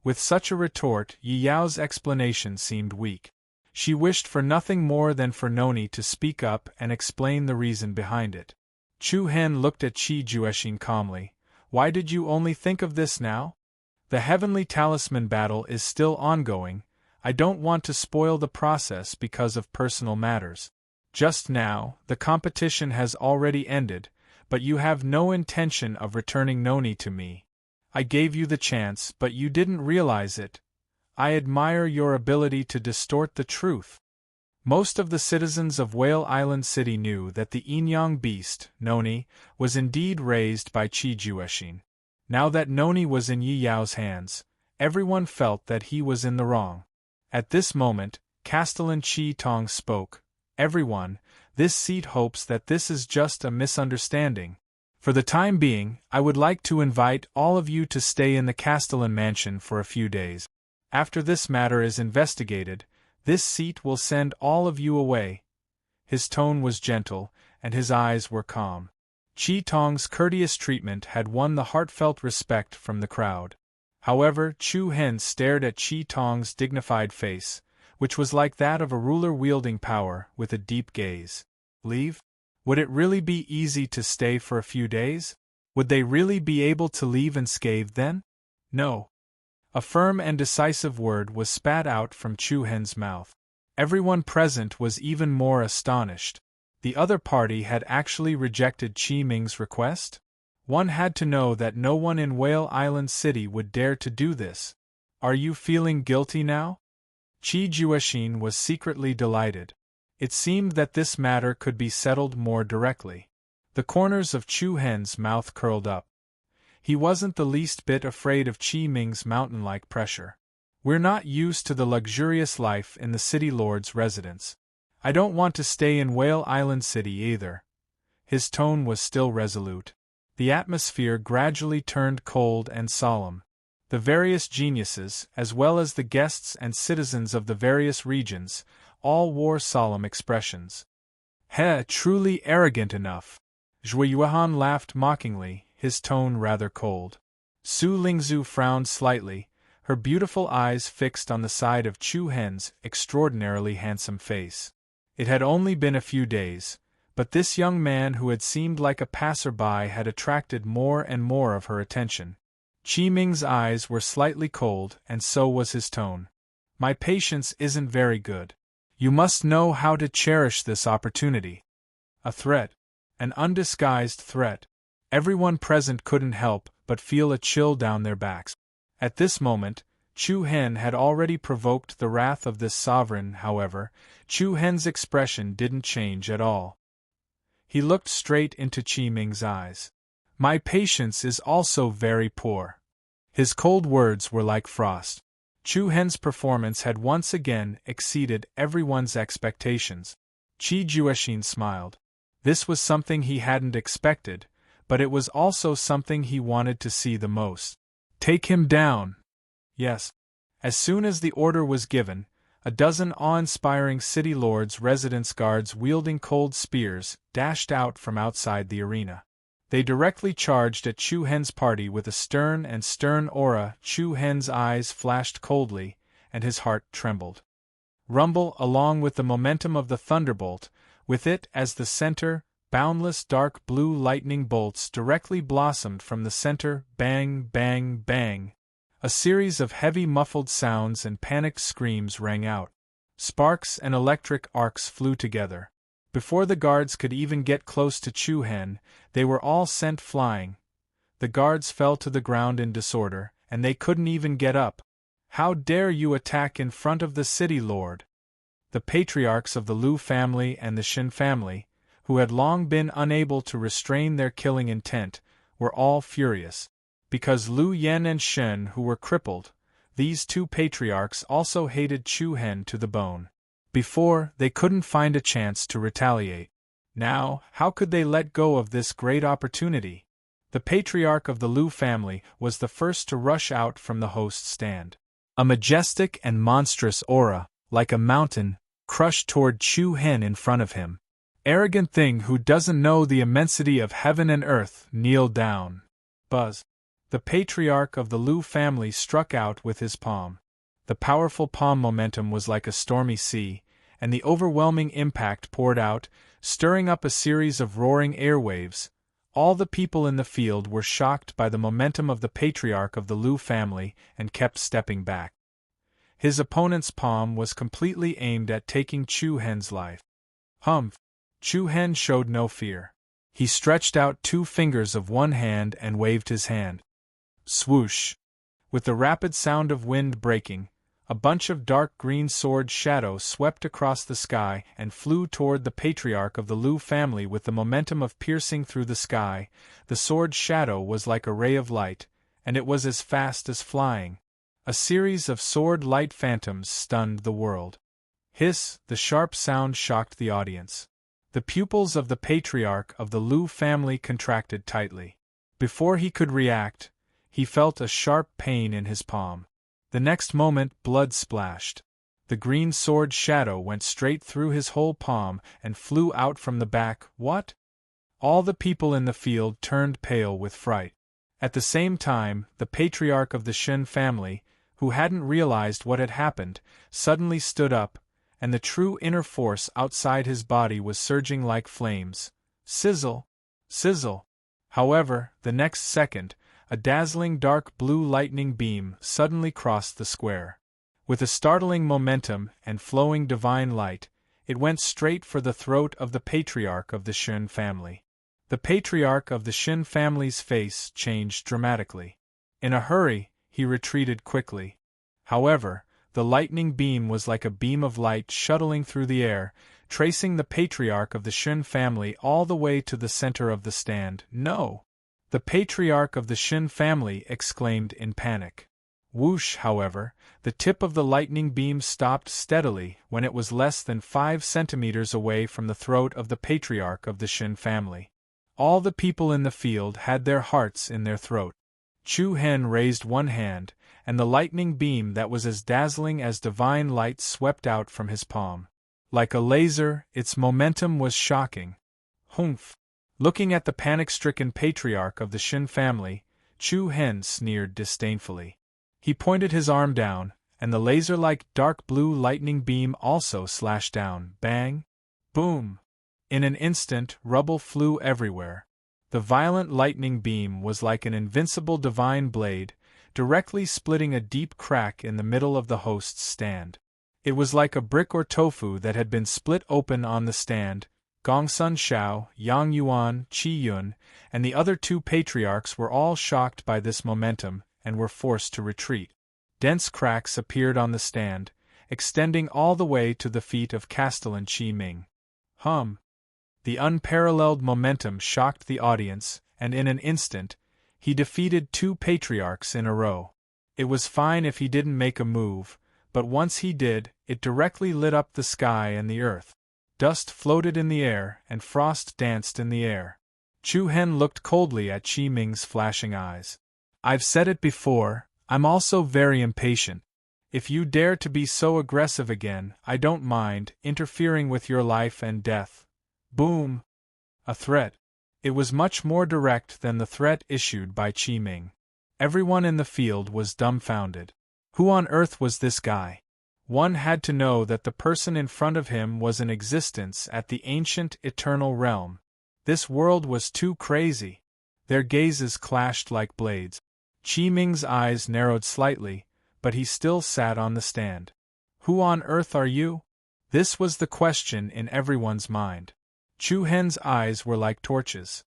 With such a retort, Yi Yao's explanation seemed weak. She wished for nothing more than for Noni to speak up and explain the reason behind it. Chu Hen looked at Qi Jueqin calmly. "Why did you only think of this now? The heavenly talisman battle is still ongoing. I don't want to spoil the process because of personal matters. Just now, the competition has already ended, but you have no intention of returning Noni to me. I gave you the chance, but you didn't realize it. I admire your ability to distort the truth." Most of the citizens of Whale Island City knew that the Yinyang beast, Noni, was indeed raised by Qi Jueqin. Now that Noni was in Yi Yao's hands, everyone felt that he was in the wrong. At this moment, Castellan Qi Tong spoke, "Everyone, this seat hopes that this is just a misunderstanding. For the time being, I would like to invite all of you to stay in the Castellan mansion for a few days. After this matter is investigated, this seat will send all of you away." His tone was gentle, and his eyes were calm. Qi Tong's courteous treatment had won the heartfelt respect from the crowd. However, Chu Hen stared at Qi Tong's dignified face, which was like that of a ruler wielding power, with a deep gaze. Leave? Would it really be easy to stay for a few days? Would they really be able to leave unscathed then? No. A firm and decisive word was spat out from Chu Hen's mouth. Everyone present was even more astonished. The other party had actually rejected Qi Ming's request? One had to know that no one in Whale Island City would dare to do this. "Are you feeling guilty now?" Qi Jueqin was secretly delighted. It seemed that this matter could be settled more directly. The corners of Chu Hen's mouth curled up. He wasn't the least bit afraid of Qi Ming's mountain-like pressure. "We're not used to the luxurious life in the city lord's residence. I don't want to stay in Whale Island City either." His tone was still resolute. The atmosphere gradually turned cold and solemn. The various geniuses, as well as the guests and citizens of the various regions, all wore solemn expressions. "Heh, truly arrogant enough." Zhui Yuan laughed mockingly, his tone rather cold. Su Lingzu frowned slightly, her beautiful eyes fixed on the side of Chu Hen's extraordinarily handsome face. It had only been a few days, but this young man who had seemed like a passerby had attracted more and more of her attention. Qi Ming's eyes were slightly cold, and so was his tone. "My patience isn't very good. You must know how to cherish this opportunity." A threat. An undisguised threat. Everyone present couldn't help but feel a chill down their backs. At this moment, Chu Hen had already provoked the wrath of this sovereign. However, Chu Hen's expression didn't change at all. He looked straight into Qi Ming's eyes. "My patience is also very poor." His cold words were like frost. Chu Hen's performance had once again exceeded everyone's expectations. Qi Jueqin smiled. This was something he hadn't expected, but it was also something he wanted to see the most. Take him down! Yes. As soon as the order was given, a dozen awe-inspiring city lords' residence guards wielding cold spears dashed out from outside the arena. They directly charged at Chu Hen's party with a stern aura. Chu Hen's eyes flashed coldly, and his heart trembled. Rumble, along with the momentum of the thunderbolt, with it as the center, boundless dark blue lightning bolts directly blossomed from the center. Bang, bang, bang. A series of heavy muffled sounds and panicked screams rang out. Sparks and electric arcs flew together. Before the guards could even get close to Chu Hen, they were all sent flying. The guards fell to the ground in disorder, and they couldn't even get up. How dare you attack in front of the city lord? The patriarchs of the Lu family and the Shin family, who had long been unable to restrain their killing intent, were all furious. Because Lu Yen and Shen, who were crippled, these two patriarchs also hated Chu Hen to the bone. Before, they couldn't find a chance to retaliate. Now, how could they let go of this great opportunity? The patriarch of the Lu family was the first to rush out from the host stand. A majestic and monstrous aura, like a mountain, crushed toward Chu Hen in front of him. Arrogant thing who doesn't know the immensity of heaven and earth, kneel down. Buzz. The patriarch of the Lu family struck out with his palm. The powerful palm momentum was like a stormy sea, and the overwhelming impact poured out, stirring up a series of roaring airwaves. All the people in the field were shocked by the momentum of the patriarch of the Lu family and kept stepping back. His opponent's palm was completely aimed at taking Chu Hen's life. Humph! Chu Hen showed no fear. He stretched out two fingers of one hand and waved his hand. Swoosh! With the rapid sound of wind breaking, a bunch of dark green sword shadows swept across the sky and flew toward the patriarch of the Lu family with the momentum of piercing through the sky. The sword shadow was like a ray of light, and it was as fast as flying. A series of sword-light phantoms stunned the world. Hiss! The sharp sound shocked the audience. The pupils of the patriarch of the Lu family contracted tightly. Before he could react, he felt a sharp pain in his palm. The next moment, blood splashed. The green sword shadow went straight through his whole palm and flew out from the back. What? All the people in the field turned pale with fright. At the same time, the patriarch of the Shen family, who hadn't realized what had happened, suddenly stood up, and the true inner force outside his body was surging like flames. Sizzle! Sizzle! However, the next second, a dazzling dark blue lightning beam suddenly crossed the square. With a startling momentum and flowing divine light, it went straight for the throat of the patriarch of the Shen family. The patriarch of the Shen family's face changed dramatically. In a hurry, he retreated quickly. However, the lightning beam was like a beam of light shuttling through the air, tracing the patriarch of the Shen family all the way to the center of the stand. No! The patriarch of the Shen family exclaimed in panic. Whoosh! However, the tip of the lightning beam stopped steadily when it was less than 5 centimeters away from the throat of the patriarch of the Shen family. All the people in the field had their hearts in their throat. Chu Hen raised one hand, and the lightning beam that was as dazzling as divine light swept out from his palm. Like a laser, its momentum was shocking. Humph! Looking at the panic-stricken patriarch of the Shen family, Chu Hen sneered disdainfully. He pointed his arm down, and the laser-like dark blue lightning beam also slashed down. Bang! Boom! In an instant, rubble flew everywhere. The violent lightning beam was like an invincible divine blade, directly splitting a deep crack in the middle of the host's stand. It was like a brick or tofu that had been split open on the stand. Gongsun Shao, Yang Yuan, Qi Yun, and the other two patriarchs were all shocked by this momentum and were forced to retreat. Dense cracks appeared on the stand, extending all the way to the feet of Castellan Qi Ming. The unparalleled momentum shocked the audience, and in an instant, he defeated 2 patriarchs in a row. It was fine if he didn't make a move, but once he did, it directly lit up the sky and the earth. dust floated in the air and frost danced in the air. Chu Hen looked coldly at Qi Ming's flashing eyes. I've said it before, I'm also very impatient. If you dare to be so aggressive again, I don't mind interfering with your life and death. Boom! A threat. It was much more direct than the threat issued by Qi Ming. Everyone in the field was dumbfounded. Who on earth was this guy? One had to know that the person in front of him was in existence at the ancient eternal realm. This world was too crazy. Their gazes clashed like blades. Qi Ming's eyes narrowed slightly, but he still sat on the stand. Who on earth are you? This was the question in everyone's mind. Chu Hen's eyes were like torches.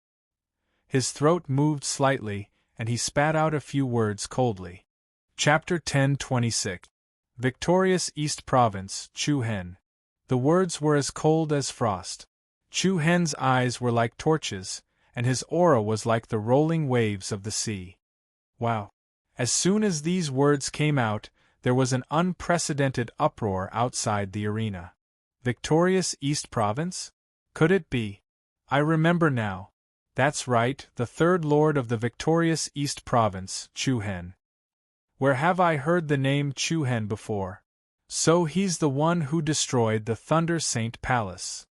His throat moved slightly, and he spat out a few words coldly. Chapter 1026. Victorious East Province, Chu Hen. The words were as cold as frost. Chu Hen's eyes were like torches, and his aura was like the rolling waves of the sea. Wow! As soon as these words came out, there was an unprecedented uproar outside the arena. Victorious East Province? Could it be? I remember now. That's right, the third lord of the victorious East Province, Chu Hen. Where have I heard the name Chu Hen before? So he's the one who destroyed the Thunder Saint Palace.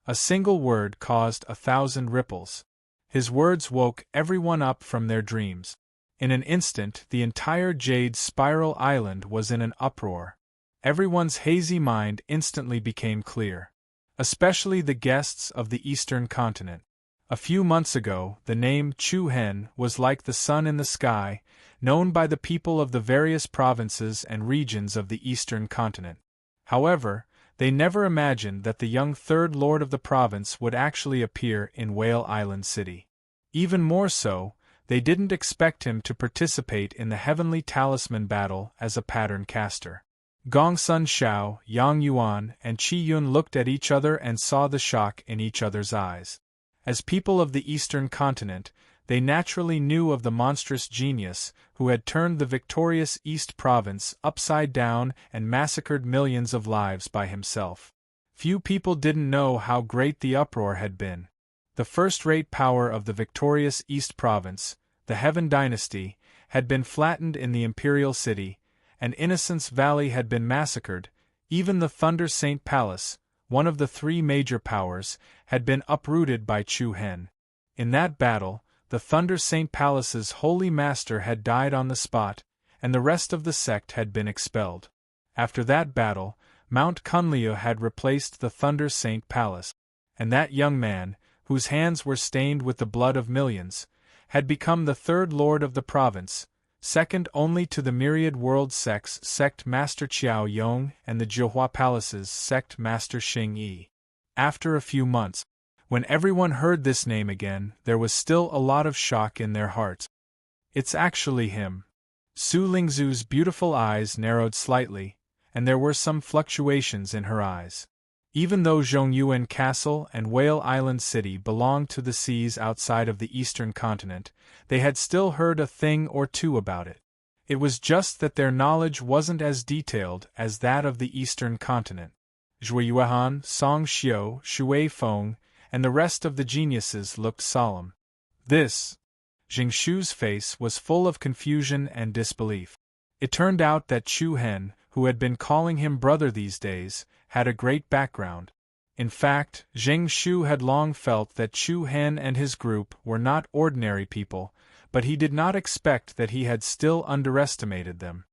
A single word caused 1,000 ripples. His words woke everyone up from their dreams. In an instant, the entire Jade Spiral Island was in an uproar. Everyone's hazy mind instantly became clear. Especially the guests of the Eastern Continent. A few months ago, the name Chu Hen was like the sun in the sky, known by the people of the various provinces and regions of the Eastern Continent. However, they never imagined that the young third lord of the province would actually appear in Whale Island City. Even more so, they didn't expect him to participate in the Heavenly Talisman battle as a pattern caster. Gongsun Xiao, Yang Yuan, and Qi Yun looked at each other and saw the shock in each other's eyes. As people of the Eastern Continent, they naturally knew of the monstrous genius who had turned the victorious East Province upside down and massacred millions of lives by himself. Few people didn't know how great the uproar had been. The first-rate power of the victorious East Province, the Heaven Dynasty, had been flattened in the Imperial City, and Innocence Valley had been massacred. Even the Thunder Saint Palace, one of the three major powers, had been uprooted by Chu Hen. In that battle, the Thunder Saint Palace's holy master had died on the spot, and the rest of the sect had been expelled. After that battle, Mount Kunliu had replaced the Thunder Saint Palace, and that young man, whose hands were stained with the blood of millions, had become the third lord of the province, second only to the Myriad World Sect's Sect Master Qiao Yong and the Zhihua Palace's Sect Master Xing Yi. After a few months, when everyone heard this name again, there was still a lot of shock in their hearts. It's actually him. Su Lingzu's beautiful eyes narrowed slightly, and there were some fluctuations in her eyes. Even though Zhongyuan Castle and Whale Island City belonged to the seas outside of the Eastern Continent, they had still heard a thing or two about it. It was just that their knowledge wasn't as detailed as that of the Eastern Continent. Zhui Yuehan, Song Xiu, Shui Feng, and the rest of the geniuses looked solemn. This, Jing Shu's face was full of confusion and disbelief. It turned out that Chu Hen, who had been calling him brother these days, had a great background. In fact, Zheng Shu had long felt that Chu Hen and his group were not ordinary people, but he did not expect that he had still underestimated them.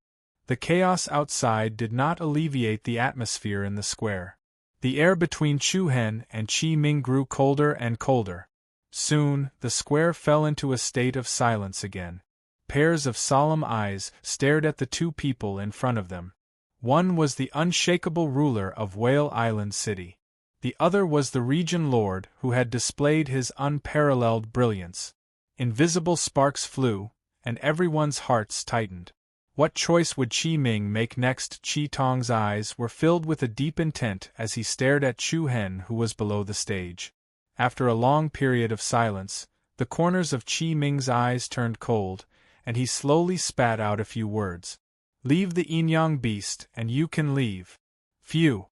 The chaos outside did not alleviate the atmosphere in the square. The air between Chu Hen and Qi Ming grew colder and colder. Soon, the square fell into a state of silence again. Pairs of solemn eyes stared at the two people in front of them. One was the unshakable ruler of Whale Island City. The other was the region lord who had displayed his unparalleled brilliance. Invisible sparks flew, and everyone's hearts tightened. What choice would Qi Ming make next? Qi Tong's eyes were filled with a deep intent as he stared at Chu Hen, who was below the stage. After a long period of silence, the corners of Qi Ming's eyes turned cold, and he slowly spat out a few words. "Leave the Yin-Yang beast, and you can leave." Phew!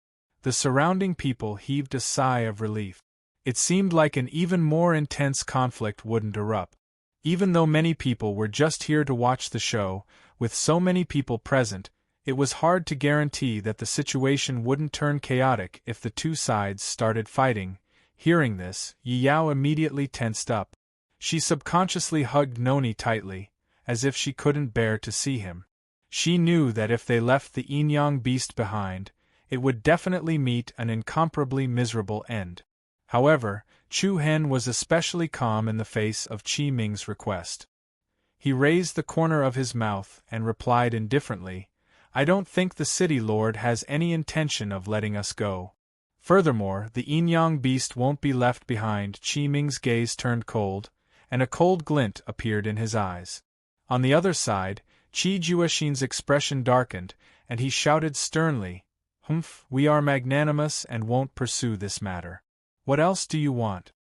The surrounding people heaved a sigh of relief. It seemed like an even more intense conflict wouldn't erupt. Even though many people were just here to watch the show, with so many people present, it was hard to guarantee that the situation wouldn't turn chaotic if the two sides started fighting. Hearing this, Yi Yao immediately tensed up. She subconsciously hugged Noni tightly, as if she couldn't bear to see him. She knew that if they left the yin-yang beast behind, it would definitely meet an incomparably miserable end. However, Chu Hen was especially calm in the face of Qi Ming's request. He raised the corner of his mouth and replied indifferently, "I don't think the city lord has any intention of letting us go. Furthermore, the yin-yang beast won't be left behind." Qi Ming's gaze turned cold, and a cold glint appeared in his eyes. On the other side, Qi Juexin's expression darkened, and he shouted sternly, "Humph, we are magnanimous and won't pursue this matter. What else do you want?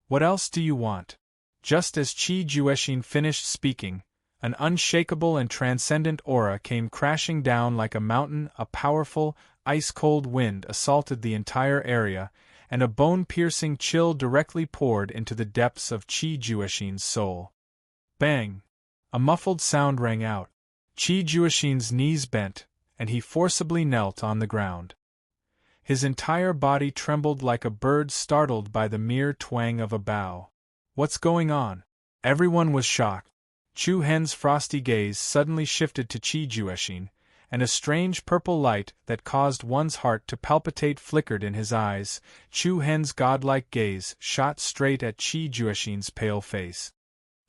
What else do you want?" Just as Qi Juexin finished speaking, an unshakable and transcendent aura came crashing down like a mountain. A powerful, ice-cold wind assaulted the entire area, and a bone-piercing chill directly poured into the depths of Qi Juexin's soul. Bang! A muffled sound rang out. Qi Juexin's knees bent, and he forcibly knelt on the ground. His entire body trembled like a bird startled by the mere twang of a bough. "What's going on?" Everyone was shocked. Chu Hen's frosty gaze suddenly shifted to Qi Juexin, and a strange purple light that caused one's heart to palpitate flickered in his eyes. Chu Hen's godlike gaze shot straight at Qi Juexin's pale face.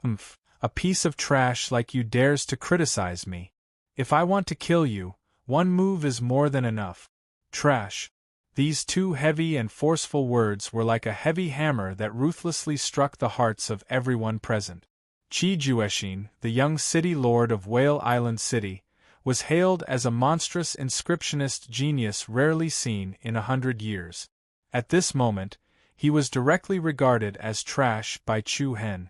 "Humph, a piece of trash like you dares to criticize me. If I want to kill you, one move is more than enough." Trash. These two heavy and forceful words were like a heavy hammer that ruthlessly struck the hearts of everyone present. Qi Juexin, the young city lord of Whale Island City, was hailed as a monstrous inscriptionist genius rarely seen in 100 years. At this moment, he was directly regarded as trash by Chu Hen.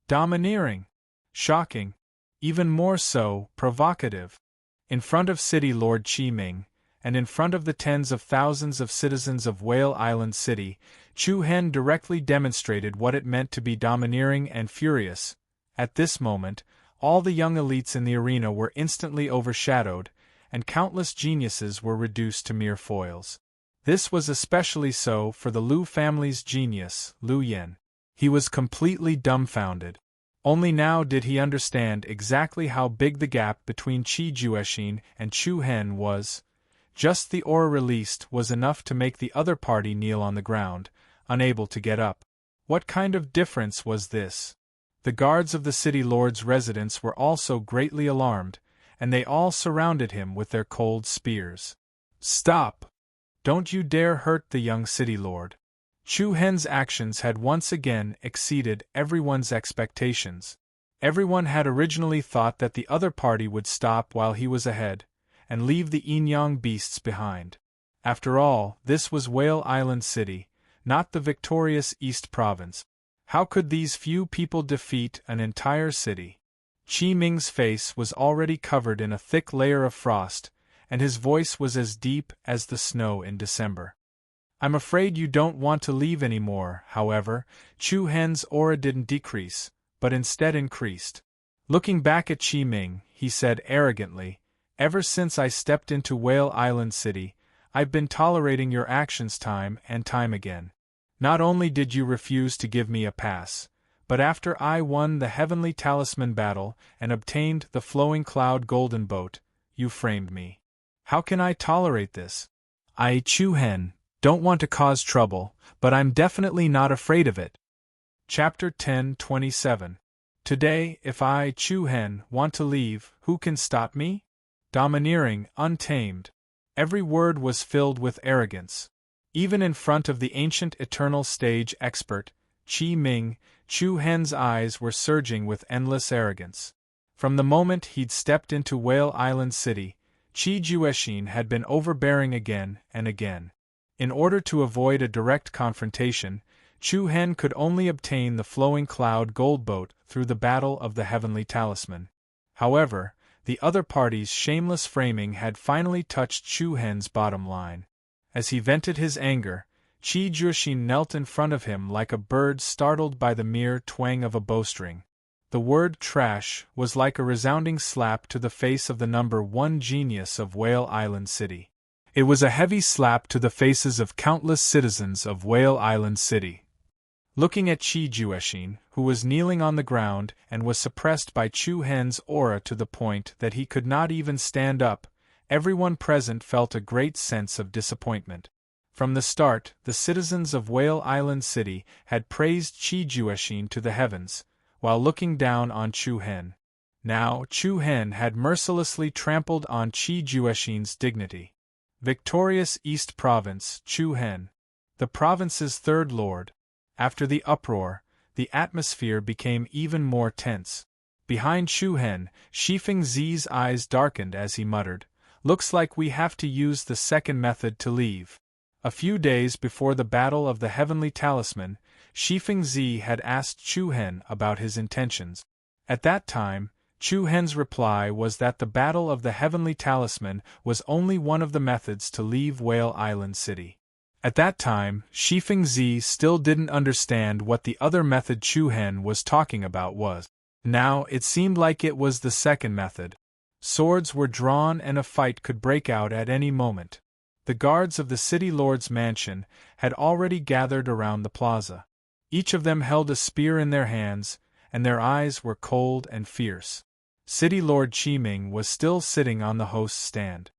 Domineering. Shocking. Even more so, provocative. In front of City Lord Qi Ming, and in front of the tens of thousands of citizens of Whale Island City, Chu Hen directly demonstrated what it meant to be domineering and furious. At this moment, all the young elites in the arena were instantly overshadowed, and countless geniuses were reduced to mere foils. This was especially so for the Lu family's genius, Lu Yen. He was completely dumbfounded. Only now did he understand exactly how big the gap between Qi Juexin and Chu Hen was. Just the aura released was enough to make the other party kneel on the ground, unable to get up. What kind of difference was this? The guards of the city lord's residence were also greatly alarmed, and they all surrounded him with their cold spears. "Stop! Don't you dare hurt the young city lord." Chu Hen's actions had once again exceeded everyone's expectations. Everyone had originally thought that the other party would stop while he was ahead, and leave the yin-yang beasts behind. After all, this was Whale Island City, not the victorious East Province. How could these few people defeat an entire city? Qi Ming's face was already covered in a thick layer of frost, and his voice was as deep as the snow in December. "I'm afraid you don't want to leave anymore." However, Chu Hen's aura didn't decrease, but instead increased. Looking back at Qi Ming, he said arrogantly, "Ever since I stepped into Whale Island City, I've been tolerating your actions time and time again. Not only did you refuse to give me a pass, but after I won the Heavenly Talisman battle and obtained the Flowing Cloud Golden Boat, you framed me. How can I tolerate this? I, Chu Hen, don't want to cause trouble, but I'm definitely not afraid of it." Chapter 10:27. Today, if I, Chu Hen, want to leave, who can stop me? Domineering, untamed. Every word was filled with arrogance. Even in front of the ancient eternal stage expert, Qi Ming, Chu Hen's eyes were surging with endless arrogance. From the moment he'd stepped into Whale Island City, Qi Juexin had been overbearing again and again. In order to avoid a direct confrontation, Chu Hen could only obtain the Flowing Cloud Gold Boat through the Battle of the Heavenly Talisman. However, the other party's shameless framing had finally touched Chu Hen's bottom line. As he vented his anger, Qi Juexin knelt in front of him like a bird startled by the mere twang of a bowstring. The word trash was like a resounding slap to the face of the number one genius of Whale Island City. It was a heavy slap to the faces of countless citizens of Whale Island City. Looking at Qi Juexin, who was kneeling on the ground and was suppressed by Chu Hen's aura to the point that he could not even stand up, everyone present felt a great sense of disappointment. From the start, the citizens of Whale Island City had praised Qi Juexin to the heavens, while looking down on Chu Hen. Now, Chu Hen had mercilessly trampled on Qi Juexin's dignity. Victorious East Province, Chu Hen, the province's third lord. After the uproar, the atmosphere became even more tense. Behind Chu Hen, Shifeng Zi's eyes darkened as he muttered, "Looks like we have to use the second method to leave." A few days before the Battle of the Heavenly Talisman, Shifeng Zi had asked Chu Hen about his intentions. At that time, Chu Hen's reply was that the Battle of the Heavenly Talisman was only one of the methods to leave Whale Island City. At that time, Shifeng Zi still didn't understand what the other method Chu Hen was talking about was. Now it seemed like it was the second method. Swords were drawn and a fight could break out at any moment. The guards of the city lord's mansion had already gathered around the plaza. Each of them held a spear in their hands, and their eyes were cold and fierce. City Lord Qiming was still sitting on the host's stand.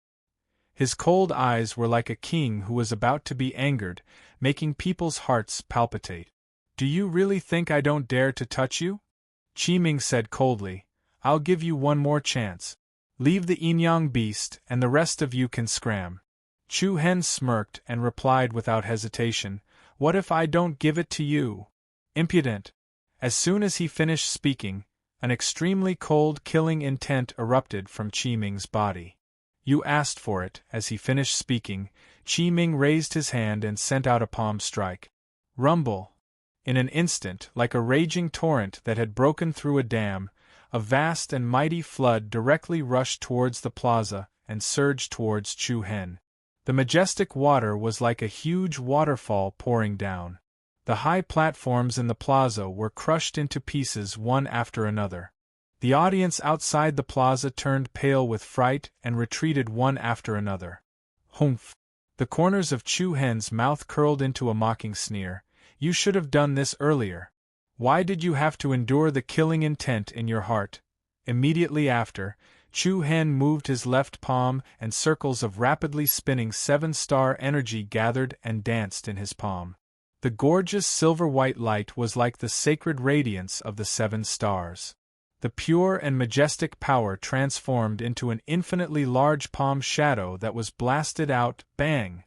His cold eyes were like a king who was about to be angered, making people's hearts palpitate. "Do you really think I don't dare to touch you?" Qiming said coldly. "I'll give you one more chance. Leave the Yinyang beast and the rest of you can scram." Chu Hen smirked and replied without hesitation, "What if I don't give it to you?" Impudent! As soon as he finished speaking, an extremely cold killing intent erupted from Qiming's body. "You asked for it." As he finished speaking, Qiming raised his hand and sent out a palm strike. Rumble! In an instant, like a raging torrent that had broken through a dam, a vast and mighty flood directly rushed towards the plaza and surged towards Chu Hen. The majestic water was like a huge waterfall pouring down. The high platforms in the plaza were crushed into pieces one after another. The audience outside the plaza turned pale with fright and retreated one after another. Humph! The corners of Chu Hen's mouth curled into a mocking sneer. "You should have done this earlier. Why did you have to endure the killing intent in your heart?" Immediately after, Chu Hen moved his left palm and circles of rapidly spinning seven-star energy gathered and danced in his palm. The gorgeous silver-white light was like the sacred radiance of the seven stars. The pure and majestic power transformed into an infinitely large palm shadow that was blasted out, bang!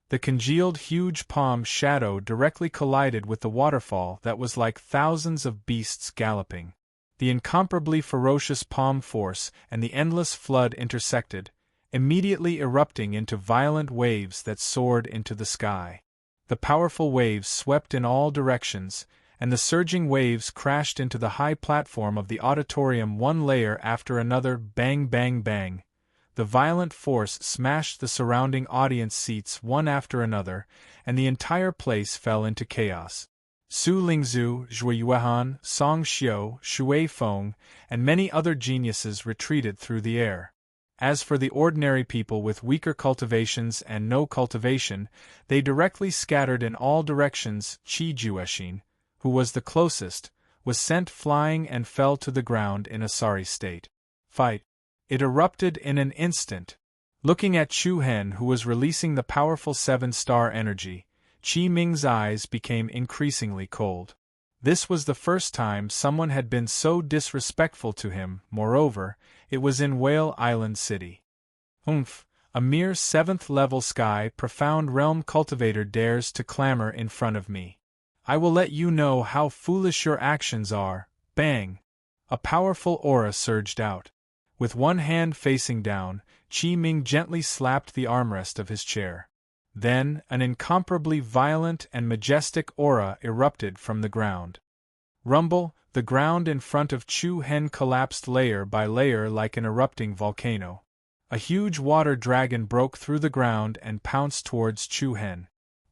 The congealed huge palm shadow directly collided with the waterfall that was like thousands of beasts galloping. The incomparably ferocious palm force and the endless flood intersected, immediately erupting into violent waves that soared into the sky. The powerful waves swept in all directions, and the surging waves crashed into the high platform of the auditorium one layer after another. Bang, bang, bang. The violent force smashed the surrounding audience seats one after another, and the entire place fell into chaos. Su Lingzhu, Zhui Yuehan, Song Xiu, Shui Feng, and many other geniuses retreated through the air. As for the ordinary people with weaker cultivations and no cultivation, they directly scattered in all directions. Qi Juexin, who was the closest, was sent flying and fell to the ground in a sorry state. Fight! It erupted in an instant. Looking at Chu Hen, who was releasing the powerful seven-star energy, Qiming's eyes became increasingly cold. This was the first time someone had been so disrespectful to him. Moreover, it was in Whale Island City. "Oomph! A mere 7th-level sky profound realm cultivator dares to clamor in front of me. I will let you know how foolish your actions are." Bang! A powerful aura surged out. With one hand facing down, Qiming gently slapped the armrest of his chair. Then, an incomparably violent and majestic aura erupted from the ground. Rumble! The ground in front of Chu Hen collapsed layer by layer like an erupting volcano. A huge water dragon broke through the ground and pounced towards Chu Hen.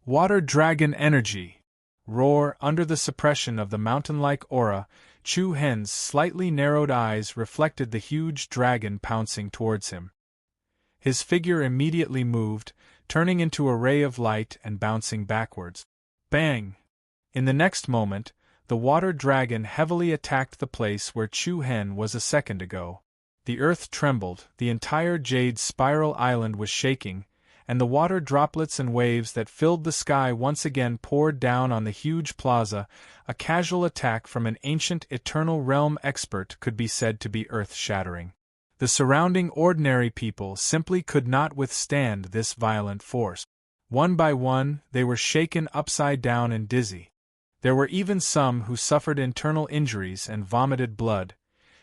Water dragon energy! Roar! Under the suppression of the mountain-like aura, Chu Hen's slightly narrowed eyes reflected the huge dragon pouncing towards him. His figure immediately moved, turning into a ray of light and bouncing backwards. Bang! In the next moment, the water dragon heavily attacked the place where Chu Hen was a second ago. The earth trembled, the entire jade spiral island was shaking, and the water droplets and waves that filled the sky once again poured down on the huge plaza. A casual attack from an ancient eternal realm expert could be said to be earth-shattering. The surrounding ordinary people simply could not withstand this violent force. One by one, they were shaken upside down and dizzy. There were even some who suffered internal injuries and vomited blood.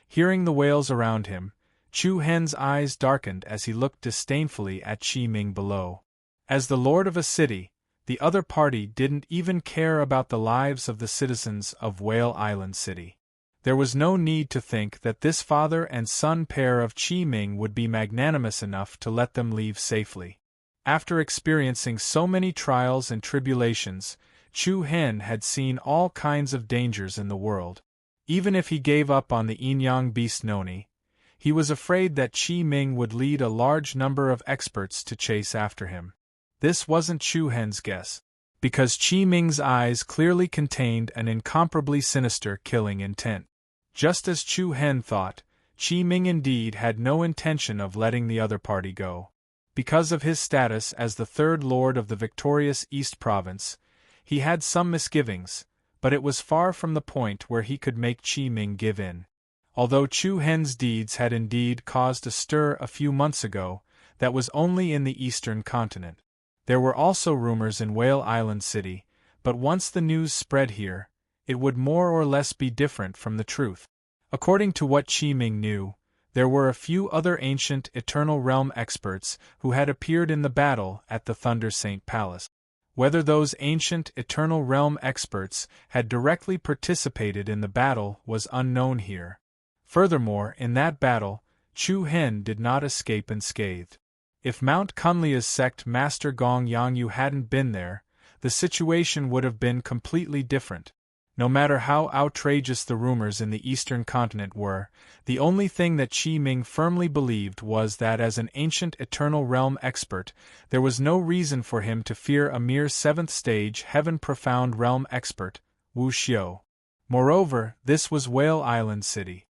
Hearing the wails around him, Chu Hen's eyes darkened as he looked disdainfully at Qi Ming below. As the lord of a city, the other party didn't even care about the lives of the citizens of Whale Island City. There was no need to think that this father and son pair of Qi Ming would be magnanimous enough to let them leave safely. After experiencing so many trials and tribulations, Chu Hen had seen all kinds of dangers in the world. Even if he gave up on the Yin-Yang beast Noni, he was afraid that Qi Ming would lead a large number of experts to chase after him. This wasn't Chu Hen's guess, because Qi Ming's eyes clearly contained an incomparably sinister killing intent. Just as Chu Hen thought, Qi Ming indeed had no intention of letting the other party go. Because of his status as the third lord of the victorious East Province, he had some misgivings, but it was far from the point where he could make Qi Ming give in. Although Chu Hen's deeds had indeed caused a stir a few months ago, that was only in the eastern continent. There were also rumors in Whale Island City, but once the news spread here, it would more or less be different from the truth. According to what Qi Ming knew, there were a few other ancient Eternal Realm experts who had appeared in the battle at the Thunder Saint Palace. Whether those ancient Eternal Realm experts had directly participated in the battle was unknown here. Furthermore, in that battle, Chu Hen did not escape unscathed. If Mount Kunlia's sect master Gong Yangyu hadn't been there, the situation would have been completely different. No matter how outrageous the rumors in the eastern continent were, the only thing that Qi Ming firmly believed was that as an ancient Eternal Realm expert, there was no reason for him to fear a mere 7th stage Heaven Profound Realm expert, Wu Xiu. Moreover, this was Whale Island City.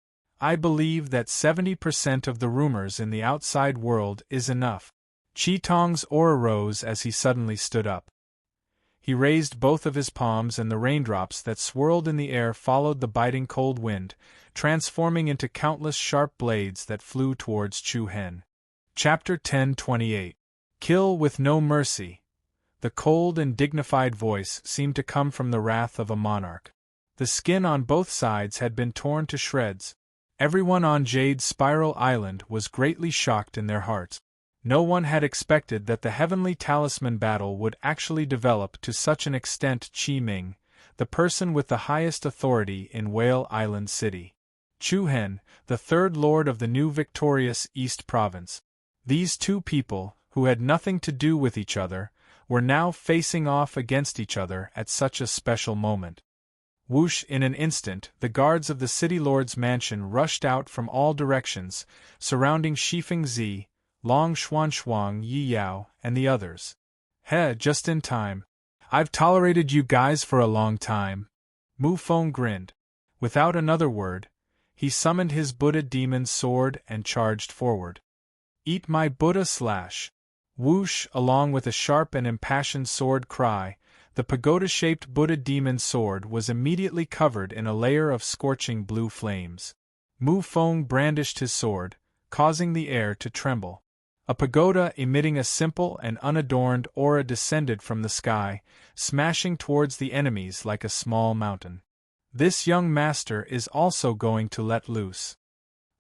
I believe that 70% of the rumors in the outside world is enough. Qi Tong's aura rose as he suddenly stood up. He raised both of his palms and the raindrops that swirled in the air followed the biting cold wind, transforming into countless sharp blades that flew towards Chu Hen. Chapter 10:28. Kill with no mercy. The cold and dignified voice seemed to come from the wrath of a monarch. The skin on both sides had been torn to shreds. Everyone on Jade Spiral Island was greatly shocked in their hearts. No one had expected that the Heavenly Talisman battle would actually develop to such an extent. Qi Ming, the person with the highest authority in Whale Island City. Chu Hen, the third lord of the new victorious East Province. These two people, who had nothing to do with each other, were now facing off against each other at such a special moment. Whoosh! In an instant, the guards of the city lord's mansion rushed out from all directions, surrounding Shifeng Zi, Long Xuan, Yi Yao, and the others. Just in time. I've tolerated you guys for a long time. Mu Feng grinned. Without another word, he summoned his Buddha demon sword and charged forward. Eat my Buddha slash! Whoosh! Along with a sharp and impassioned sword cry, the pagoda-shaped Buddha demon sword was immediately covered in a layer of scorching blue flames. Mu Feng brandished his sword, causing the air to tremble. A pagoda emitting a simple and unadorned aura descended from the sky, smashing towards the enemies like a small mountain. This young master is also going to let loose.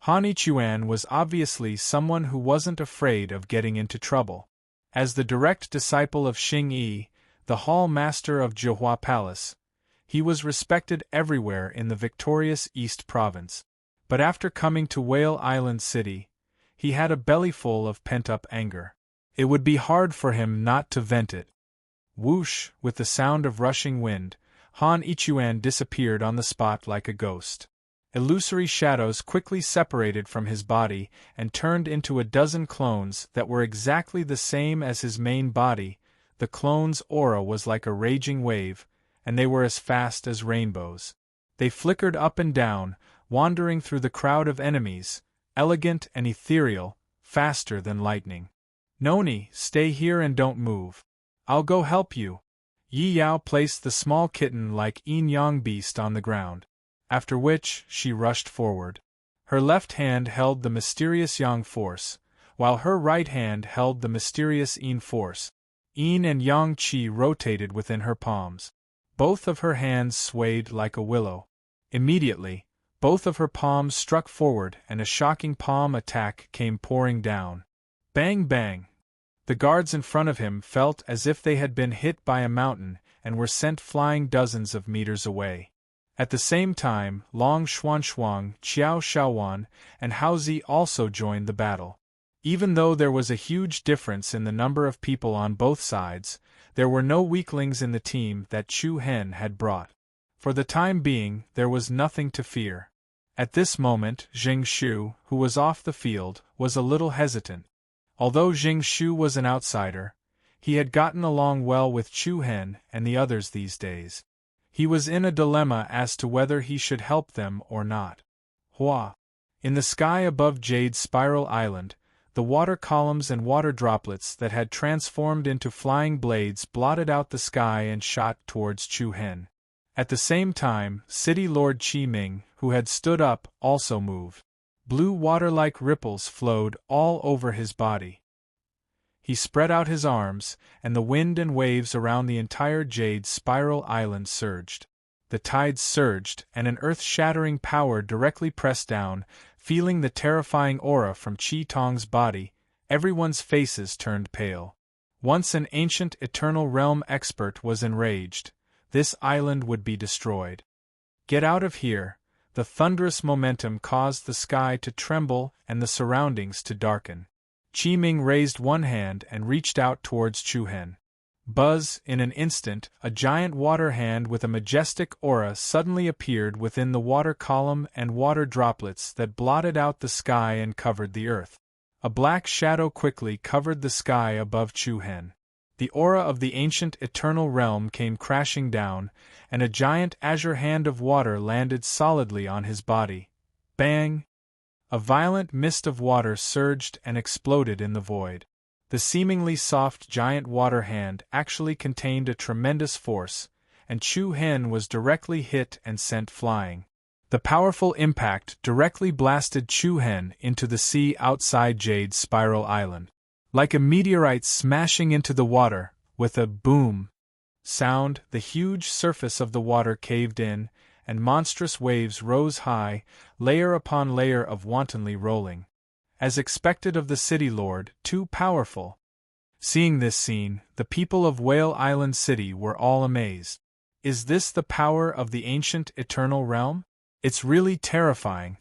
Han Ichuan was obviously someone who wasn't afraid of getting into trouble. As the direct disciple of Xing Yi, the hall master of Zhihua Palace, he was respected everywhere in the victorious East Province. But after coming to Whale Island City, He had a bellyful of pent-up anger. It would be hard for him not to vent it. Whoosh, with the sound of rushing wind, Han Ichuan disappeared on the spot like a ghost. Illusory shadows quickly separated from his body and turned into a dozen clones that were exactly the same as his main body. The clones' aura was like a raging wave, and they were as fast as rainbows. They flickered up and down, wandering through the crowd of enemies, elegant and ethereal, faster than lightning. Noni, stay here and don't move. I'll go help you. Yi Yao placed the small kitten-like yin-yang beast on the ground, after which she rushed forward. Her left hand held the mysterious yang force, while her right hand held the mysterious yin force. Yin and yang qi rotated within her palms. Both of her hands swayed like a willow. Immediately, both of her palms struck forward and a shocking palm attack came pouring down. Bang bang! The guards in front of him felt as if they had been hit by a mountain and were sent flying dozens of meters away. At the same time, Long Xuanshuang, Qiao Shaowan, and Haozi also joined the battle. Even though there was a huge difference in the number of people on both sides, there were no weaklings in the team that Chu Hen had brought. For the time being, there was nothing to fear. At this moment, Jing Shu, who was off the field, was a little hesitant. Although Jing Shu was an outsider, he had gotten along well with Chu Hen and the others these days. He was in a dilemma as to whether he should help them or not. Hua! In the sky above Jade's Spiral Island, the water columns and water droplets that had transformed into flying blades blotted out the sky and shot towards Chu Hen. At the same time, City Lord Qi Ming, who had stood up, also moved. Blue water-like ripples flowed all over his body. He spread out his arms, and the wind and waves around the entire Jade Spiral Island surged. The tides surged, and an earth-shattering power directly pressed down. Feeling the terrifying aura from Qi Tong's body, everyone's faces turned pale. Once an ancient eternal realm expert was enraged, this island would be destroyed. Get out of here! The thunderous momentum caused the sky to tremble and the surroundings to darken. Qi Ming raised one hand and reached out towards Chu Hen. Buzz, in an instant, a giant water hand with a majestic aura suddenly appeared within the water column and water droplets that blotted out the sky and covered the earth. A black shadow quickly covered the sky above Chu Hen. The aura of the ancient eternal realm came crashing down, and a giant azure hand of water landed solidly on his body. Bang! A violent mist of water surged and exploded in the void. The seemingly soft giant water hand actually contained a tremendous force, and Chu Hen was directly hit and sent flying. The powerful impact directly blasted Chu Hen into the sea outside Jade's Spiral Island. Like a meteorite smashing into the water, with a boom sound, the huge surface of the water caved in, and monstrous waves rose high, layer upon layer of wantonly rolling. As expected of the city lord, too powerful. Seeing this scene, the people of Whale Island City were all amazed. Is this the power of the ancient eternal realm? It's really terrifying.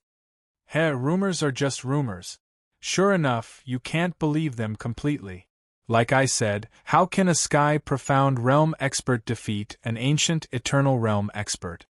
Rumors are just rumors. Sure enough, you can't believe them completely. Like I said, how can a sky-profound realm expert defeat an ancient eternal realm expert?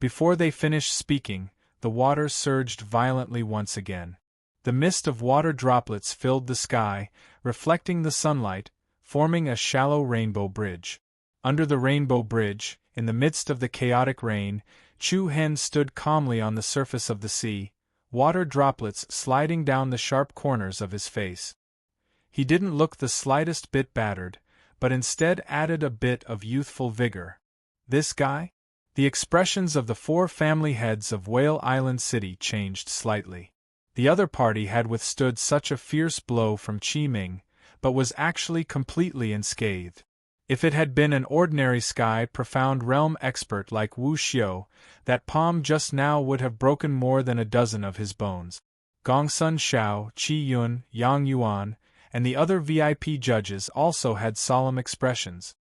Before they finished speaking, the water surged violently once again. The mist of water droplets filled the sky, reflecting the sunlight, forming a shallow rainbow bridge. Under the rainbow bridge, in the midst of the chaotic rain, Chu Hen stood calmly on the surface of the sea, water droplets sliding down the sharp corners of his face. He didn't look the slightest bit battered, but instead added a bit of youthful vigor. This guy? The expressions of the four family heads of Whale Island City changed slightly. The other party had withstood such a fierce blow from Qi Ming, but was actually completely unscathed. If it had been an ordinary sky-profound realm expert like Wu Xiu, that palm just now would have broken more than a dozen of his bones. Gongsun Xiao, Qi Yun, Yang Yuan, and the other VIP judges also had solemn expressions.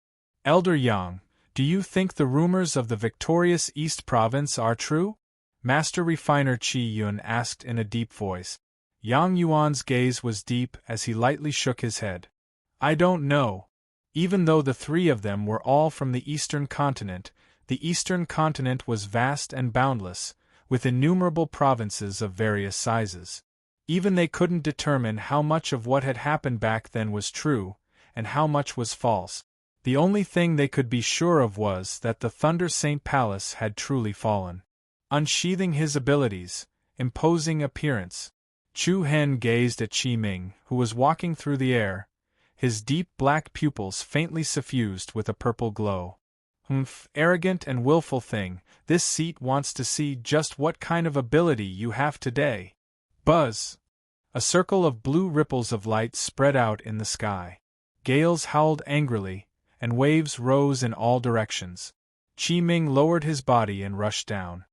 Elder Yang, do you think the rumors of the victorious East Province are true? Master Refiner Qi Yun asked in a deep voice. Yang Yuan's gaze was deep as he lightly shook his head. I don't know. Even though the three of them were all from the Eastern continent was vast and boundless, with innumerable provinces of various sizes. Even they couldn't determine how much of what had happened back then was true, and how much was false. The only thing they could be sure of was that the Thunder Saint Palace had truly fallen. Unsheathing his abilities, imposing appearance, Chu Hen gazed at Qi Ming, who was walking through the air, his deep black pupils faintly suffused with a purple glow. Arrogant and willful thing, this seat wants to see just what kind of ability you have today. Buzz! A circle of blue ripples of light spread out in the sky. Gales howled angrily, and waves rose in all directions. Qi Ming lowered his body and rushed down.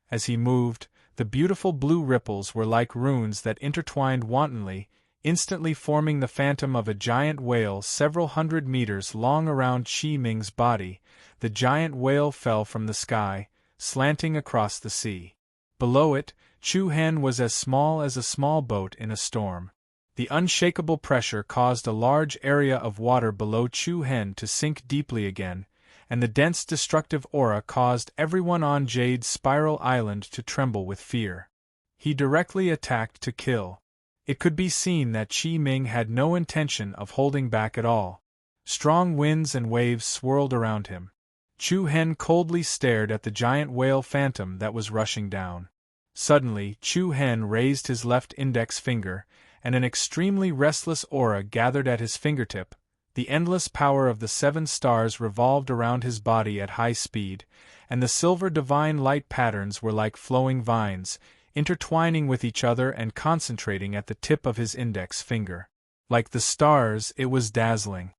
As he moved, the beautiful blue ripples were like runes that intertwined wantonly, instantly forming the phantom of a giant whale several hundred meters long around Qi Ming's body. The giant whale fell from the sky, slanting across the sea. Below it, Chu Hen was as small as a small boat in a storm. The unshakable pressure caused a large area of water below Chu Hen to sink deeply again, and the dense destructive aura caused everyone on Jade Spiral Island to tremble with fear. He directly attacked to kill. It could be seen that Qi Ming had no intention of holding back at all. Strong winds and waves swirled around him. Chu Hen coldly stared at the giant whale phantom that was rushing down. Suddenly, Chu Hen raised his left index finger, and an extremely restless aura gathered at his fingertip. The endless power of the 7 stars revolved around his body at high speed, and the silver divine light patterns were like flowing vines, intertwining with each other and concentrating at the tip of his index finger. Like the stars, it was dazzling.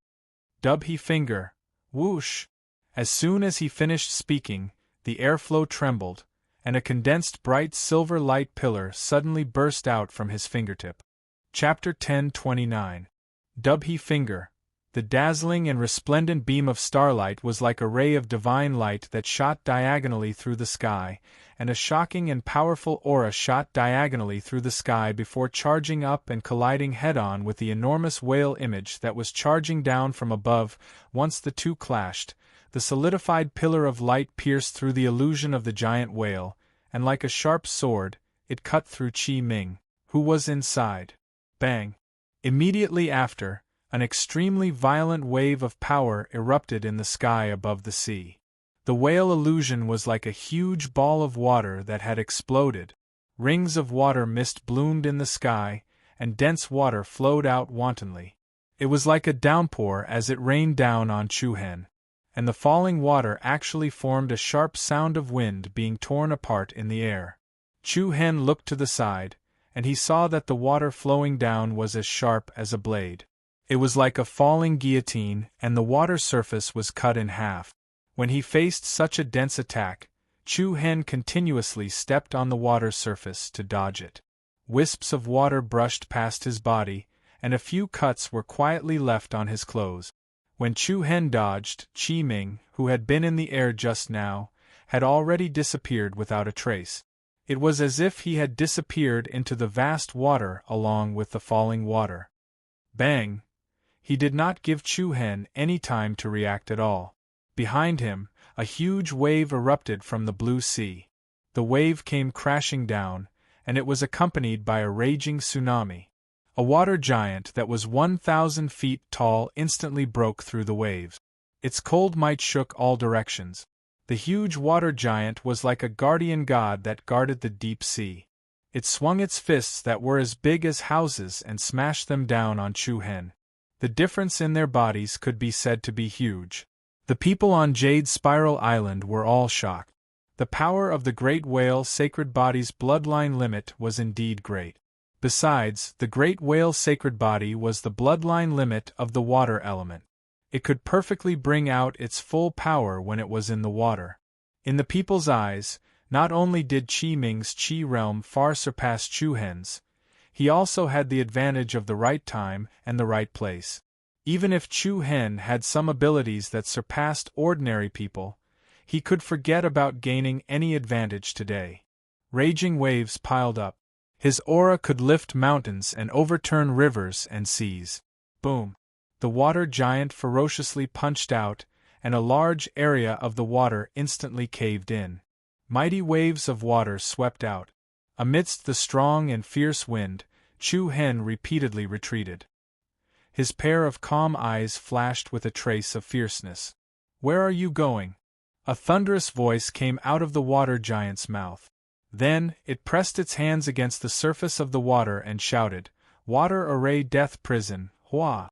Dub he finger. Whoosh! As soon as he finished speaking, the airflow trembled, and a condensed bright silver light pillar suddenly burst out from his fingertip. Chapter 10:29. Dub he finger. The dazzling and resplendent beam of starlight was like a ray of divine light that shot diagonally through the sky, and a shocking and powerful aura shot diagonally through the sky before charging up and colliding head-on with the enormous whale image that was charging down from above. Once the two clashed, the solidified pillar of light pierced through the illusion of the giant whale, and like a sharp sword, it cut through Qi Ming, who was inside. Bang! Immediately after, an extremely violent wave of power erupted in the sky above the sea. The whale illusion was like a huge ball of water that had exploded. Rings of water mist bloomed in the sky, and dense water flowed out wantonly. It was like a downpour as it rained down on Chu Hen, and the falling water actually formed a sharp sound of wind being torn apart in the air. Chu Hen looked to the side, and he saw that the water flowing down was as sharp as a blade. It was like a falling guillotine, and the water surface was cut in half. When he faced such a dense attack, Chu Hen continuously stepped on the water surface to dodge it. Wisps of water brushed past his body, and a few cuts were quietly left on his clothes. When Chu Hen dodged, Qi Ming, who had been in the air just now, had already disappeared without a trace. It was as if he had disappeared into the vast water along with the falling water. Bang! He did not give Chu Hen any time to react at all. Behind him, a huge wave erupted from the blue sea. The wave came crashing down, and it was accompanied by a raging tsunami. A water giant that was 1,000 feet tall instantly broke through the waves. Its cold might shook all directions. The huge water giant was like a guardian god that guarded the deep sea. It swung its fists that were as big as houses and smashed them down on Chu Hen. The difference in their bodies could be said to be huge. The people on Jade Spiral Island were all shocked. The power of the great whale sacred body's bloodline limit was indeed great. Besides, the great whale sacred body was the bloodline limit of the water element. It could perfectly bring out its full power when it was in the water. In the people's eyes, not only did Qi Ming's Qi realm far surpass Chu Hen's, he also had the advantage of the right time and the right place. Even if Chu Hen had some abilities that surpassed ordinary people, he could forget about gaining any advantage today. Raging waves piled up. His aura could lift mountains and overturn rivers and seas. Boom! The water giant ferociously punched out, and a large area of the water instantly caved in. Mighty waves of water swept out. Amidst the strong and fierce wind, Chu Hen repeatedly retreated. His pair of calm eyes flashed with a trace of fierceness. "Where are you going?" A thunderous voice came out of the water giant's mouth. Then, it pressed its hands against the surface of the water and shouted, "Water Array Death Prison, Hua!"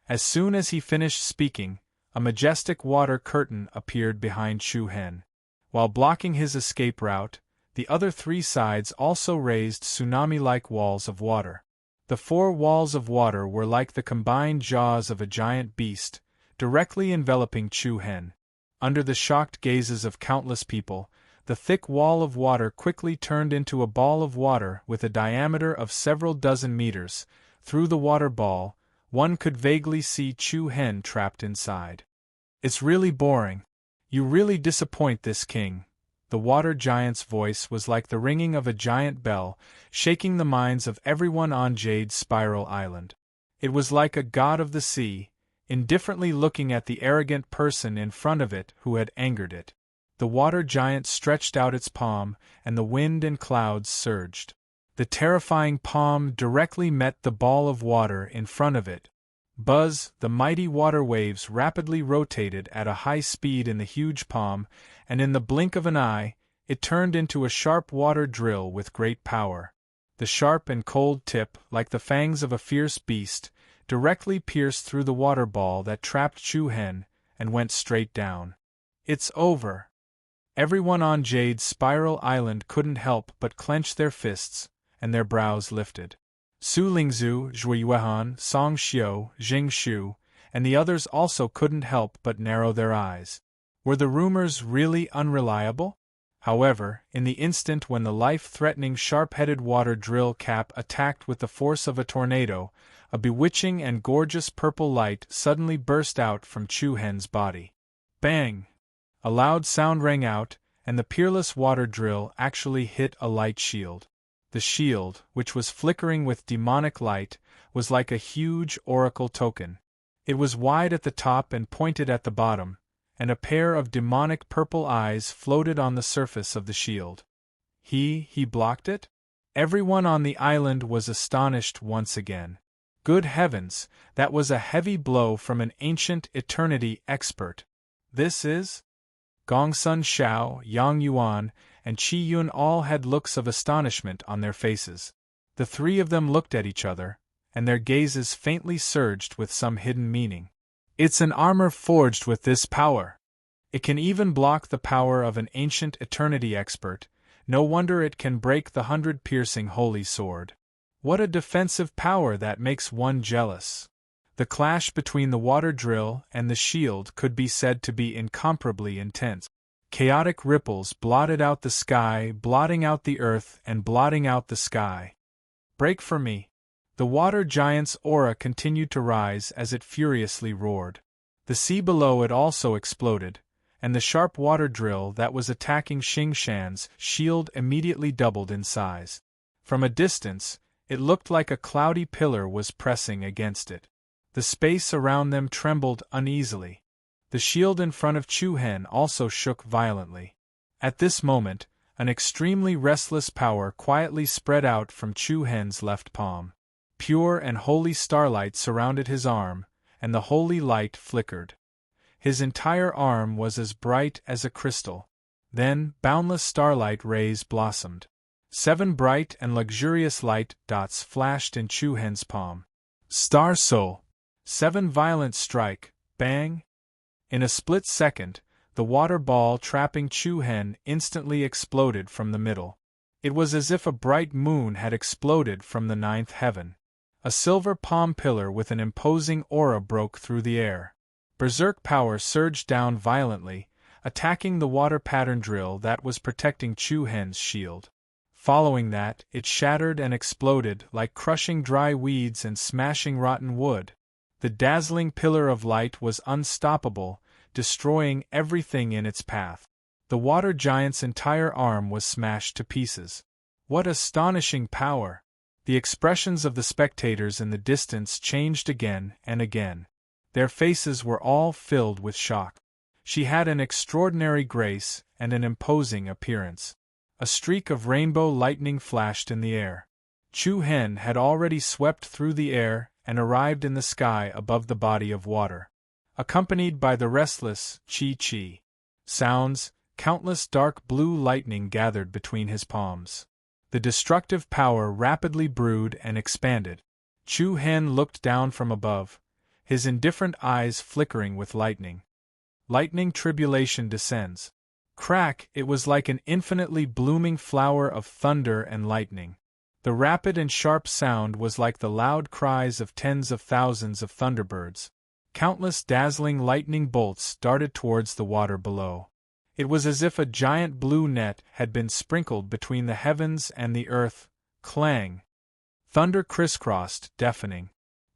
As soon as he finished speaking, a majestic water curtain appeared behind Chu Hen. While blocking his escape route, the other three sides also raised tsunami-like walls of water. The four walls of water were like the combined jaws of a giant beast, directly enveloping Chu Hen. Under the shocked gazes of countless people, the thick wall of water quickly turned into a ball of water with a diameter of several dozen meters. Through the water ball, one could vaguely see Chu Hen trapped inside. "It's really boring. You really disappoint this king." The water giant's voice was like the ringing of a giant bell, shaking the minds of everyone on Jade Spiral Island. It was like a god of the sea, indifferently looking at the arrogant person in front of it who had angered it. The water giant stretched out its palm, and the wind and clouds surged. The terrifying palm directly met the ball of water in front of it. Buzz, the mighty water waves rapidly rotated at a high speed in the huge palm, and in the blink of an eye, it turned into a sharp water drill with great power. The sharp and cold tip, like the fangs of a fierce beast, directly pierced through the water ball that trapped Chu Hen, and went straight down. "It's over." Everyone on Jade's Spiral Island couldn't help but clench their fists, and their brows lifted. Su Lingzhu, Zhui Yuehan, Song Xiu, Jing Shu, and the others also couldn't help but narrow their eyes. Were the rumors really unreliable? However, in the instant when the life-threatening sharp-headed water drill cap attacked with the force of a tornado, a bewitching and gorgeous purple light suddenly burst out from Chu Hen's body. Bang! A loud sound rang out, and the peerless water drill actually hit a light shield. The shield, which was flickering with demonic light, was like a huge oracle token. It was wide at the top and pointed at the bottom, and a pair of demonic purple eyes floated on the surface of the shield. He blocked it? Everyone on the island was astonished once again. Good heavens, that was a heavy blow from an ancient eternity expert. This is? Gongsun Xiao, Yang Yuan, and Qi Yun all had looks of astonishment on their faces. The three of them looked at each other, and their gazes faintly surged with some hidden meaning. "It's an armor forged with this power. It can even block the power of an ancient eternity expert. No wonder it can break the 100-piercing holy sword. What a defensive power that makes one jealous." The clash between the water drill and the shield could be said to be incomparably intense. Chaotic ripples blotted out the sky, blotting out the earth, and blotting out the sky. "Break for me." The water giant's aura continued to rise as it furiously roared. The sea below it also exploded, and the sharp water drill that was attacking Xing Shan's shield immediately doubled in size. From a distance, it looked like a cloudy pillar was pressing against it. The space around them trembled uneasily. The shield in front of Chu Hen also shook violently. At this moment, an extremely restless power quietly spread out from Chu Hen's left palm. Pure and holy starlight surrounded his arm, and the holy light flickered. His entire arm was as bright as a crystal. Then, boundless starlight rays blossomed. 7 bright and luxurious light dots flashed in Chu Hen's palm. Star Soul! 7 violent strike, bang! In a split second, the water ball trapping Chu Hen instantly exploded from the middle. It was as if a bright moon had exploded from the 9th heaven. A silver palm pillar with an imposing aura broke through the air. Berserk power surged down violently, attacking the water pattern drill that was protecting Chu Hen's shield. Following that, it shattered and exploded like crushing dry weeds and smashing rotten wood. The dazzling pillar of light was unstoppable, destroying everything in its path. The water giant's entire arm was smashed to pieces. What astonishing power! The expressions of the spectators in the distance changed again and again. Their faces were all filled with shock. She had an extraordinary grace and an imposing appearance. A streak of rainbow lightning flashed in the air. Chu Hen had already swept through the air and arrived in the sky above the body of water. Accompanied by the restless chi-chi sounds, countless dark blue lightning gathered between his palms. The destructive power rapidly brewed and expanded. Chu Hen looked down from above, his indifferent eyes flickering with lightning. Lightning tribulation descends. Crack! It was like an infinitely blooming flower of thunder and lightning. The rapid and sharp sound was like the loud cries of tens of thousands of thunderbirds. Countless dazzling lightning bolts darted towards the water below. It was as if a giant blue net had been sprinkled between the heavens and the earth. Clang! Thunder crisscrossed, deafening.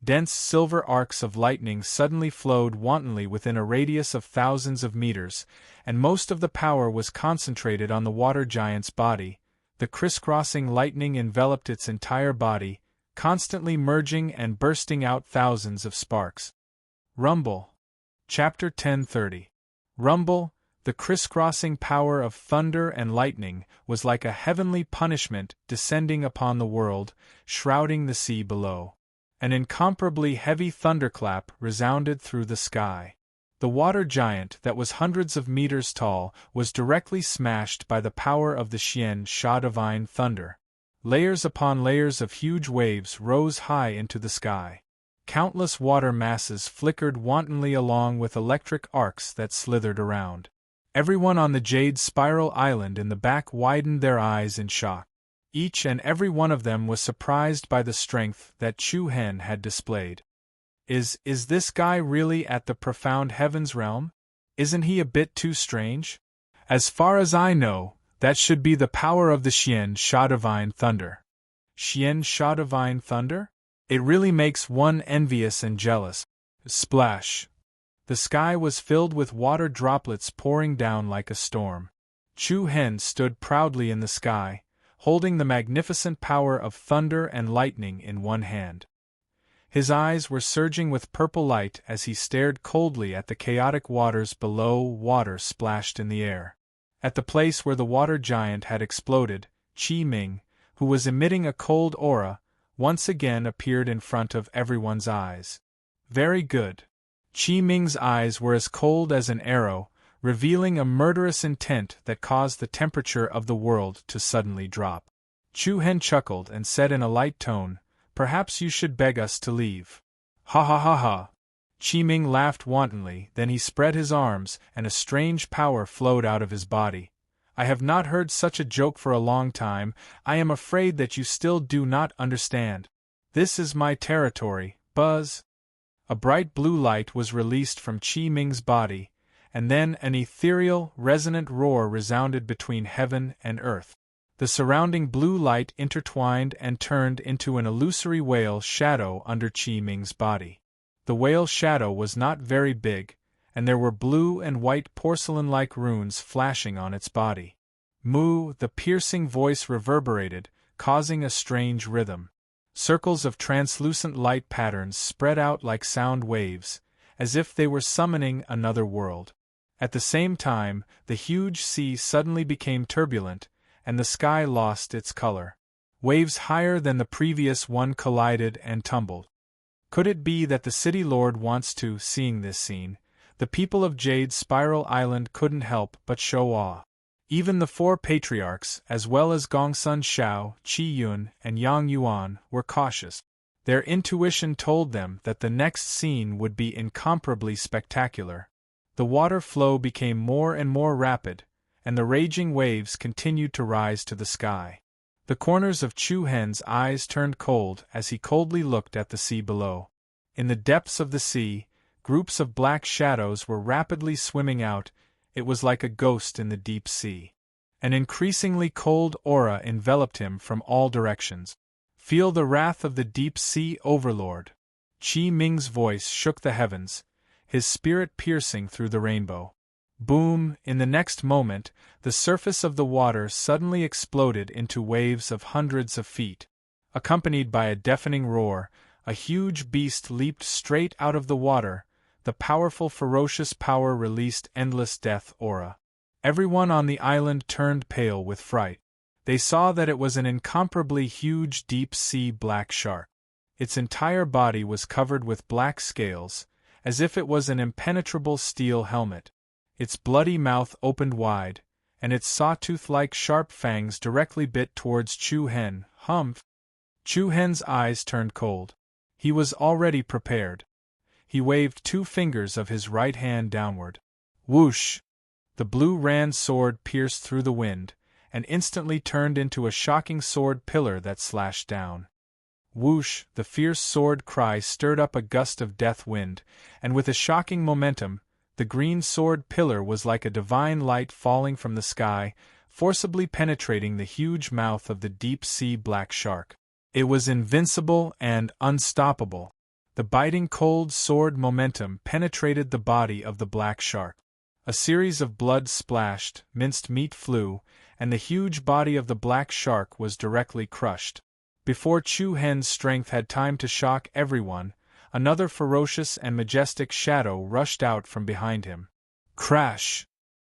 Dense silver arcs of lightning suddenly flowed wantonly within a radius of thousands of meters, and most of the power was concentrated on the water giant's body. The crisscrossing lightning enveloped its entire body, constantly merging and bursting out thousands of sparks. Rumble. Chapter 1030. Rumble. The crisscrossing power of thunder and lightning was like a heavenly punishment descending upon the world, shrouding the sea below. An incomparably heavy thunderclap resounded through the sky. The water giant that was hundreds of meters tall was directly smashed by the power of the Xian Sha divine thunder. Layers upon layers of huge waves rose high into the sky. Countless water masses flickered wantonly along with electric arcs that slithered around. Everyone on the Jade Spiral Island in the back widened their eyes in shock. Each and every one of them was surprised by the strength that Chu Hen had displayed. Is this guy really at the profound heavens realm? Isn't he a bit too strange? As far as I know, that should be the power of the Xian Sha divine thunder. Xian Sha divine thunder? It really makes one envious and jealous. Splash! The sky was filled with water droplets pouring down like a storm. Chu Hen stood proudly in the sky, holding the magnificent power of thunder and lightning in one hand. His eyes were surging with purple light as he stared coldly at the chaotic waters below. Water splashed in the air. At the place where the water giant had exploded, Qi Ming, who was emitting a cold aura, once again appeared in front of everyone's eyes. Very good. Qi Ming's eyes were as cold as an arrow, revealing a murderous intent that caused the temperature of the world to suddenly drop. Chu Hen chuckled and said in a light tone, "Perhaps you should beg us to leave." Ha ha ha ha. Qi Ming laughed wantonly, then he spread his arms, and a strange power flowed out of his body. I have not heard such a joke for a long time. I am afraid that you still do not understand. This is my territory, Buzz. A bright blue light was released from Qi Ming's body, and then an ethereal, resonant roar resounded between heaven and earth. The surrounding blue light intertwined and turned into an illusory whale shadow under Qi Ming's body. The whale shadow was not very big, and there were blue and white porcelain-like runes flashing on its body. Moo! The piercing voice reverberated, causing a strange rhythm. Circles of translucent light patterns spread out like sound waves, as if they were summoning another world. At the same time, the huge sea suddenly became turbulent, and the sky lost its color. Waves higher than the previous one collided and tumbled. Could it be that the city lord wants to? Seeing this scene, the people of Jade Spiral Island couldn't help but show awe. Even the four patriarchs, as well as Gongsun Shao, Qi Yun, and Yang Yuan, were cautious. Their intuition told them that the next scene would be incomparably spectacular. The water flow became more and more rapid, and the raging waves continued to rise to the sky. The corners of Chu Hen's eyes turned cold as he coldly looked at the sea below. In the depths of the sea, groups of black shadows were rapidly swimming out. It was like a ghost in the deep sea. An increasingly cold aura enveloped him from all directions. Feel the wrath of the deep sea overlord. Qi Ming's voice shook the heavens, his spirit piercing through the rainbow. Boom! In the next moment, the surface of the water suddenly exploded into waves of hundreds of feet. Accompanied by a deafening roar, a huge beast leaped straight out of the water. The powerful ferocious power released endless death aura. Everyone on the island turned pale with fright. They saw that it was an incomparably huge deep-sea black shark. Its entire body was covered with black scales, as if it was an impenetrable steel helmet. Its bloody mouth opened wide, and its sawtooth-like sharp fangs directly bit towards Chu-Hen. Humph! Chu-Hen's eyes turned cold. He was already prepared. He waved 2 fingers of his right hand downward. Whoosh! The blue Rand sword pierced through the wind, and instantly turned into a shocking sword pillar that slashed down. Whoosh! The fierce sword cry stirred up a gust of death wind, and with a shocking momentum, the green sword pillar was like a divine light falling from the sky, forcibly penetrating the huge mouth of the deep-sea black shark. It was invincible and unstoppable. The biting cold sword momentum penetrated the body of the black shark. A series of blood splashed, minced meat flew, and the huge body of the black shark was directly crushed. Before Chu-Hen's strength had time to shock everyone, another ferocious and majestic shadow rushed out from behind him. Crash!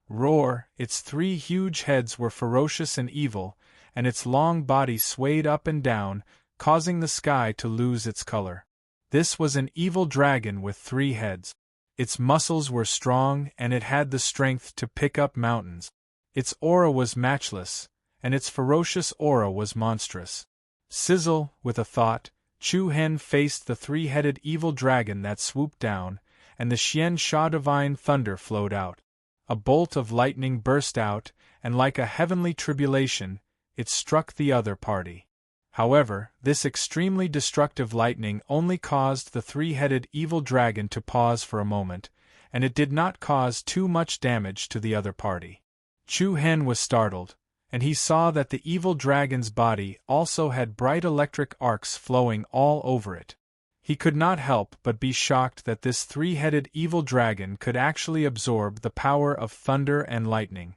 Roar! Its 3 huge heads were ferocious and evil, and its long body swayed up and down, causing the sky to lose its color. This was an evil dragon with 3 heads. Its muscles were strong, and it had the strength to pick up mountains. Its aura was matchless, and its ferocious aura was monstrous. Sizzle! With a thought, Chu-Hen faced the 3-headed evil dragon that swooped down, and the Xian Sha divine thunder flowed out. A bolt of lightning burst out, and like a heavenly tribulation, it struck the other party. However, this extremely destructive lightning only caused the 3-headed evil dragon to pause for a moment, and it did not cause too much damage to the other party. Chu-Hen was startled, and he saw that the evil dragon's body also had bright electric arcs flowing all over it. He could not help but be shocked that this 3-headed evil dragon could actually absorb the power of thunder and lightning.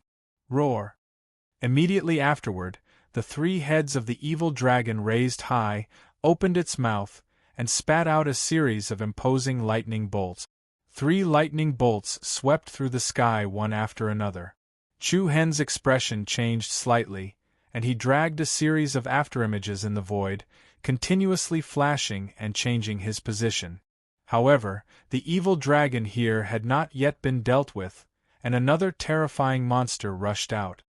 Roar! Immediately afterward, the 3 heads of the evil dragon raised high, opened its mouth, and spat out a series of imposing lightning bolts. 3 lightning bolts swept through the sky one after another. Chu-Hen's expression changed slightly, and he dragged a series of afterimages in the void, continuously flashing and changing his position. However, the evil dragon here had not yet been dealt with, and another terrifying monster rushed out.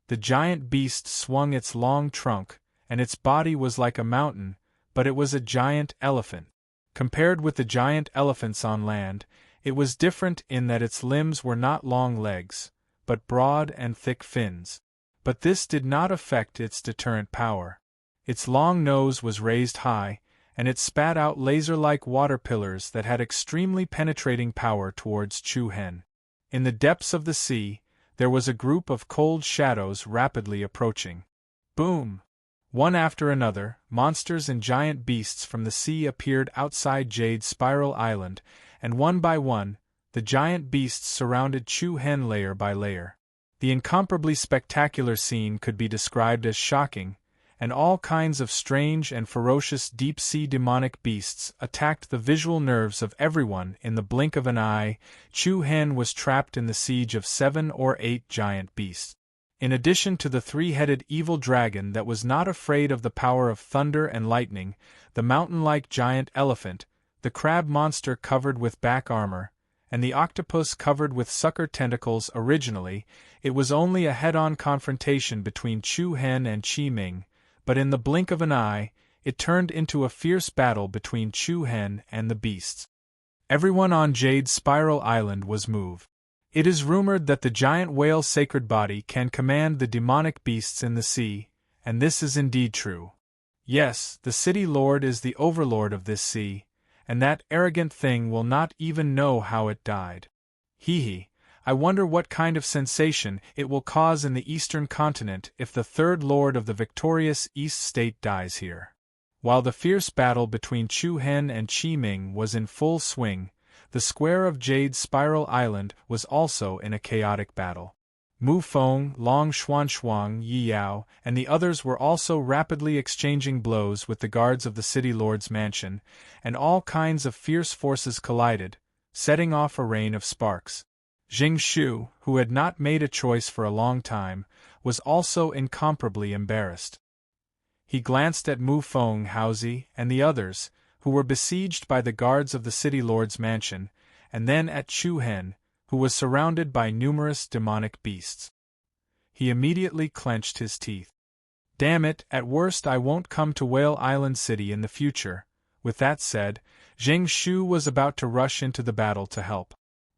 The giant beast swung its long trunk, and its body was like a mountain, but it was a giant elephant. Compared with the giant elephants on land, it was different in that its limbs were not long legs, but broad and thick fins. But this did not affect its deterrent power. Its long nose was raised high, and it spat out laser-like water pillars that had extremely penetrating power towards Chu-Hen. In the depths of the sea, there was a group of cold shadows rapidly approaching. Boom! One after another, monsters and giant beasts from the sea appeared outside Jade Spiral Island, and one by one, the giant beasts surrounded Chu-Hen layer by layer. The incomparably spectacular scene could be described as shocking, and all kinds of strange and ferocious deep-sea demonic beasts attacked the visual nerves of everyone in the blink of an eye. Chu-Hen was trapped in the siege of 7 or 8 giant beasts. In addition to the 3-headed evil dragon that was not afraid of the power of thunder and lightning, the mountain-like giant elephant, the crab monster covered with back armor, and the octopus covered with sucker tentacles. Originally, it was only a head-on confrontation between Chu-Hen and Qi-Ming, but in the blink of an eye, it turned into a fierce battle between Chu-Hen and the beasts. Everyone on Jade Spiral Island was moved. It is rumored that the giant whale's sacred body can command the demonic beasts in the sea, and this is indeed true. Yes, the city lord is the overlord of this sea, and that arrogant thing will not even know how it died. Hee. I wonder what kind of sensation it will cause in the eastern continent if the third lord of the victorious East State dies here. While the fierce battle between Chu-Hen and Qi-Ming was in full swing, The square of Jade Spiral Island was also in a chaotic battle. Mu Feng, Long Xuanxuang, Yi Yao, and the others were also rapidly exchanging blows with the guards of the city lord's mansion, and all kinds of fierce forces collided, setting off a rain of sparks. Jing Shu, who had not made a choice for a long time, was also incomparably embarrassed. He glanced at Mu Feng, Haozi, and the others, who were besieged by the guards of the city lord's mansion, and then at Chu Hen, who was surrounded by numerous demonic beasts. He immediately clenched his teeth. Damn it, at worst I won't come to Whale Island City in the future. With that said, Zheng Shu was about to rush into the battle to help.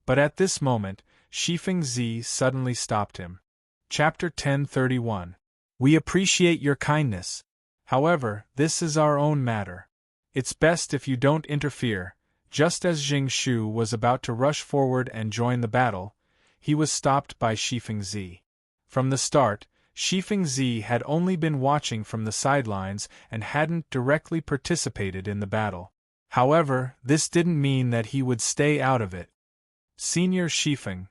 But at this moment, Shifeng Zi suddenly stopped him. Chapter 1031. We appreciate your kindness. However, this is our own matter. It's best if you don't interfere. Just as Jing Shu was about to rush forward and join the battle, he was stopped by Shifeng Zi. From the start, Shifeng Zi had only been watching from the sidelines and hadn't directly participated in the battle. However, this didn't mean that he would stay out of it. Senior Shifeng.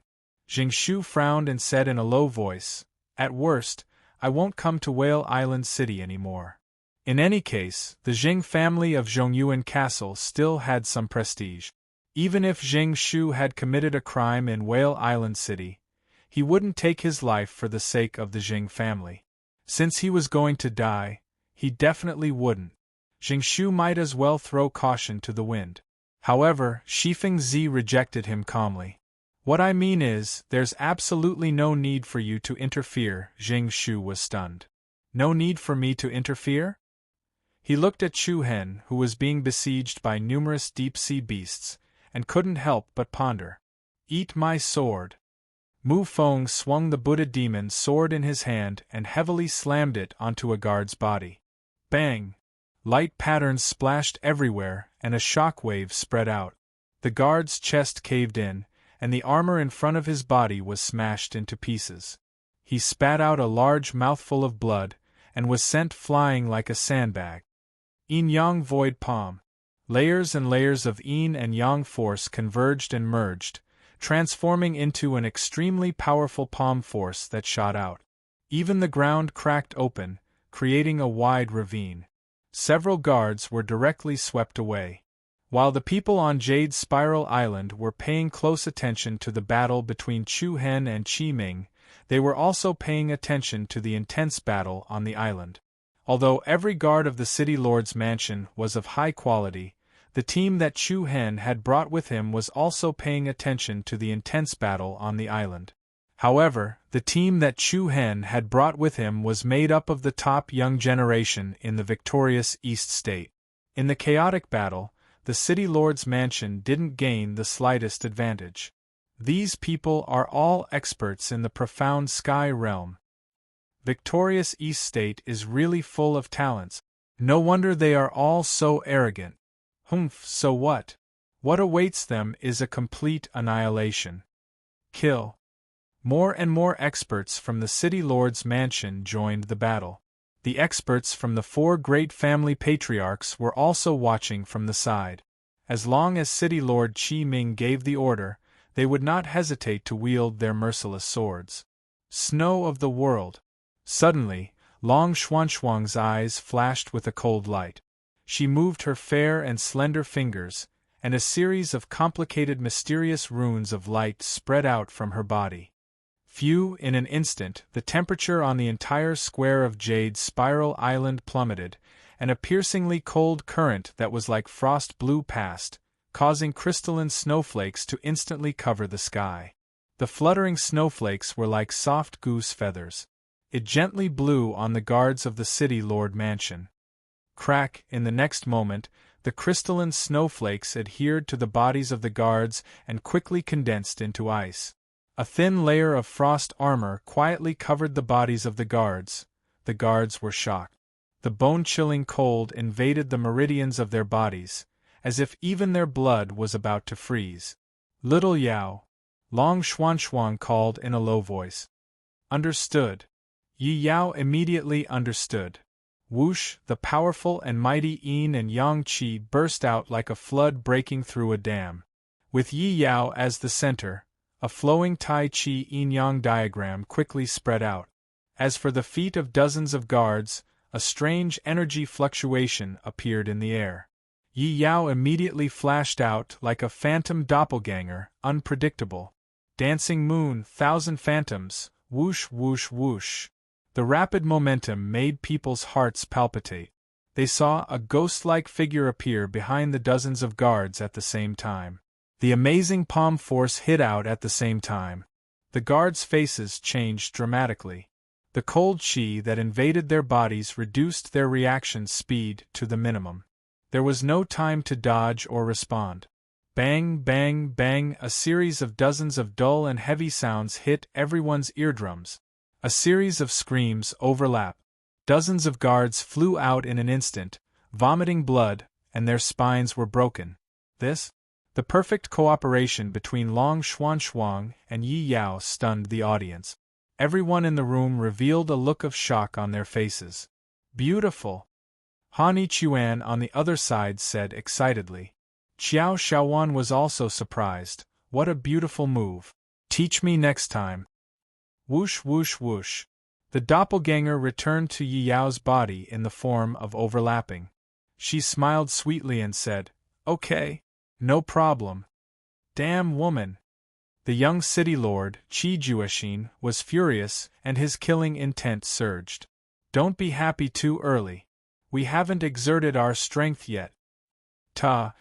Jing Shu frowned and said in a low voice, "At worst, I won't come to Whale Island City anymore." In any case, the Jing family of Zhongyuan Castle still had some prestige. Even if Jing Shu had committed a crime in Whale Island City, he wouldn't take his life for the sake of the Jing family. Since he was going to die, he definitely wouldn't. Jing Shu might as well throw caution to the wind. However, Shifeng Zi rejected him calmly. "What I mean is, there's absolutely no need for you to interfere." Jing Shu was stunned. "No need for me to interfere?" He looked at Chu Hen, who was being besieged by numerous deep-sea beasts, and couldn't help but ponder. "Eat my sword." Mu Feng swung the Buddha demon sword in his hand and heavily slammed it onto a guard's body. Bang! Light patterns splashed everywhere, and a shockwave spread out. The guard's chest caved in, and the armor in front of his body was smashed into pieces. He spat out a large mouthful of blood, and was sent flying like a sandbag. Yin Yang Void Palm. Layers and layers of Yin and Yang force converged and merged, transforming into an extremely powerful palm force that shot out. Even the ground cracked open, creating a wide ravine. Several guards were directly swept away. While the people on Jade Spiral Island were paying close attention to the battle between Chu Hen and Qi Ming, they were also paying attention to the intense battle on the island. Although every guard of the city lord's mansion was of high quality, the team that Chu Hen had brought with him was also paying attention to the intense battle on the island. However, the team that Chu Hen had brought with him was made up of the top young generation in the victorious East State. In the chaotic battle, the city lord's mansion didn't gain the slightest advantage. These people are all experts in the profound sky realm. Victorious East State is really full of talents. No wonder they are all so arrogant. Humph, so what? What awaits them is a complete annihilation. Kill. More and more experts from the city lord's mansion joined the battle. The experts from the four great family patriarchs were also watching from the side. As long as City Lord Qi Ming gave the order, they would not hesitate to wield their merciless swords. Snow of the world. Suddenly, Long Xuanxuang's eyes flashed with a cold light. She moved her fair and slender fingers, and a series of complicated mysterious runes of light spread out from her body. In an instant, the temperature on the entire square of Jade Spiral Island plummeted, and a piercingly cold current that was like frost blew past, causing crystalline snowflakes to instantly cover the sky. The fluttering snowflakes were like soft goose feathers. It gently blew on the guards of the city lord mansion. Crack! In the next moment, the crystalline snowflakes adhered to the bodies of the guards and quickly condensed into ice. A thin layer of frost armor quietly covered the bodies of the guards. The guards were shocked. The bone-chilling cold invaded the meridians of their bodies, as if even their blood was about to freeze. "Little Yao," Long Xuanxuang called in a low voice. "Understood." Yi Yao immediately understood. Whoosh! The powerful and mighty Yin and Yang Qi burst out like a flood breaking through a dam. With Yi Yao as the center, a flowing Tai Chi yin-yang diagram quickly spread out. As for the feet of dozens of guards, a strange energy fluctuation appeared in the air. Yi Yao immediately flashed out like a phantom doppelganger, unpredictable. Dancing moon, thousand phantoms, whoosh whoosh whoosh. The rapid momentum made people's hearts palpitate. They saw a ghost-like figure appear behind the dozens of guards at the same time. The amazing palm force hit out at the same time. The guards' faces changed dramatically. The cold chi that invaded their bodies reduced their reaction speed to the minimum. There was no time to dodge or respond. Bang, bang, bang, a series of dozens of dull and heavy sounds hit everyone's eardrums. A series of screams overlap. Dozens of guards flew out in an instant, vomiting blood, and their spines were broken. This? The perfect cooperation between Long Xuan and Yi Yao stunned the audience. Everyone in the room revealed a look of shock on their faces. Beautiful! Han Yichuan on the other side said excitedly. Qiao Shaowan was also surprised. What a beautiful move. Teach me next time. Whoosh whoosh whoosh. The doppelganger returned to Yi Yao's body in the form of overlapping. She smiled sweetly and said, "Okay. No problem." Damn woman! The young city lord, Qi Juexin, was furious, and his killing intent surged. Don't be happy too early. We haven't exerted our strength yet. Qi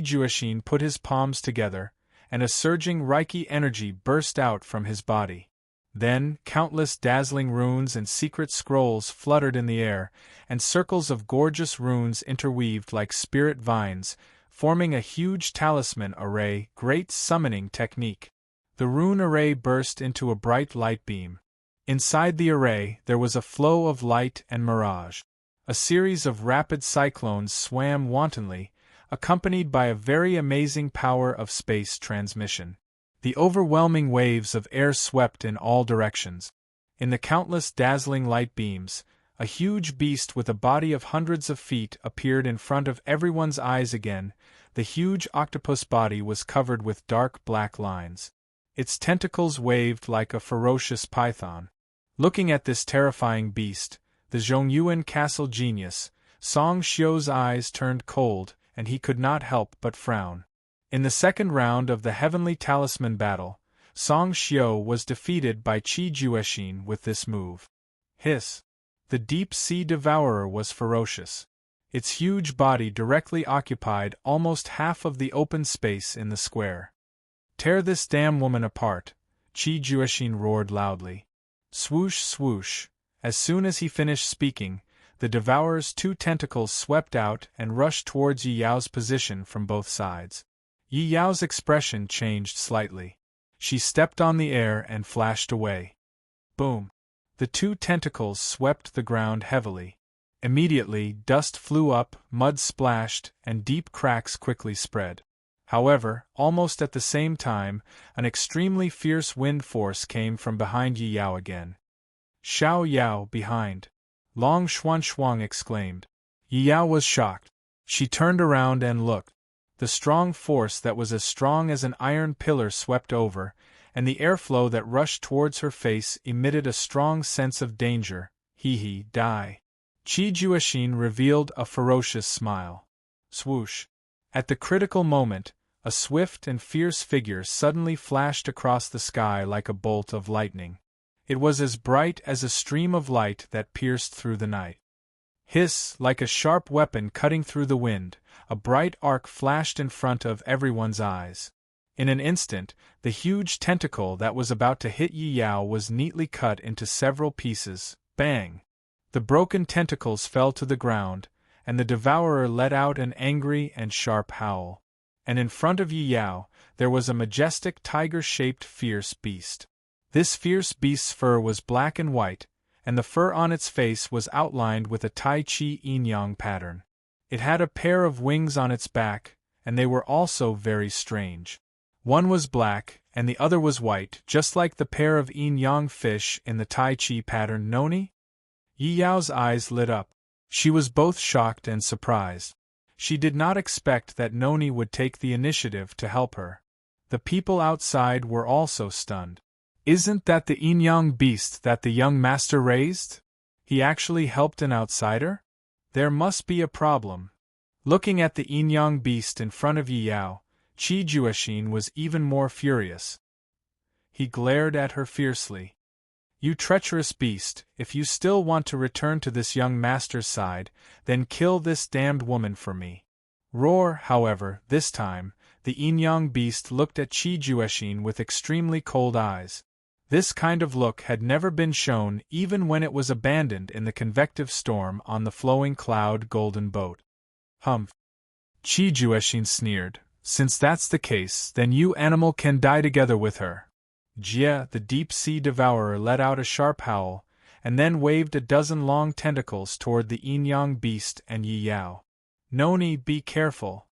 Juexin put his palms together, and a surging Reiki energy burst out from his body. Then, countless dazzling runes and secret scrolls fluttered in the air, and circles of gorgeous runes interweaved like spirit vines, forming a huge talisman array, great summoning technique. The rune array burst into a bright light beam. Inside the array, there was a flow of light and mirage. A series of rapid cyclones swam wantonly, accompanied by a very amazing power of space transmission. The overwhelming waves of air swept in all directions. In the countless dazzling light beams, a huge beast with a body of hundreds of feet appeared in front of everyone's eyes again. The huge octopus body was covered with dark black lines. Its tentacles waved like a ferocious python. Looking at this terrifying beast, the Zhongyuan castle genius, Song Xiu's eyes turned cold, and he could not help but frown. In the second round of the Heavenly Talisman battle, Song Xiu was defeated by Qi Juexin with this move. Hiss! The deep-sea devourer was ferocious. Its huge body directly occupied almost half of the open space in the square. Tear this damn woman apart, Qi Juexin roared loudly. Swoosh swoosh! As soon as he finished speaking, the devourer's two tentacles swept out and rushed towards Yi Yao's position from both sides. Yi Yao's expression changed slightly. She stepped on the air and flashed away. Boom! The two tentacles swept the ground heavily. Immediately, dust flew up, mud splashed, and deep cracks quickly spread. However, almost at the same time, an extremely fierce wind force came from behind Yi Yao again. Xiao Yao behind! Long Xuan exclaimed. Yi Yao was shocked. She turned around and looked. The strong force that was as strong as an iron pillar swept over, and the airflow that rushed towards her face emitted a strong sense of danger. Die. Qi Juexin revealed a ferocious smile. Swoosh! At the critical moment, a swift and fierce figure suddenly flashed across the sky like a bolt of lightning. It was as bright as a stream of light that pierced through the night. Hiss! Like a sharp weapon cutting through the wind, a bright arc flashed in front of everyone's eyes. In an instant, the huge tentacle that was about to hit Yi Yao was neatly cut into several pieces. Bang! The broken tentacles fell to the ground, and the devourer let out an angry and sharp howl. And in front of Yi Yao, there was a majestic tiger-shaped fierce beast. This fierce beast's fur was black and white, and the fur on its face was outlined with a Tai Chi yin-yang pattern. It had a pair of wings on its back, and they were also very strange. One was black, and the other was white, just like the pair of yin-yang fish in the Tai Chi pattern. Noni? Yi Yao's eyes lit up. She was both shocked and surprised. She did not expect that Noni would take the initiative to help her. The people outside were also stunned. Isn't that the young beast that the young master raised? He actually helped an outsider? There must be a problem. Looking at the young beast in front of Yi Yao, Qi Jueqin was even more furious. He glared at her fiercely. You treacherous beast, if you still want to return to this young master's side, then kill this damned woman for me. Roar, however, this time, the young beast looked at Qi Jueqin with extremely cold eyes. This kind of look had never been shown even when it was abandoned in the convective storm on the flowing cloud golden boat. Humph! Qi Jueqin sneered. Since that's the case, then you animal can die together with her. Jie, the deep-sea devourer, let out a sharp howl, and then waved a dozen long tentacles toward the yin-yang beast and Yi Yao. Noni, be careful,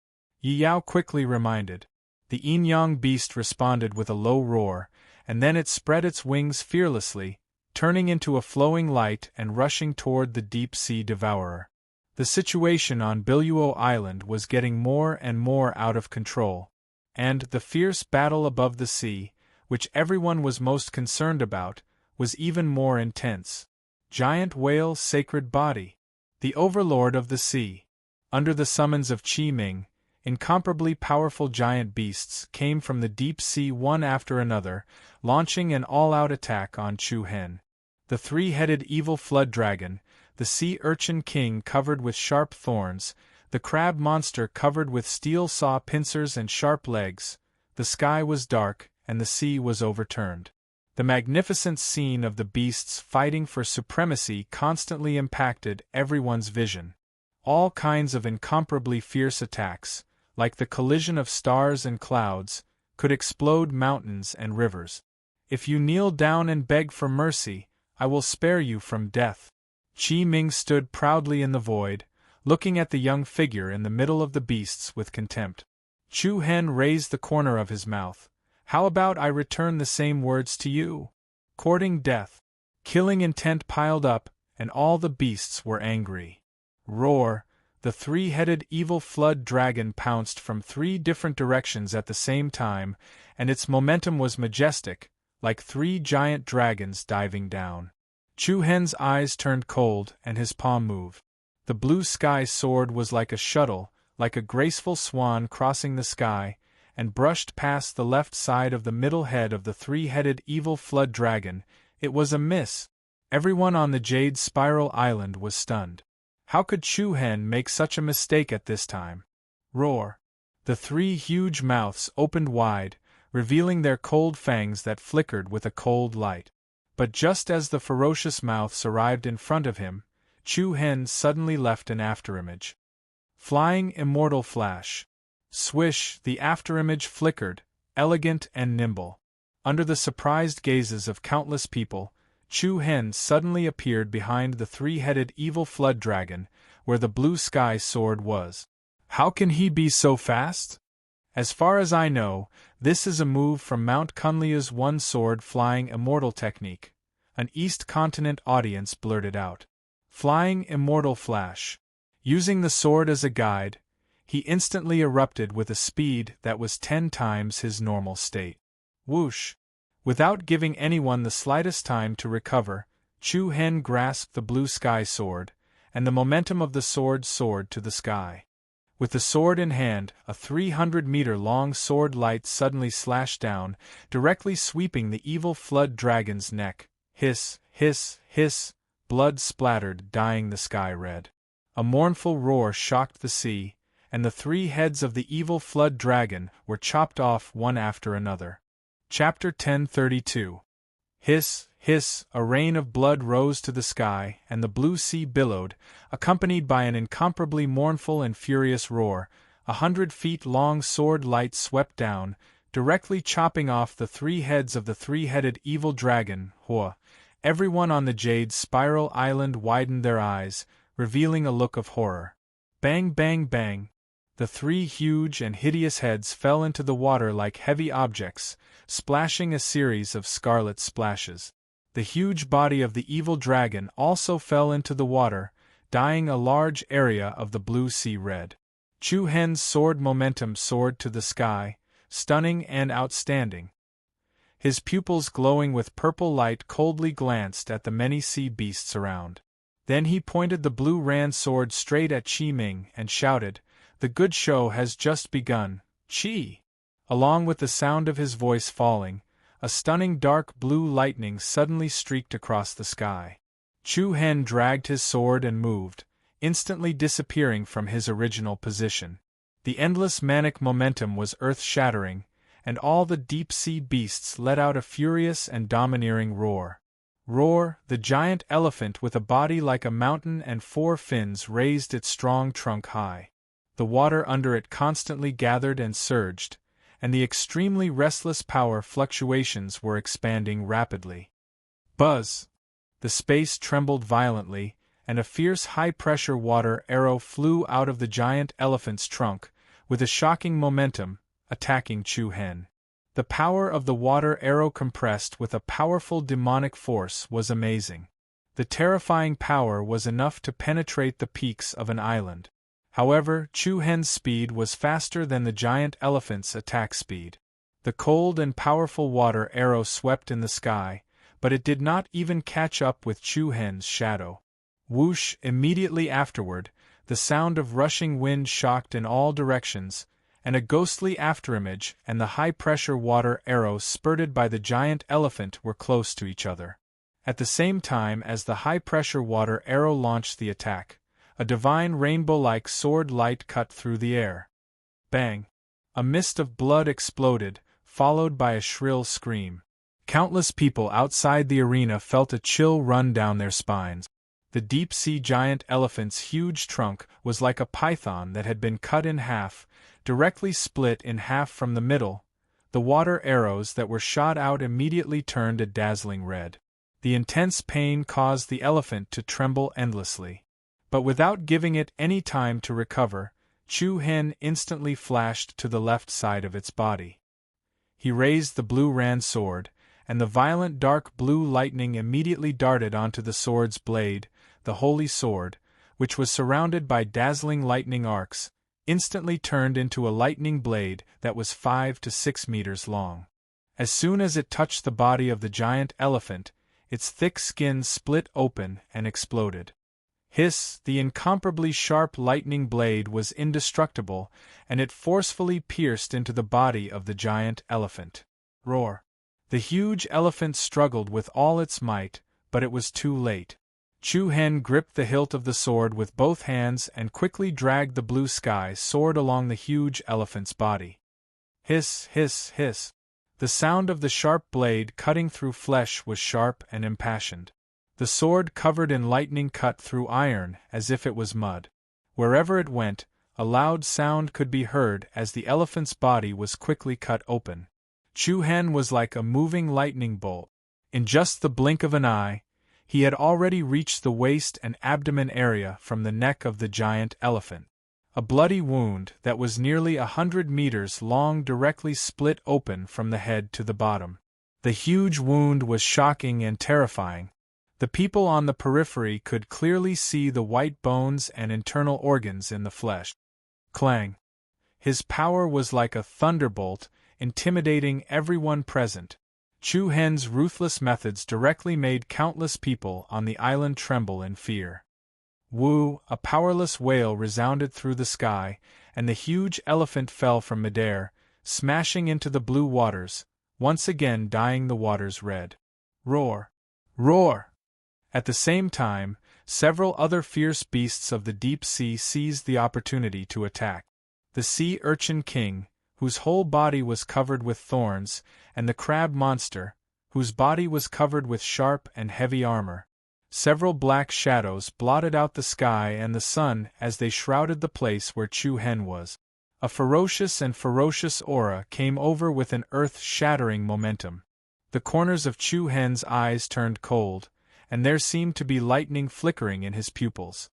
Yi Yao quickly reminded. The yin-yang beast responded with a low roar, and then it spread its wings fearlessly, turning into a flowing light and rushing toward the deep-sea devourer. The situation on Biluo Island was getting more and more out of control, and the fierce battle above the sea, which everyone was most concerned about, was even more intense. Giant whale sacred body. The overlord of the sea. Under the summons of Qi Ming, incomparably powerful giant beasts came from the deep sea one after another, launching an all-out attack on Chu Hen. The three-headed evil flood dragon, the sea urchin king covered with sharp thorns, the crab monster covered with steel saw pincers and sharp legs. The sky was dark, and the sea was overturned. The magnificent scene of the beasts fighting for supremacy constantly impacted everyone's vision. All kinds of incomparably fierce attacks, like the collision of stars and clouds, could explode mountains and rivers. If you kneel down and beg for mercy, I will spare you from death. Qi Ming stood proudly in the void, looking at the young figure in the middle of the beasts with contempt. Chu Hen raised the corner of his mouth. How about I return the same words to you? Courting death. Killing intent piled up, and all the beasts were angry. Roar! The three-headed evil flood dragon pounced from 3 different directions at the same time, and its momentum was majestic, like 3 giant dragons diving down. Chu Hen's eyes turned cold and his palm moved. The blue sky sword was like a shuttle, like a graceful swan crossing the sky, and brushed past the left side of the middle head of the three-headed evil flood dragon. It was a miss. Everyone on the Jade Spiral Island was stunned. How could Chu Hen make such a mistake at this time? Roar! The 3 huge mouths opened wide, revealing their cold fangs that flickered with a cold light. But just as the ferocious mouths arrived in front of him, Chu Hen suddenly left an afterimage. Flying immortal flash. Swish, the afterimage flickered, elegant and nimble. Under the surprised gazes of countless people, Chu Hen suddenly appeared behind the 3-headed evil flood dragon, where the blue sky sword was. How can he be so fast? As far as I know, this is a move from Mount Kunlia's one-sword flying immortal technique, an East Continent audience blurted out. Flying immortal flash. Using the sword as a guide, he instantly erupted with a speed that was 10 times his normal state. Whoosh! Without giving anyone the slightest time to recover, Chu Hen grasped the blue sky sword, and the momentum of the sword soared to the sky. With the sword in hand, a 300-meter-long sword light suddenly slashed down, directly sweeping the evil flood dragon's neck. Hiss, hiss, hiss, blood splattered, dyeing the sky red. A mournful roar shocked the sea, and the 3 heads of the evil flood dragon were chopped off one after another. Chapter 1032. Hiss, hiss, a rain of blood rose to the sky, and the blue sea billowed, accompanied by an incomparably mournful and furious roar. 100-feet-long sword light swept down, directly chopping off the 3 heads of the 3-headed evil dragon, Hua. Everyone on the Jade Spiral Island widened their eyes, revealing a look of horror. Bang, bang, bang. The 3 huge and hideous heads fell into the water like heavy objects, splashing a series of scarlet splashes. The huge body of the evil dragon also fell into the water, dyeing a large area of the blue sea red. Chu Hen's sword momentum soared to the sky, stunning and outstanding. His pupils glowing with purple light coldly glanced at the many sea beasts around. Then he pointed the blue ran sword straight at Qi Ming and shouted, "The good show has just begun, Qi!" Along with the sound of his voice falling, a stunning dark blue lightning suddenly streaked across the sky. Chu Hen dragged his sword and moved, instantly disappearing from his original position. The endless manic momentum was earth-shattering, and all the deep-sea beasts let out a furious and domineering roar. Roar, the giant elephant with a body like a mountain and 4 fins raised its strong trunk high. The water under it constantly gathered and surged, and the extremely restless power fluctuations were expanding rapidly. Buzz! The space trembled violently, and a fierce high-pressure water arrow flew out of the giant elephant's trunk, with a shocking momentum, attacking Chu Hen. The power of the water arrow compressed with a powerful demonic force was amazing. The terrifying power was enough to penetrate the peaks of an island. However, Chu Hen's speed was faster than the giant elephant's attack speed. The cold and powerful water arrow swept in the sky, but it did not even catch up with Chu Hen's shadow. Whoosh! Immediately afterward, the sound of rushing wind shocked in all directions, and a ghostly afterimage and the high-pressure water arrow spurted by the giant elephant were close to each other. At the same time as the high-pressure water arrow launched the attack, a divine rainbow-like sword light cut through the air. Bang! A mist of blood exploded, followed by a shrill scream. Countless people outside the arena felt a chill run down their spines. The deep-sea giant elephant's huge trunk was like a python that had been cut in half, directly split in half from the middle. The water arrows that were shot out immediately turned a dazzling red. The intense pain caused the elephant to tremble endlessly. But without giving it any time to recover, Chu Hen instantly flashed to the left side of its body. He raised the blue ran sword, and the violent dark blue lightning immediately darted onto the sword's blade, the holy sword, which was surrounded by dazzling lightning arcs, instantly turned into a lightning blade that was 5 to 6 meters long. As soon as it touched the body of the giant elephant, its thick skin split open and exploded. Hiss! The incomparably sharp lightning blade was indestructible, and it forcefully pierced into the body of the giant elephant. Roar! The huge elephant struggled with all its might, but it was too late. Chu Hen gripped the hilt of the sword with both hands and quickly dragged the blue sky sword along the huge elephant's body. Hiss, hiss, hiss. The sound of the sharp blade cutting through flesh was sharp and impassioned. The sword covered in lightning cut through iron as if it was mud. Wherever it went, a loud sound could be heard as the elephant's body was quickly cut open. Chu Hen was like a moving lightning bolt. In just the blink of an eye, he had already reached the waist and abdomen area from the neck of the giant elephant. A bloody wound that was nearly 100 meters long directly split open from the head to the bottom. The huge wound was shocking and terrifying. The people on the periphery could clearly see the white bones and internal organs in the flesh. Clang! His power was like a thunderbolt, intimidating everyone present. Chu Hen's ruthless methods directly made countless people on the island tremble in fear. Woo! A powerless wail resounded through the sky, and the huge elephant fell from midair, smashing into the blue waters, once again dyeing the waters red. Roar! Roar! At the same time, several other fierce beasts of the deep sea seized the opportunity to attack. The sea urchin king, whose whole body was covered with thorns, and the crab monster, whose body was covered with sharp and heavy armor. Several black shadows blotted out the sky and the sun as they shrouded the place where Chu Hen was. A ferocious aura came over with an earth-shattering momentum. The corners of Chu Hen's eyes turned cold, and there seemed to be lightning flickering in his pupils.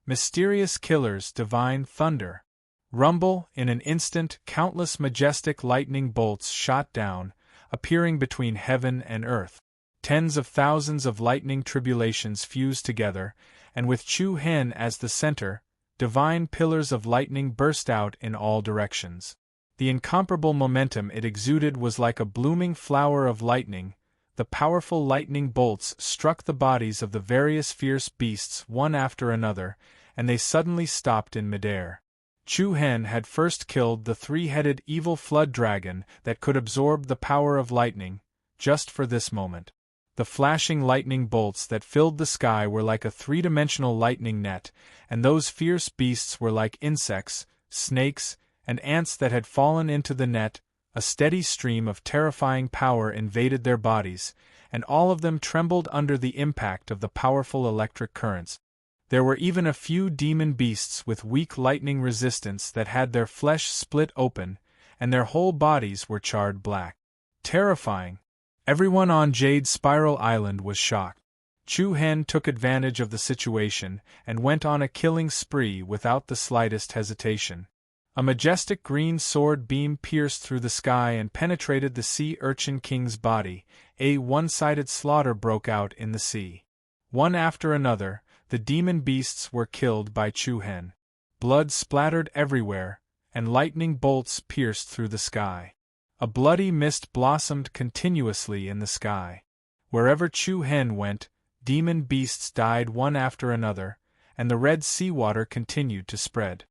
Mysterious killers, divine thunder. Rumble! In an instant, countless majestic lightning bolts shot down, appearing between heaven and earth. Tens of thousands of lightning tribulations fused together, and with Chu Hen as the center, divine pillars of lightning burst out in all directions. The incomparable momentum it exuded was like a blooming flower of lightning. The powerful lightning bolts struck the bodies of the various fierce beasts one after another, and they suddenly stopped in midair. Chu Hen had first killed the three-headed evil flood dragon that could absorb the power of lightning, just for this moment. The flashing lightning bolts that filled the sky were like a three-dimensional lightning net, and those fierce beasts were like insects, snakes, and ants that had fallen into the net. A steady stream of terrifying power invaded their bodies, and all of them trembled under the impact of the powerful electric currents. There were even a few demon beasts with weak lightning resistance that had their flesh split open, and their whole bodies were charred black. Terrifying! Everyone on Jade Spiral Island was shocked. Chu Hen took advantage of the situation and went on a killing spree without the slightest hesitation. A majestic green sword beam pierced through the sky and penetrated the sea urchin king's body. A one-sided slaughter broke out in the sea. One after another, the demon beasts were killed by Chu Hen. Blood splattered everywhere, and lightning bolts pierced through the sky. A bloody mist blossomed continuously in the sky. Wherever Chu Hen went, demon beasts died one after another, and the red seawater continued to spread.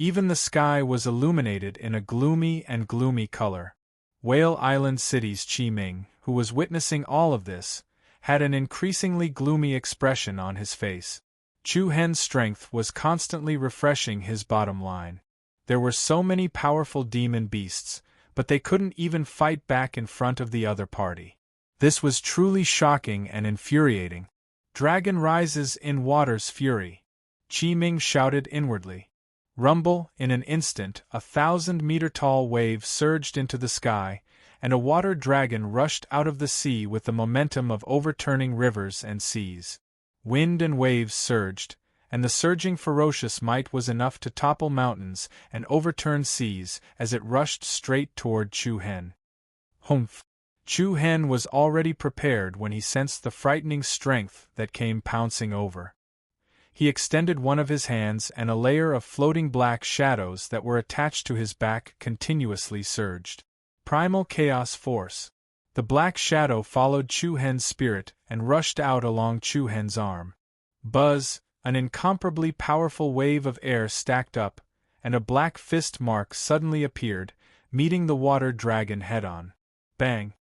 Even the sky was illuminated in a gloomy color. Whale Island City's Chi Ming, who was witnessing all of this, had an increasingly gloomy expression on his face. Chu Hen's strength was constantly refreshing his bottom line. There were so many powerful demon beasts, but they couldn't even fight back in front of the other party. This was truly shocking and infuriating. Dragon rises in water's fury. Chi Ming shouted inwardly. Rumble, in an instant, 1,000-meter-tall wave surged into the sky, and a water dragon rushed out of the sea with the momentum of overturning rivers and seas. Wind and waves surged, and the surging ferocious might was enough to topple mountains and overturn seas as it rushed straight toward Chu Hen. Humph! Chu Hen was already prepared when he sensed the frightening strength that came pouncing over. He extended one of his hands, and a layer of floating black shadows that were attached to his back continuously surged. Primal chaos force. The black shadow followed Chu Hen's spirit and rushed out along Chu Hen's arm. Buzz! An incomparably powerful wave of air stacked up, and a black fist mark suddenly appeared, meeting the water dragon head-on. Bang!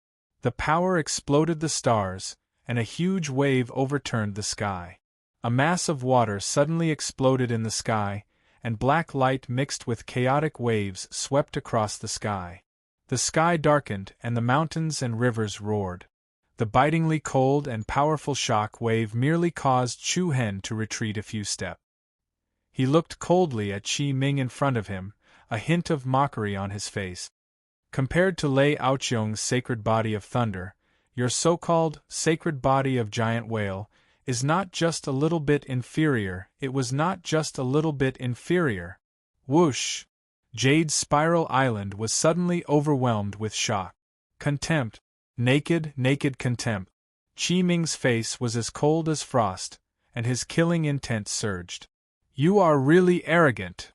The power exploded the stars, and a huge wave overturned the sky. A mass of water suddenly exploded in the sky, and black light mixed with chaotic waves swept across the sky. The sky darkened and the mountains and rivers roared. The bitingly cold and powerful shock wave merely caused Chu Hen to retreat a few steps. He looked coldly at Chi Ming in front of him, a hint of mockery on his face. Compared to Lei Aoqiong's sacred body of thunder, your so-called sacred body of giant whale is not just a little bit inferior. It was not just a little bit inferior. Whoosh! Jade Spiral Island was suddenly overwhelmed with shock. Contempt. Naked contempt. Chi Ming's face was as cold as frost, and his killing intent surged. You are really arrogant.